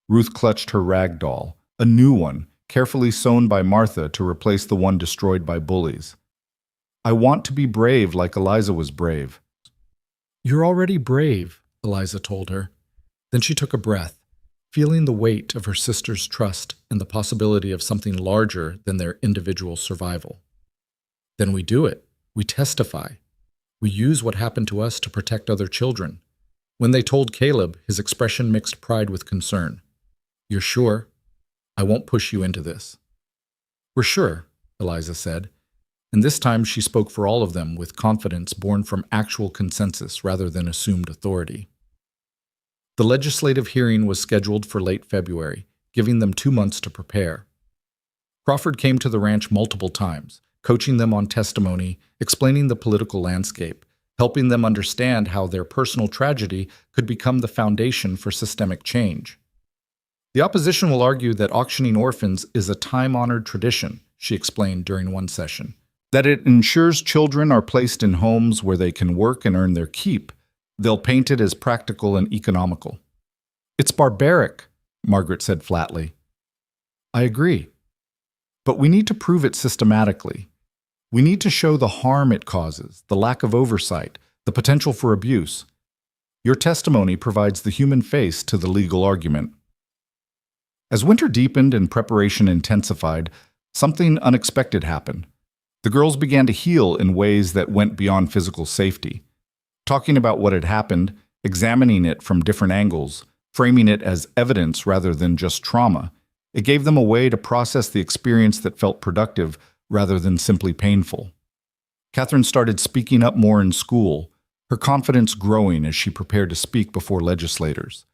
Ruth clutched her rag doll, a new one, carefully sewn by Martha to replace the one destroyed by bullies. I want to be brave like Eliza was brave. You're already brave, Eliza told her. Then she took a breath, feeling the weight of her sister's trust and the possibility of something larger than their individual survival. Then we do it. We testify. We use what happened to us to protect other children. When they told Caleb, his expression mixed pride with concern. You're sure? I won't push you into this. We're sure, Eliza said, and this time she spoke for all of them with confidence born from actual consensus rather than assumed authority. The legislative hearing was scheduled for late February, giving them 2 months to prepare. Crawford came to the ranch multiple times, coaching them on testimony, explaining the political landscape, helping them understand how their personal tragedy could become the foundation for systemic change. The opposition will argue that auctioning orphans is a time-honored tradition, she explained during one session, that it ensures children are placed in homes where they can work and earn their keep. They'll paint it as practical and economical. It's barbaric, Margaret said flatly. I agree. But we need to prove it systematically. We need to show the harm it causes, the lack of oversight, the potential for abuse. Your testimony provides the human face to the legal argument. As winter deepened and preparation intensified, something unexpected happened. The girls began to heal in ways that went beyond physical safety. Talking about what had happened, examining it from different angles, framing it as evidence rather than just trauma, it gave them a way to process the experience that felt productive rather than simply painful. Catherine started speaking up more in school, her confidence growing as she prepared to speak before legislators.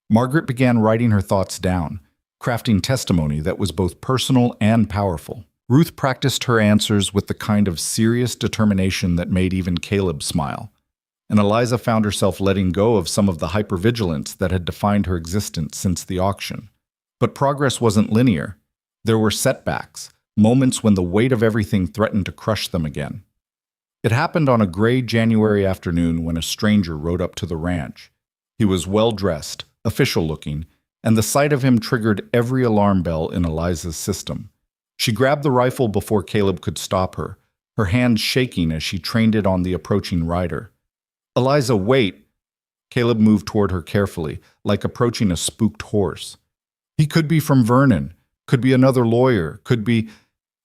Margaret began writing her thoughts down, crafting testimony that was both personal and powerful. Ruth practiced her answers with the kind of serious determination that made even Caleb smile. And Eliza found herself letting go of some of the hypervigilance that had defined her existence since the auction. But progress wasn't linear. There were setbacks, moments when the weight of everything threatened to crush them again. It happened on a gray January afternoon when a stranger rode up to the ranch. He was well-dressed, official-looking, and the sight of him triggered every alarm bell in Eliza's system. She grabbed the rifle before Caleb could stop her, her hands shaking as she trained it on the approaching rider. Eliza, wait! Caleb moved toward her carefully, like approaching a spooked horse. He could be from Vernon, could be another lawyer,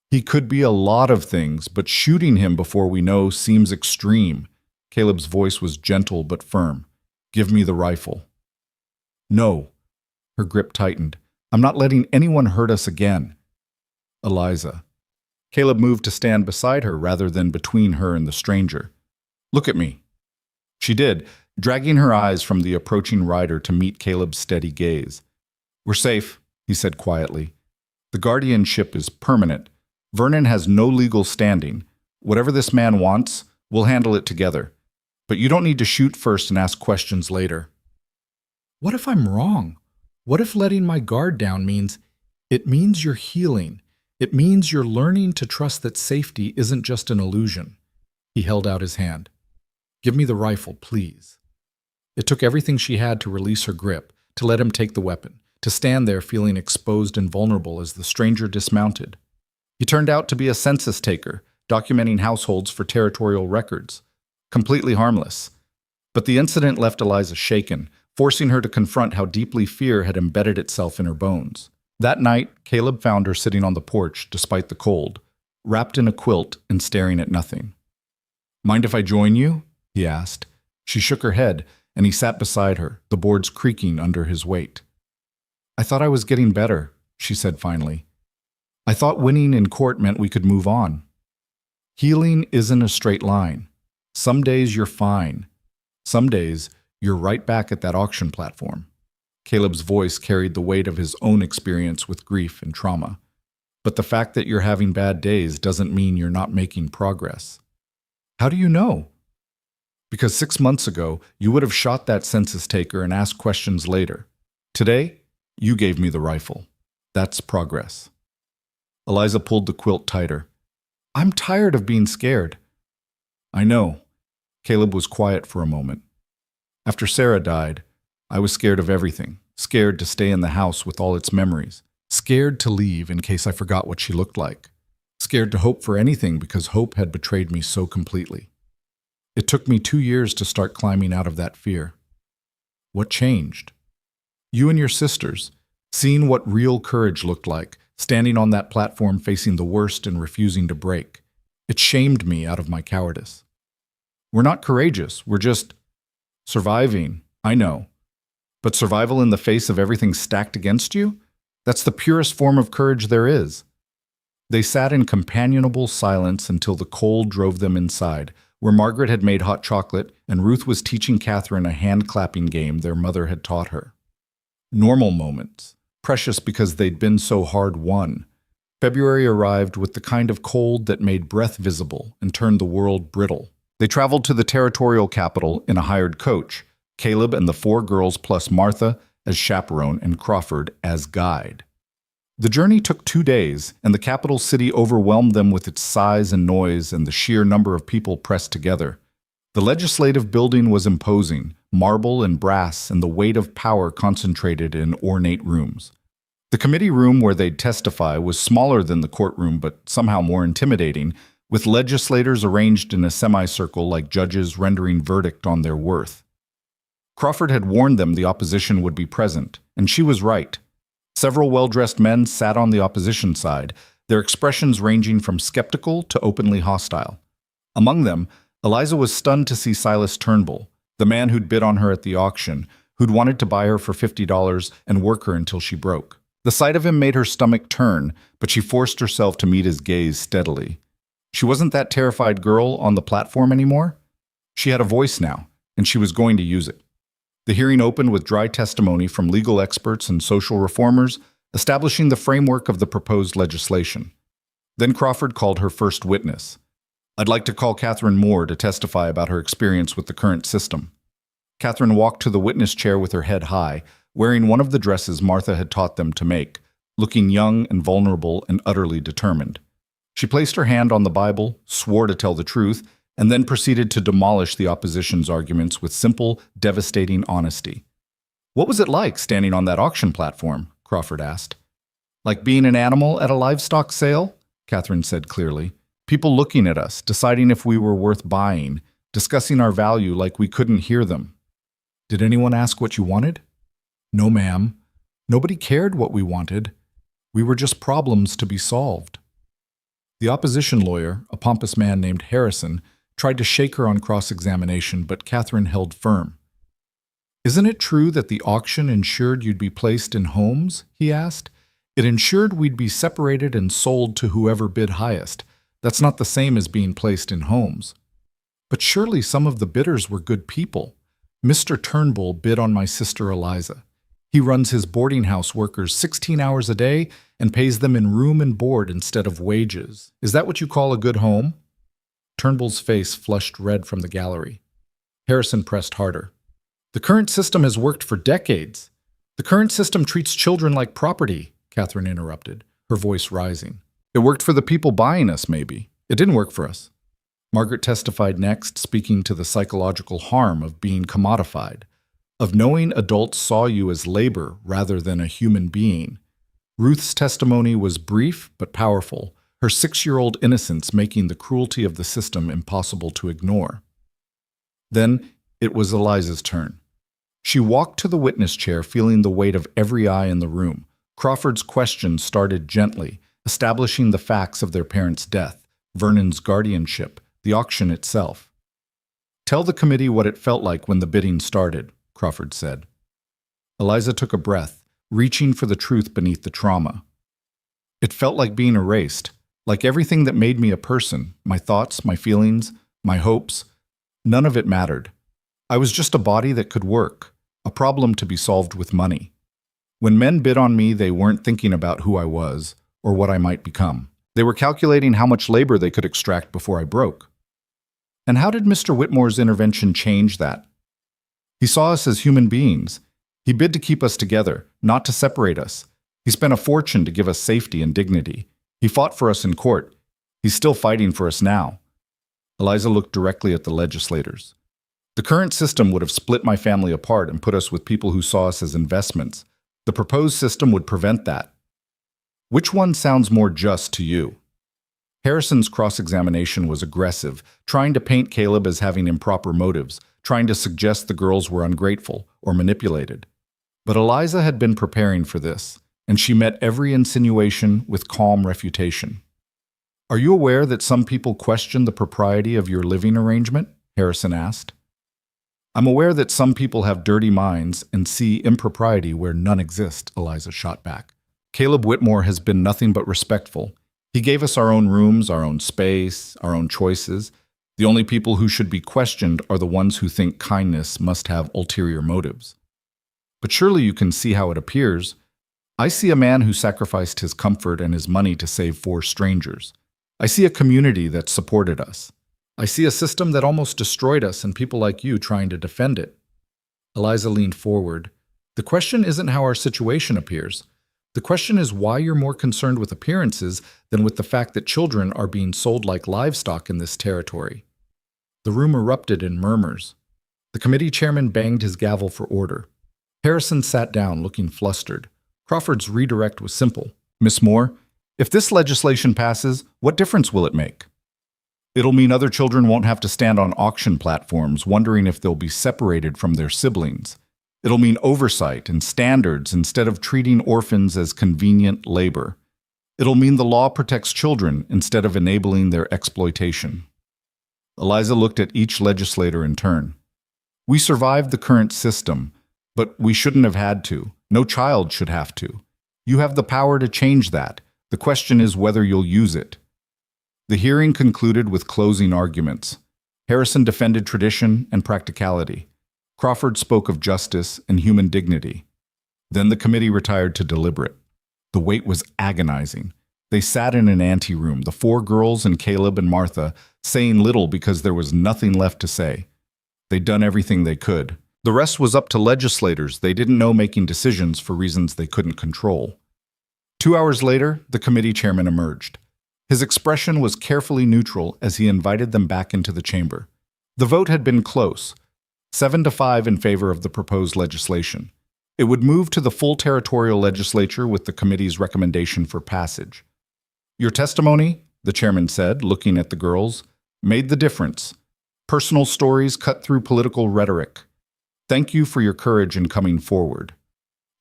he could be a lot of things, but shooting him before we know seems extreme. Caleb's voice was gentle but firm. Give me the rifle. No. Her grip tightened. I'm not letting anyone hurt us again. Eliza. Caleb moved to stand beside her rather than between her and the stranger. Look at me. She did, dragging her eyes from the approaching rider to meet Caleb's steady gaze. We're safe, he said quietly. The guardianship is permanent. Vernon has no legal standing. Whatever this man wants, we'll handle it together. But you don't need to shoot first and ask questions later. What if I'm wrong? What if letting my guard down means you're healing? It means you're learning to trust that safety isn't just an illusion. He held out his hand. Give me the rifle, please. It took everything she had to release her grip, to let him take the weapon, to stand there feeling exposed and vulnerable as the stranger dismounted. He turned out to be a census taker, documenting households for territorial records. Completely harmless. But the incident left Eliza shaken, forcing her to confront how deeply fear had embedded itself in her bones. That night, Caleb found her sitting on the porch despite the cold, wrapped in a quilt and staring at nothing. Mind if I join you? He asked. She shook her head, and he sat beside her, the boards creaking under his weight. I thought I was getting better, she said finally. I thought winning in court meant we could move on. Healing isn't a straight line. Some days you're fine. Some days you're right back at that auction platform. Caleb's voice carried the weight of his own experience with grief and trauma. But the fact that you're having bad days doesn't mean you're not making progress. How do you know? Because 6 months ago, you would have shot that census taker and asked questions later. Today, you gave me the rifle. That's progress. Eliza pulled the quilt tighter. I'm tired of being scared. I know. Caleb was quiet for a moment. After Sarah died, I was scared of everything, scared to stay in the house with all its memories, scared to leave in case I forgot what she looked like, scared to hope for anything because hope had betrayed me so completely. It took me 2 years to start climbing out of that fear. What changed? You and your sisters, seeing what real courage looked like, standing on that platform facing the worst and refusing to break. It shamed me out of my cowardice. We're not courageous. We're just surviving. I know. But survival in the face of everything stacked against you? That's the purest form of courage there is. They sat in companionable silence until the cold drove them inside, where Margaret had made hot chocolate and Ruth was teaching Catherine a hand-clapping game their mother had taught her. Normal moments, precious because they'd been so hard won. February arrived with the kind of cold that made breath visible and turned the world brittle. They traveled to the territorial capital in a hired coach, Caleb and the 4 girls plus Martha as chaperone and Crawford as guide. The journey took 2 days, and the capital city overwhelmed them with its size and noise and the sheer number of people pressed together. The legislative building was imposing, marble and brass and the weight of power concentrated in ornate rooms. The committee room where they'd testify was smaller than the courtroom but somehow more intimidating, with legislators arranged in a semicircle like judges rendering verdict on their worth. Crawford had warned them the opposition would be present, and she was right. Several well-dressed men sat on the opposition side, their expressions ranging from skeptical to openly hostile. Among them, Eliza was stunned to see Silas Turnbull, the man who'd bid on her at the auction, who'd wanted to buy her for $50 and work her until she broke. The sight of him made her stomach turn, but she forced herself to meet his gaze steadily. She wasn't that terrified girl on the platform anymore. She had a voice now, and she was going to use it. The hearing opened with dry testimony from legal experts and social reformers, establishing the framework of the proposed legislation. Then Crawford called her first witness. "I'd like to call Catherine Moore to testify about her experience with the current system." Catherine walked to the witness chair with her head high, wearing one of the dresses Martha had taught them to make, looking young and vulnerable and utterly determined. She placed her hand on the Bible, swore to tell the truth, and then proceeded to demolish the opposition's arguments with simple, devastating honesty. "What was it like standing on that auction platform?" Crawford asked. "Like being an animal at a livestock sale?" Catherine said clearly. "People looking at us, deciding if we were worth buying, discussing our value like we couldn't hear them." "Did anyone ask what you wanted?" "No, ma'am. Nobody cared what we wanted. We were just problems to be solved." The opposition lawyer, a pompous man named Harrison, tried to shake her on cross-examination, but Catherine held firm. "Isn't it true that the auction ensured you'd be placed in homes?" he asked. "It ensured we'd be separated and sold to whoever bid highest. That's not the same as being placed in homes." "But surely some of the bidders were good people. Mr. Turnbull bid on my sister Eliza. He runs his boarding house workers 16 hours a day and pays them in room and board instead of wages. Is that what you call a good home?" Turnbull's face flushed red from the gallery. Harrison pressed harder. "The current system has worked for decades. The current system treats children like property," Catherine interrupted, her voice rising. "It worked for the people buying us, maybe. It didn't work for us." Margaret testified next, speaking to the psychological harm of being commodified, of knowing adults saw you as labor rather than a human being. Ruth's testimony was brief but powerful, her 6-year-old innocence making the cruelty of the system impossible to ignore. Then it was Eliza's turn. She walked to the witness chair, feeling the weight of every eye in the room. Crawford's questions started gently, establishing the facts of their parents' death, Vernon's guardianship, the auction itself. "Tell the committee what it felt like when the bidding started," Crawford said. Eliza took a breath, reaching for the truth beneath the trauma. "It felt like being erased, like everything that made me a person, my thoughts, my feelings, my hopes. None of it mattered. I was just a body that could work, a problem to be solved with money. When men bid on me, they weren't thinking about who I was or what I might become. They were calculating how much labor they could extract before I broke." "And how did Mr. Whitmore's intervention change that?" "He saw us as human beings. He bid to keep us together, not to separate us. He spent a fortune to give us safety and dignity. He fought for us in court. He's still fighting for us now." Eliza looked directly at the legislators. "The current system would have split my family apart and put us with people who saw us as investments. The proposed system would prevent that. Which one sounds more just to you?" Harrison's cross-examination was aggressive, trying to paint Caleb as having improper motives, trying to suggest the girls were ungrateful or manipulated. But Eliza had been preparing for this, and she met every insinuation with calm refutation. "Are you aware that some people question the propriety of your living arrangement?" Harrison asked. I'm aware that some people have dirty minds and see impropriety where none exist, Eliza shot back. Caleb Whitmore has been nothing but respectful. He gave us our own rooms, our own space, our own choices. The only people who should be questioned are the ones who think kindness must have ulterior motives. But surely you can see how it appears. I see a man who sacrificed his comfort and his money to save 4 strangers. I see a community that supported us. I see a system that almost destroyed us and people like you trying to defend it. Eliza leaned forward. The question isn't how our situation appears. The question is why you're more concerned with appearances than with the fact that children are being sold like livestock in this territory. The room erupted in murmurs. The committee chairman banged his gavel for order. Harrison sat down, looking flustered. Crawford's redirect was simple. Miss Moore, if this legislation passes, what difference will it make? It'll mean other children won't have to stand on auction platforms wondering if they'll be separated from their siblings. It'll mean oversight and standards instead of treating orphans as convenient labor. It'll mean the law protects children instead of enabling their exploitation. Eliza looked at each legislator in turn. We survived the current system, but we shouldn't have had to. No child should have to. You have the power to change that. The question is whether you'll use it. The hearing concluded with closing arguments. Harrison defended tradition and practicality. Crawford spoke of justice and human dignity. Then the committee retired to deliberate. The wait was agonizing. They sat in an anteroom, the 4 girls and Caleb and Martha, saying little because there was nothing left to say. They'd done everything they could. The rest was up to legislators they didn't know making decisions for reasons they couldn't control. 2 hours later, the committee chairman emerged. His expression was carefully neutral as he invited them back into the chamber. The vote had been close, 7-5 in favor of the proposed legislation. It would move to the full territorial legislature with the committee's recommendation for passage. Your testimony, the chairman said, looking at the girls, made the difference. Personal stories cut through political rhetoric. Thank you for your courage in coming forward.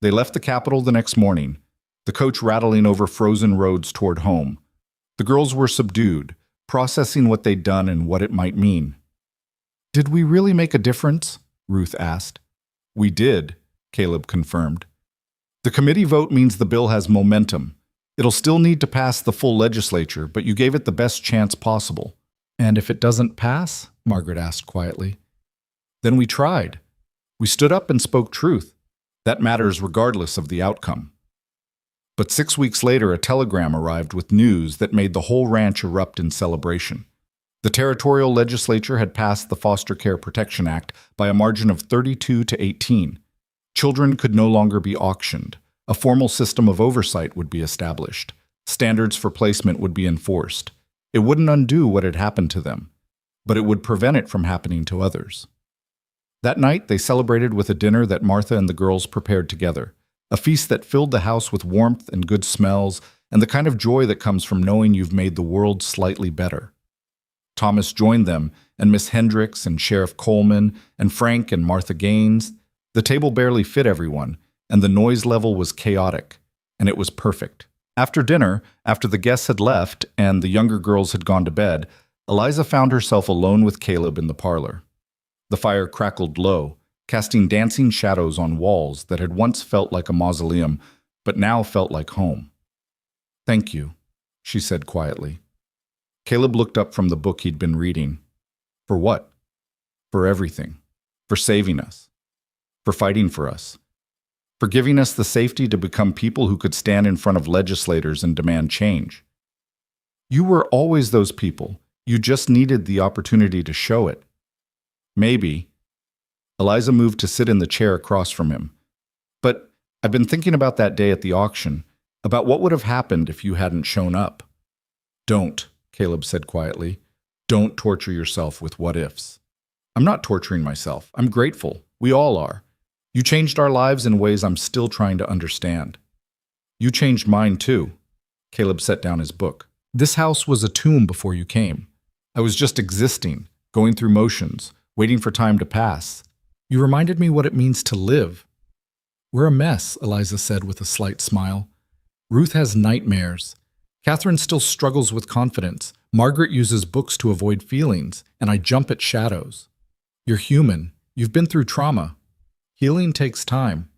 They left the Capitol the next morning, the coach rattling over frozen roads toward home. The girls were subdued, processing what they'd done and what it might mean. Did we really make a difference? Ruth asked. We did, Caleb confirmed. The committee vote means the bill has momentum. It'll still need to pass the full legislature, but you gave it the best chance possible. And if it doesn't pass? Margaret asked quietly. Then we tried. We stood up and spoke truth. That matters regardless of the outcome. But 6 weeks later, a telegram arrived with news that made the whole ranch erupt in celebration. The territorial legislature had passed the Foster Care Protection Act by a margin of 32-18. Children could no longer be auctioned. A formal system of oversight would be established. Standards for placement would be enforced. It wouldn't undo what had happened to them, but it would prevent it from happening to others. That night, they celebrated with a dinner that Martha and the girls prepared together, a feast that filled the house with warmth and good smells and the kind of joy that comes from knowing you've made the world slightly better. Thomas joined them, and Miss Hendricks and Sheriff Coleman and Frank and Martha Gaines. The table barely fit everyone, and the noise level was chaotic, and it was perfect. After dinner, after the guests had left and the younger girls had gone to bed, Eliza found herself alone with Caleb in the parlor. The fire crackled low, casting dancing shadows on walls that had once felt like a mausoleum, but now felt like home. "Thank you," she said quietly. Caleb looked up from the book he'd been reading. For what? For everything. For saving us. For fighting for us. For giving us the safety to become people who could stand in front of legislators and demand change. You were always those people. You just needed the opportunity to show it. Maybe. Eliza moved to sit in the chair across from him. But I've been thinking about that day at the auction, about what would have happened if you hadn't shown up. Don't, Caleb said quietly. Don't torture yourself with what-ifs. I'm not torturing myself. I'm grateful. We all are. You changed our lives in ways I'm still trying to understand. You changed mine too. Caleb set down his book. This house was a tomb before you came. I was just existing, going through motions, waiting for time to pass. You reminded me what it means to live. We're a mess, Eliza said with a slight smile. Ruth has nightmares. Catherine still struggles with confidence. Margaret uses books to avoid feelings, and I jump at shadows. You're human. You've been through trauma. Healing takes time.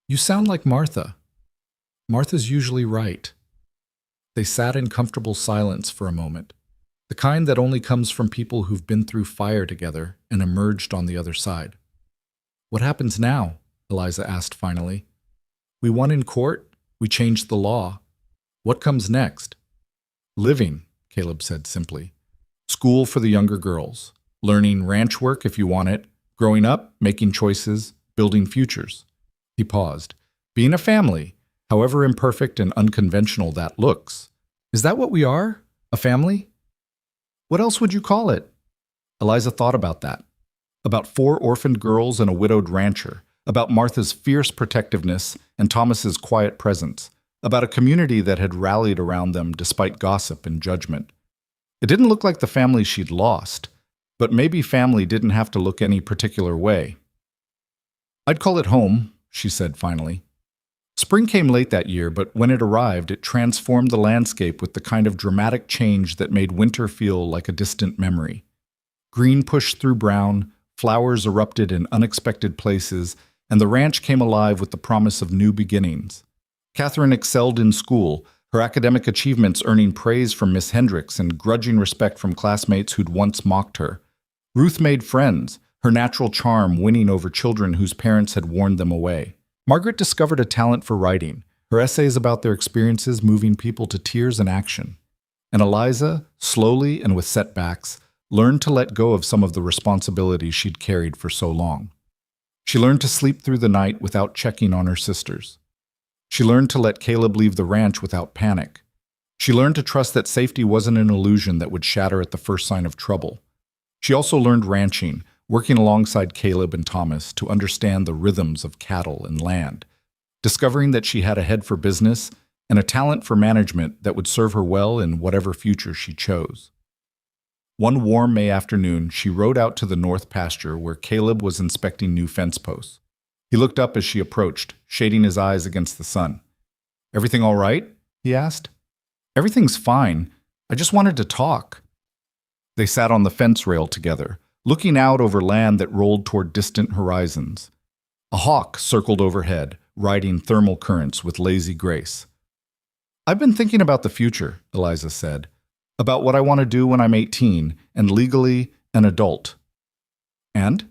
You sound like Martha. Martha's usually right. They sat in comfortable silence for a moment, the kind that only comes from people who've been through fire together and emerged on the other side. What happens now? Eliza asked finally. We won in court. We changed the law. What comes next? Living, Caleb said simply. School for the younger girls. Learning ranch work if you want it. Growing up, making choices, building futures. He paused. Being a family, however imperfect and unconventional that looks. Is that what we are? A family? What else would you call it? Eliza thought about that. About 4 orphaned girls and a widowed rancher. About Martha's fierce protectiveness and Thomas's quiet presence. About a community that had rallied around them despite gossip and judgment. It didn't look like the family she'd lost, but maybe family didn't have to look any particular way. I'd call it home, she said finally. Spring came late that year, but when it arrived, it transformed the landscape with the kind of dramatic change that made winter feel like a distant memory. Green pushed through brown, flowers erupted in unexpected places, and the ranch came alive with the promise of new beginnings. Catherine excelled in school, her academic achievements earning praise from Miss Hendricks and grudging respect from classmates who'd once mocked her. Ruth made friends, her natural charm winning over children whose parents had warned them away. Margaret discovered a talent for writing, her essays about their experiences moving people to tears and action. And Eliza, slowly and with setbacks, learned to let go of some of the responsibilities she'd carried for so long. She learned to sleep through the night without checking on her sisters. She learned to let Caleb leave the ranch without panic. She learned to trust that safety wasn't an illusion that would shatter at the first sign of trouble. She also learned ranching, working alongside Caleb and Thomas to understand the rhythms of cattle and land, discovering that she had a head for business and a talent for management that would serve her well in whatever future she chose. One warm May afternoon, she rode out to the north pasture where Caleb was inspecting new fence posts. He looked up as she approached, shading his eyes against the sun. "Everything all right?" he asked. "Everything's fine. I just wanted to talk." They sat on the fence rail together, looking out over land that rolled toward distant horizons. A hawk circled overhead, riding thermal currents with lazy grace. "I've been thinking about the future," Eliza said, "about what I want to do when I'm 18 and legally an adult." "And?"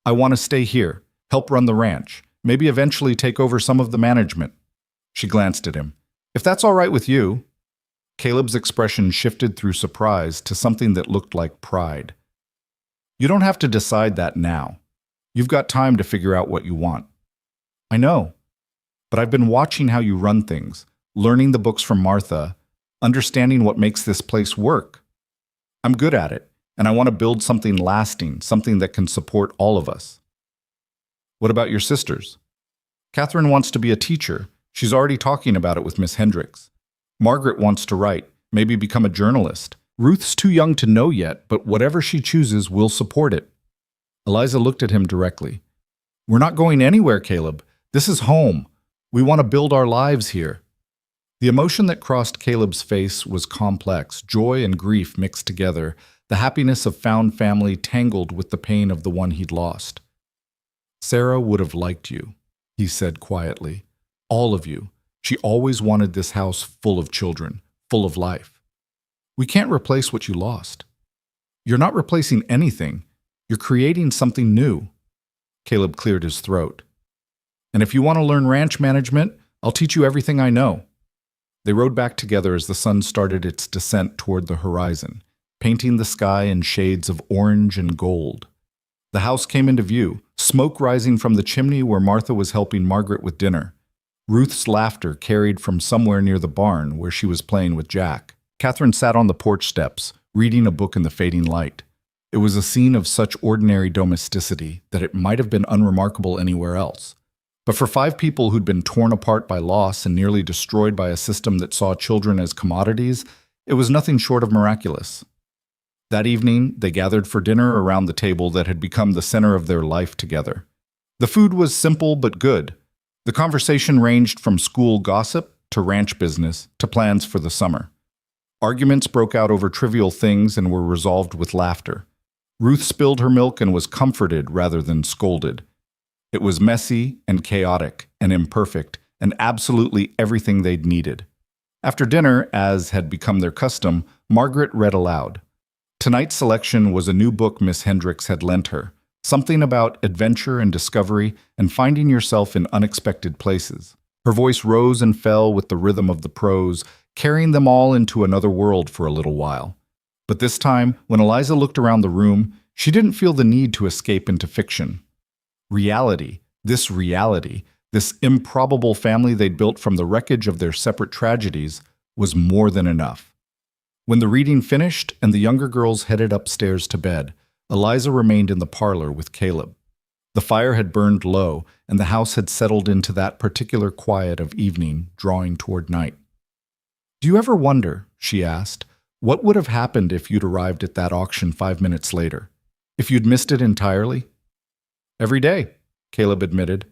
"I want to stay here, help run the ranch, maybe eventually take over some of the management." She glanced at him. "If that's all right with you." Caleb's expression shifted through surprise to something that looked like pride. "You don't have to decide that now. You've got time to figure out what you want." "I know, but I've been watching how you run things, learning the books from Martha, understanding what makes this place work. I'm good at it, and I want to build something lasting, something that can support all of us." "What about your sisters?" "Catherine wants to be a teacher. She's already talking about it with Miss Hendricks. Margaret wants to write, maybe become a journalist. Ruth's too young to know yet, but whatever she chooses, we'll support it." Eliza looked at him directly. "We're not going anywhere, Caleb. This is home. We want to build our lives here." The emotion that crossed Caleb's face was complex, joy and grief mixed together, the happiness of found family tangled with the pain of the one he'd lost. "Sarah would have liked you," he said quietly. "All of you. She always wanted this house full of children, full of life. We can't replace what you lost. You're not replacing anything. You're creating something new." Caleb cleared his throat. "And if you want to learn ranch management, I'll teach you everything I know." They rode back together as the sun started its descent toward the horizon, painting the sky in shades of orange and gold. The house came into view, smoke rising from the chimney where Martha was helping Margaret with dinner. Ruth's laughter carried from somewhere near the barn where she was playing with Jack. Catherine sat on the porch steps, reading a book in the fading light. It was a scene of such ordinary domesticity that it might have been unremarkable anywhere else. But for 5 people who'd been torn apart by loss and nearly destroyed by a system that saw children as commodities, it was nothing short of miraculous. That evening, they gathered for dinner around the table that had become the center of their life together. The food was simple but good. The conversation ranged from school gossip to ranch business to plans for the summer. Arguments broke out over trivial things and were resolved with laughter. Ruth spilled her milk and was comforted rather than scolded. It was messy and chaotic and imperfect and absolutely everything they'd needed. After dinner, as had become their custom, Margaret read aloud. Tonight's selection was a new book Miss Hendricks had lent her, something about adventure and discovery and finding yourself in unexpected places. Her voice rose and fell with the rhythm of the prose, carrying them all into another world for a little while. But this time, when Eliza looked around the room, she didn't feel the need to escape into fiction. Reality, this improbable family they'd built from the wreckage of their separate tragedies, was more than enough. When the reading finished and the younger girls headed upstairs to bed, Eliza remained in the parlor with Caleb. The fire had burned low, and the house had settled into that particular quiet of evening, drawing toward night. "Do you ever wonder," she asked, "what would have happened if you'd arrived at that auction 5 minutes later? If you'd missed it entirely?" "Every day," Caleb admitted.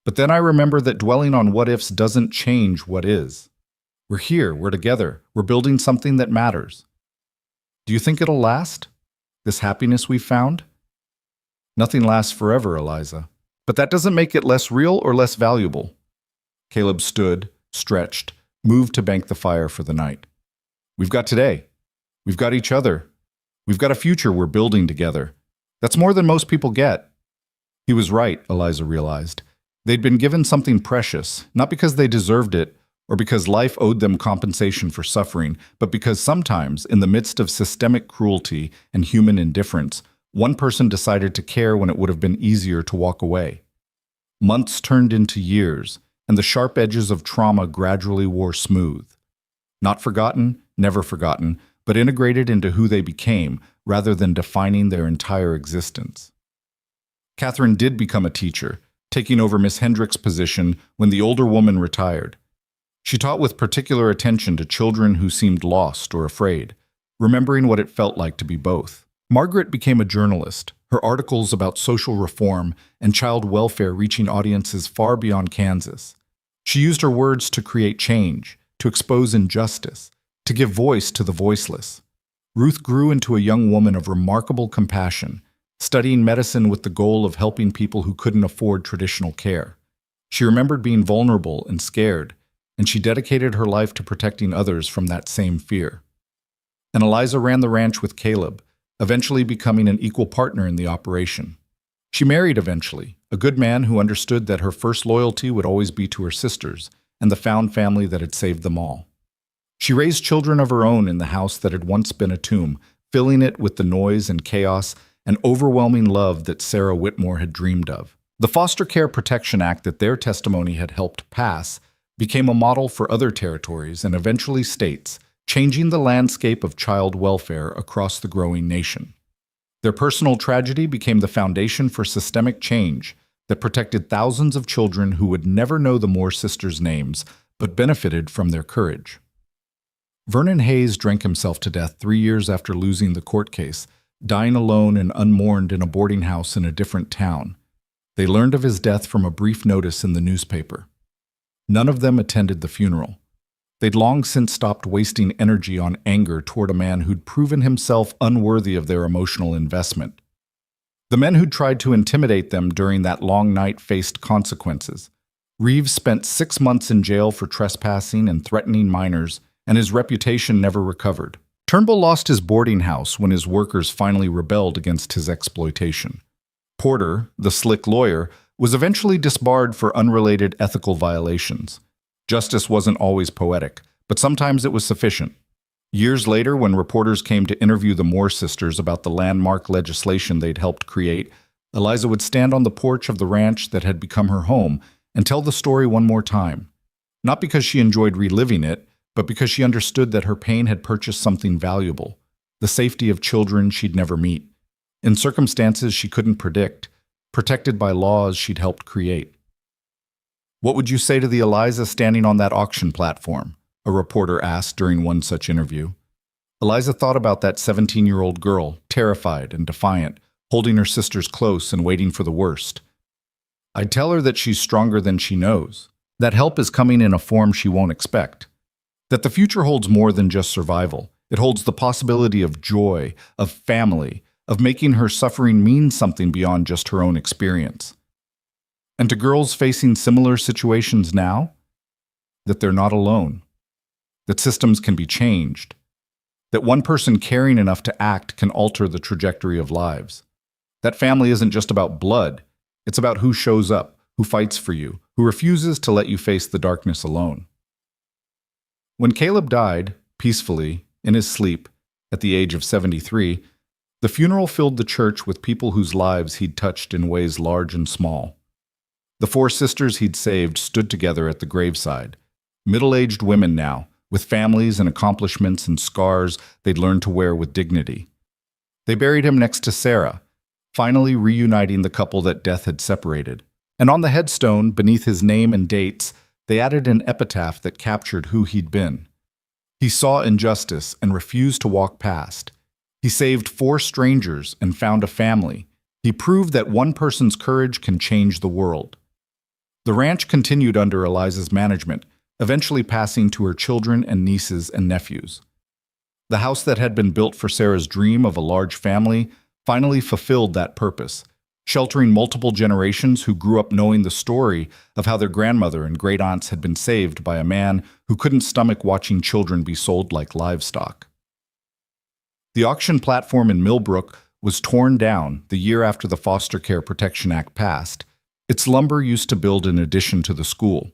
"But then I remember that dwelling on what-ifs doesn't change what is. We're here, we're together, we're building something that matters. Do you think it'll last? This happiness we've found?" "Nothing lasts forever, Eliza. But that doesn't make it less real or less valuable." Caleb stood, stretched, moved to bank the fire for the night. "We've got today. We've got each other. We've got a future we're building together. That's more than most people get." He was right, Eliza realized. They'd been given something precious, not because they deserved it, or because life owed them compensation for suffering, but because sometimes, in the midst of systemic cruelty and human indifference, one person decided to care when it would have been easier to walk away. Months turned into years, and the sharp edges of trauma gradually wore smooth. Not forgotten, never forgotten, but integrated into who they became, rather than defining their entire existence. Catherine did become a teacher, taking over Miss Hendricks' position when the older woman retired. She taught with particular attention to children who seemed lost or afraid, remembering what it felt like to be both. Margaret became a journalist, her articles about social reform and child welfare reaching audiences far beyond Kansas. She used her words to create change, to expose injustice, to give voice to the voiceless. Ruth grew into a young woman of remarkable compassion, studying medicine with the goal of helping people who couldn't afford traditional care. She remembered being vulnerable and scared, and she dedicated her life to protecting others from that same fear. And Eliza ran the ranch with Caleb, eventually becoming an equal partner in the operation. She married eventually, a good man who understood that her first loyalty would always be to her sisters and the found family that had saved them all. She raised children of her own in the house that had once been a tomb, filling it with the noise and chaos and overwhelming love that Sarah Whitmore had dreamed of. The Foster Care Protection Act that their testimony had helped pass became a model for other territories and eventually states, changing the landscape of child welfare across the growing nation. Their personal tragedy became the foundation for systemic change that protected thousands of children who would never know the Moore sisters' names, but benefited from their courage. Vernon Hayes drank himself to death 3 years after losing the court case, dying alone and unmourned in a boarding house in a different town. They learned of his death from a brief notice in the newspaper. None of them attended the funeral. They'd long since stopped wasting energy on anger toward a man who'd proven himself unworthy of their emotional investment. The men who'd tried to intimidate them during that long night faced consequences. Reeves spent 6 months in jail for trespassing and threatening minors, and his reputation never recovered. Turnbull lost his boarding house when his workers finally rebelled against his exploitation. Porter, the slick lawyer, was eventually disbarred for unrelated ethical violations. Justice wasn't always poetic, but sometimes it was sufficient. Years later, when reporters came to interview the Moore sisters about the landmark legislation they'd helped create, Eliza would stand on the porch of the ranch that had become her home and tell the story one more time. Not because she enjoyed reliving it, but because she understood that her pain had purchased something valuable, the safety of children she'd never meet, in circumstances she couldn't predict, protected by laws she'd helped create. "What would you say to the Eliza standing on that auction platform?" a reporter asked during one such interview. Eliza thought about that 17-year-old girl, terrified and defiant, holding her sisters close and waiting for the worst. "I'd tell her that she's stronger than she knows, that help is coming in a form she won't expect, that the future holds more than just survival. It holds the possibility of joy, of family, of making her suffering mean something beyond just her own experience. And to girls facing similar situations now, that they're not alone, that systems can be changed, that one person caring enough to act can alter the trajectory of lives. That family isn't just about blood, it's about who shows up, who fights for you, who refuses to let you face the darkness alone. When Caleb died, peacefully, in his sleep, at the age of 73, the funeral filled the church with people whose lives he'd touched in ways large and small. The 4 sisters he'd saved stood together at the graveside, middle-aged women now, with families and accomplishments and scars they'd learned to wear with dignity. They buried him next to Sarah, finally reuniting the couple that death had separated. And on the headstone, beneath his name and dates, they added an epitaph that captured who he'd been. He saw injustice and refused to walk past. He saved 4 strangers and found a family. He proved that one person's courage can change the world. The ranch continued under Eliza's management, eventually passing to her children and nieces and nephews. The house that had been built for Sarah's dream of a large family finally fulfilled that purpose, sheltering multiple generations who grew up knowing the story of how their grandmother and great-aunts had been saved by a man who couldn't stomach watching children be sold like livestock. The auction platform in Millbrook was torn down the year after the Foster Care Protection Act passed. Its lumber used to build an addition to the school.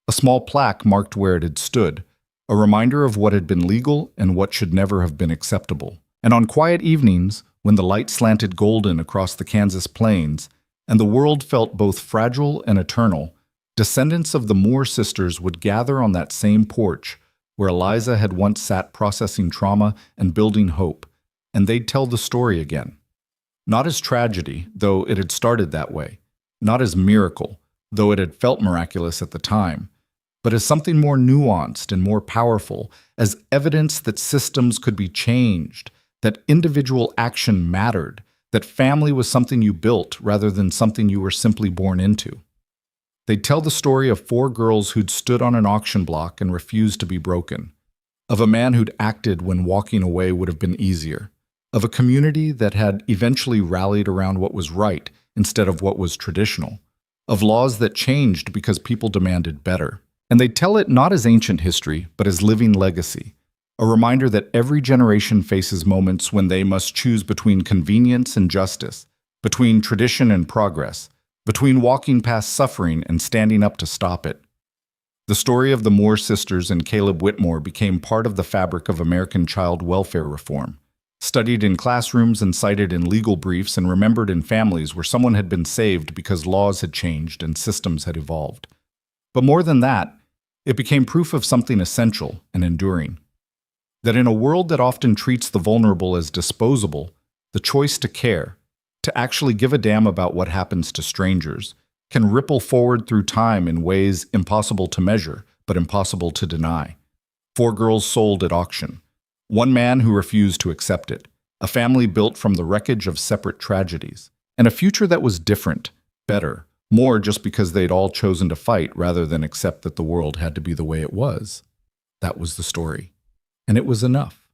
A small plaque marked where it had stood, a reminder of what had been legal and what should never have been acceptable. And on quiet evenings, when the light slanted golden across the Kansas plains, and the world felt both fragile and eternal, descendants of the Moore sisters would gather on that same porch where Eliza had once sat processing trauma and building hope, and they'd tell the story again. Not as tragedy, though it had started that way. Not as miracle, though it had felt miraculous at the time, but as something more nuanced and more powerful, as evidence that systems could be changed, that individual action mattered, that family was something you built rather than something you were simply born into. They'd tell the story of 4 girls who'd stood on an auction block and refused to be broken, of a man who'd acted when walking away would have been easier, of a community that had eventually rallied around what was right instead of what was traditional, of laws that changed because people demanded better. And they'd tell it not as ancient history, but as living legacy, a reminder that every generation faces moments when they must choose between convenience and justice, between tradition and progress, between walking past suffering and standing up to stop it. The story of the Moore sisters and Caleb Whitmore became part of the fabric of American child welfare reform, studied in classrooms and cited in legal briefs and remembered in families where someone had been saved because laws had changed and systems had evolved. But more than that, it became proof of something essential and enduring. That in a world that often treats the vulnerable as disposable, the choice to care, to actually give a damn about what happens to strangers, can ripple forward through time in ways impossible to measure, but impossible to deny. 4 girls sold at auction. 1 man who refused to accept it. A family built from the wreckage of separate tragedies. And a future that was different, better, more just because they'd all chosen to fight rather than accept that the world had to be the way it was. That was the story. And it was enough.